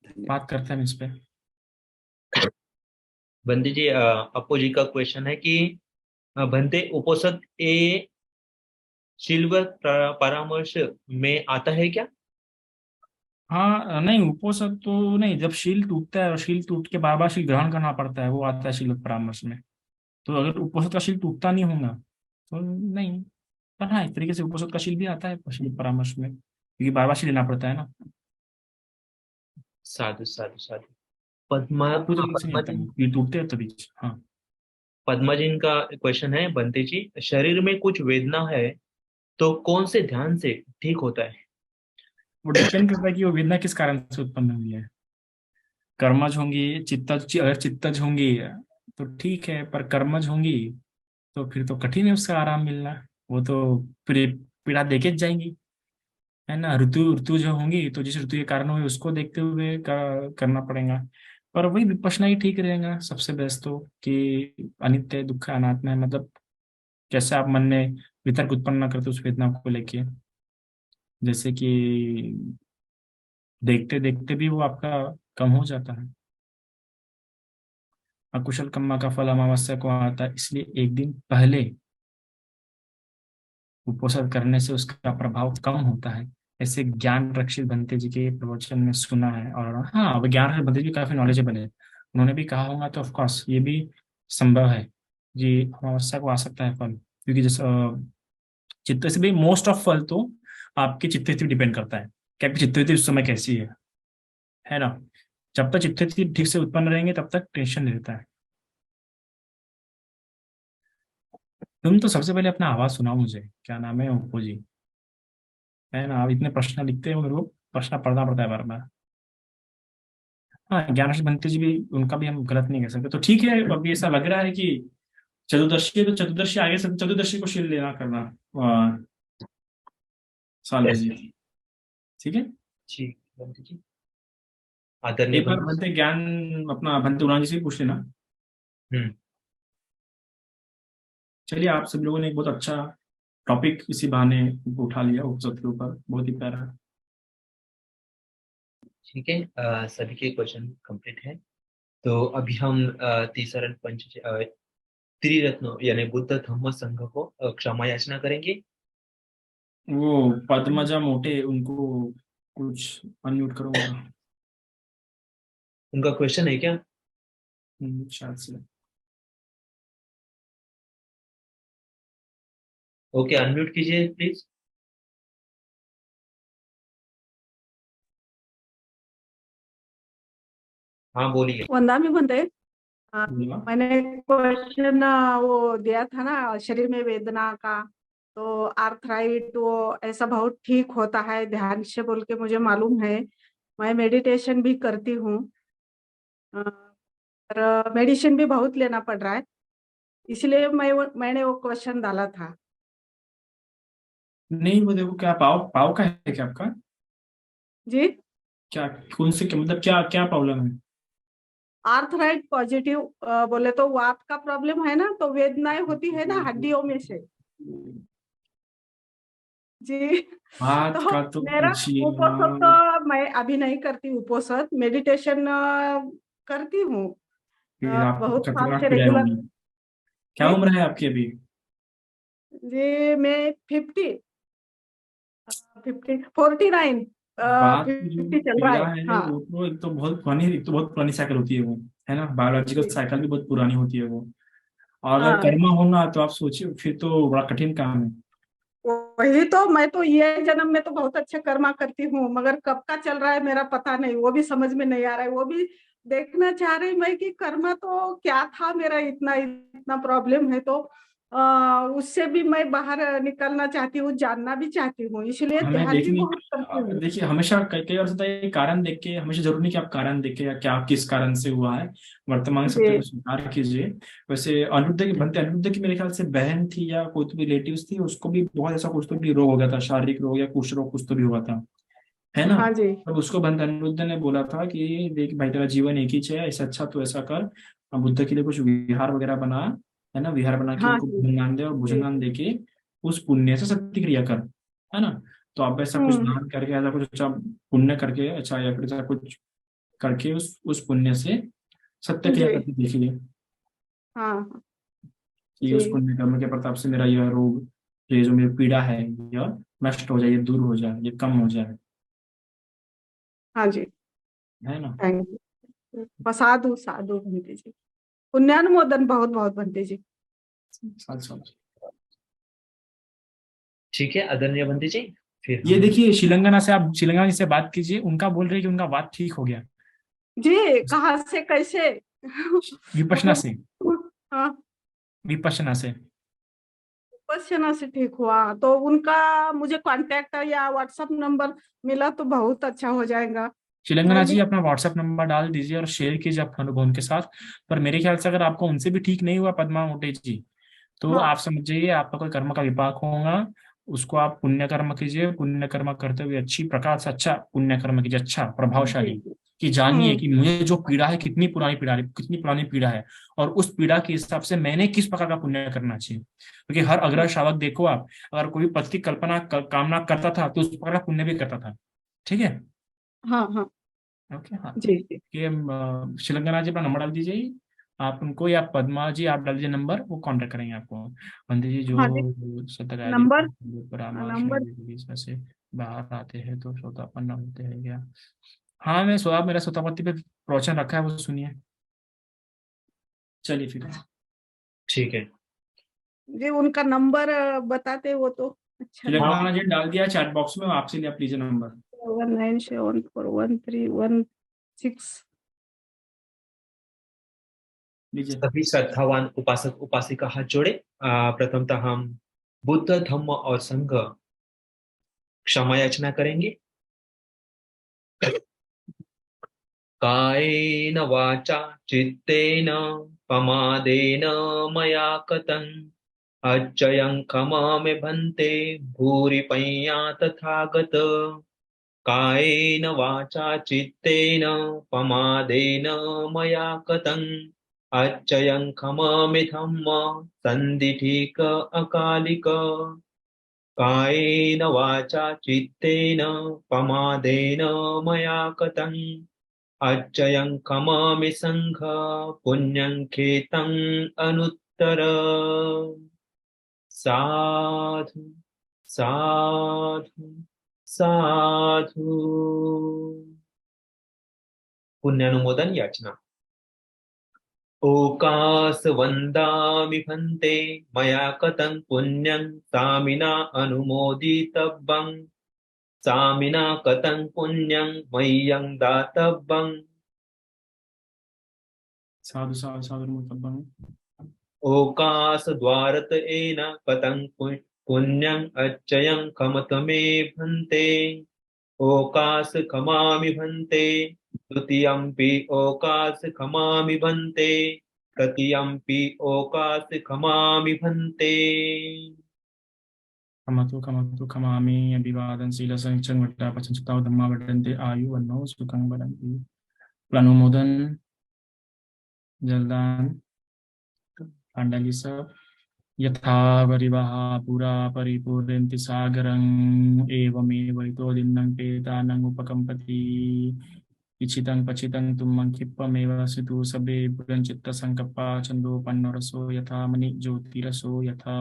धन्यवाद। बात करते हैं हम इस पे। बंदी जी, अपोजी का क्वेश्चन है कि बंदे उपोषद ए सिल्वर परामर्श में आता है क्या? हाँ नहीं, उपोषण तो नहीं, जब शील टूटता है और शील टूट के बार बार शील ग्रहण करना पड़ता है, वो आता है शील परामर्श में। तो अगर उपोषण का शील टूटता नहीं होगा तो नहीं। पर हाँ, एक तरीके से उपोषण का शील भी आता है शील परामर्श में, क्योंकि बार बार शील लेना पड़ता है ना। साधु साधु साधु। पद्मा पूरी तरीके से नहीं आता है, ये टूटते हैं तभी। हाँ, पद्माजीन का क्वेश्चन है, बंते जी, शरीर में कुछ वेदना है तो कौन से ध्यान से ठीक होता है? वो डिपेंड करता है कि वो वेदना किस कारण से उत्पन्न हुई है। कर्मज होंगी, चित्तज, अगर चित्तज होंगी तो ठीक है, पर कर्मज होंगी तो फिर तो कठिन है उसका आराम मिलना। वो तो फिर पीड़ा देके जाएंगी, है ना। ऋतु ऋतु जो होंगी तो जिस ऋतु के कारण हुए उसको देखते हुए करना पड़ेगा। पर वही विपश्यना ही ठीक रहेगा सबसे बेस्ट, तो कि अनित्य दुख अनात्म है, मतलब कैसे आप मन में वितर्क उत्पन्न ना करते उस वेदना को लेके। जैसे कि देखते देखते भी वो आपका कम हो जाता है। अकुशल कर्म का फल अमावस्या को आता है, इसलिए एक दिन पहले उपोषण करने से उसका प्रभाव कम होता है। ऐसे ज्ञान रक्षित भंते जी के प्रवचन में सुना है। और हाँ, अब ज्ञान रक्षित भंते जी काफी नॉलेजेबल है, उन्होंने भी कहा होगा तो ऑफकोर्स ये भी संभव है जी, अमावस्या को आ सकता है फल। क्योंकि जैसे चित्त से भी मोस्ट ऑफ फल तो आपके चित्त से डिपेंड करता है कि आपकी चित्त उस समय कैसी है ना। जब तक चित्त ठीक से उत्पन्न रहेंगे तब तक टेंशन नहीं रहता है। तुम तो सबसे पहले अपना आवाज सुनाओ मुझे, क्या नाम है ओप्पो जी, है ना। आप इतने प्रश्न लिखते हो, मेरे को प्रश्न पढ़ना पड़ता है बार बार। हाँ, ज्ञानश बंते जी भी, उनका भी हम गलत नहीं कह सकते। तो ठीक है, अभी ऐसा लग रहा है कि चतुर्दशी है तो चतुर्दशी आगे से चतुर्दशी को शील लेना करना साल जी। ठीक है। जी बंते जी, आदरणीय एक बार बंते। बनते ज्ञान अपना बनते उड़ान जी से भी पूछ लेना। हम्म। चलिए, आप सब लोगों ने एक बहुत अच्छा टॉपिक इसी बहाने उठा लिया उपसद के ऊपर, बहुत ही प्यारा। ठीक है, सभी के क्वेश्चन कंप्लीट है। तो अभी हम तीसरा पंच त्रिरत्न यानी बुद्ध धम्म संघ को क्षमा याचना करेंगे। वो पद्मजा मोटे, उनको कुछ अनम्यूट करो उनका। उनका क्वेश्चन है क्या? शायद से। ओके, अनम्यूट कीजिए प्लीज। हाँ बोलिए। वंदा भी बनते। बोला। मैंने क्वेश्चन वो दिया था ना, शरीर में वेदना का, तो आर्थराइट वो ऐसा बहुत ठीक होता है ध्यान से बोल के मुझे मालूम है। मैं मेडिटेशन भी करती हूँ, पर मेडिसिन भी बहुत लेना पड़ रहा है, इसलिए मैंने वो क्वेश्चन डाला था। नहीं, वो देखो क्या पाव पाव का है क्या आपका? जी, क्या कौन से मतलब क्या क्या प्रॉब्लम है? आर्थराइट पॉजिटिव बोले तो वात का प्रॉब्लम है ना, तो वेदनाएं होती है ना हड्डियों में से। जी। बात तो का तो मेरा पूछिए उपोषण ना। तो मैं अभी नहीं करती, उपोषण मेडिटेशन करती हूँ फिर आपको बहुत साल खतरनाक से पीड़ाएं रेगुलर। होंगी। क्या जी उम्र है आपकी अभी? जी, मैं 49 बात की जो 50 चल रहा पीड़ा है। है हाँ वो तो एक तो बहुत पुरानी साइकिल होती है वो, है ना, बायोलॉजिकल जी, साइकिल भी बहुत पुरानी होती है वो। और अगर हाँ कर्मा होना तो आप सोचिए फिर तो बड़ा कठिन काम है। वही तो, मैं तो ये जन्म में तो बहुत अच्छे कर्मा करती हूँ, मगर कब का चल रहा है मेरा पता नहीं, वो भी समझ में नहीं आ रहा है। वो भी देखना चाह रही मैं कि कर्मा तो क्या था मेरा, इतना इतना प्रॉब्लम है तो उससे भी मैं बाहर निकलना चाहती हूँ, जानना भी चाहती हूँ, इसलिए हमें ध्यान भी देखने बहुत करती हूँ। देखिए हमेशा कई कई बार होता है कारण देख के, हमेशा जरूरी नहीं कि आप कारण देख के या क्या किस कारण से हुआ है, वर्तमान सत्य को जी स्वीकार कीजिए। वैसे अनिरुद्ध की मेरे ख्याल से बहन थी या कोई तो भी रिलेटिव्स थी, उसको भी बहुत ऐसा कुछ तो भी रोग हो गया था, शारीरिक रोग या कुछ रोग कुछ तो भी हुआ था, है ना। हाँ जी। तब उसको बंद अनिरुद्ध ने बोला था कि देख भाई तेरा जीवन एक ही है, ऐसा अच्छा तो ऐसा कर, बुद्ध के लिए कुछ विहार वगैरह बना, है ना, विहार बना के हाँ उनको जी भोजन दे और जी। भोजन दे के उस पुण्य से सत्य क्रिया कर, है ना। तो आप ऐसा कुछ हम्म। दान करके, ऐसा कुछ अच्छा पुण्य करके, अच्छा या फिर ऐसा कुछ करके उस पुण्य से सत्य क्रिया जी करके देखिए हाँ कि उस जी पुण्य कर्म के प्रताप से मेरा यह रोग, ये जो मेरी पीड़ा है, यह नष्ट हो जाए, ये दूर हो जाए, ये कम हो जाए, हाँ जी। है ना। Thank you. साधु साधु बनते जी, पुण्यानुमोदन बहुत बहुत बनते जी। साथ साथ ठीक है आदरणीय बंदी जी, फिर ये हम देखिए श्रीलंगना से, आप श्रीलंगना जी से बात कीजिए, उनका बोल रहे हैं कि उनका बात ठीक हो गया जी कहाँ से कैसे? विपश्यना से, हाँ, विपश्यना से। पसीना से ठीक हुआ तो उनका मुझे कांटेक्ट या व्हाट्सएप नंबर मिला तो बहुत अच्छा हो जाएगा। श्रीलंगना मैं जी भी। अपना व्हाट्सएप नंबर डाल दीजिए और शेयर कीजिए अपना अनुभव उनके साथ। पर मेरे ख्याल से अगर आपको उनसे भी ठीक नहीं हुआ पद्मा मोटे जी, तो हाँ आप समझ जाइए आपका कोई कर्म का विपाक होगा। उसको आप पुण्य कर्म कीजिए, पुण्य कर्म करते हुए अच्छी प्रकार से अच्छा पुण्य कर्म कीजिए, अच्छा जी प्रभावशाली, जी। कि जानिए हम्म। कि मुझे जो पीड़ा है कितनी पुरानी पीड़ा है, और उस पीड़ा के हिसाब से मैंने किस प्रकार का पुण्य करना चाहिए। क्योंकि हर अग्रह श्रावक देखो आप, अगर कोई पद की कामना करता था तो उस प्रकार का पुण्य भी करता था। ठीक है। हाँ हाँ। ओके हाँ। जी जी। ये श्रीलंकना जी अपना नंबर डाल दीजिए, आप उनको, या पद्मा जी आप डाल दीजिए नंबर, वो कांटेक्ट करेंगे आपको। बंदी जी हाँ जी। जो सत्यकार्य नंबर परामर्श नंबर। में से बाहर आते हैं तो श्रोतापन्न होते हैं क्या? हाँ मैं स्वभाव मेरा श्रोतापत्ति पे प्रवचन रखा है, वो सुनिए। चलिए फिर। ठीक है। जी उनका नंबर बताते वो तो अच्छा हाँ रहेगा। श्रीलंकना जी डाल दिया चैट बॉक्स में, आपसे लिए आप लीजिए नंबर 79741316। लीजिए। सभी श्रद्धावान उपासक उपासिका हाथ जोड़े। प्रथमतः हम बुद्ध धम्म और संघ क्षमा याचना करेंगे। कायेन वाचा चित्तेन प्रमादेन मया कतं अच्चयं खमामि भन्ते भूरि पय्या तथागत। कायेन वाचा चित्तेन प्रमादेन मया कतं अच्चयं खमामि धम्म सन्दिठिक अकालिक। कायेन वाचा चित्तेन प्रमादेन मया कतं अच्चयं खमामि संघ पुण्यं खेतं अनुत्तर। साधु साधु साधु। पुण्यानुमोदन याचना। ओकास वन्दामि भन्ते मया कतं पुण्यं सामिना अनुमोदितव्यं सामिना कतं पुण्यं मह्यं दातव्यम्। साधु साधु साधु मुतब्बम। ओकास द्वारत एन कतं पुण्यं अच्चयं खमत मे भन्ते ओकास खमामि भन्ते द्वितीयंपि ओकास खमामि भन्ते तृतीयंपि ओकास खमामि भन्ते। खमतु खमामि अभिवादन शीलसनिच्ඡं वट्टा पचंचताव धम्मा वर्धन्ते आयु वन्नो सुखं वदन्ति प्लानुमोदन जलदान पांडाली सब यथा परिवाह पुरा परिपूर्यन्ति सागरं एवमेव इतो दिन्नं पेतानं उपकम्पति इच्छितं पचितं तुमं क्षिप्पमेव सितु सबे पुरंचित्त संकप्पा छंदोपन्नो रसो यथा मणि ज्योतिरसो यथा।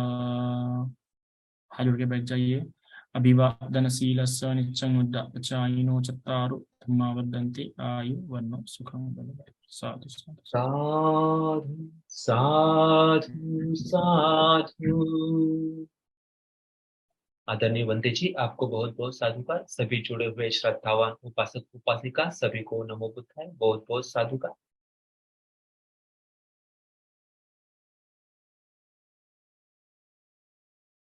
हाथ जोड़ के बैठ जाइए। अभिवादनशीलस्य नित्यं मुद्दापचायिनो चत्तारो धम्मा वर्धन्ते आयु वन्नो सुखं वदन्ति। साधु साधु साधु साधु साधु। आदरणीय वंदे जी, आपको बहुत बहुत साधुकार। सभी जुड़े हुए श्रद्धावान उपासक उपासिका सभी को नमो बुद्धाय, बहुत बहुत साधुकार।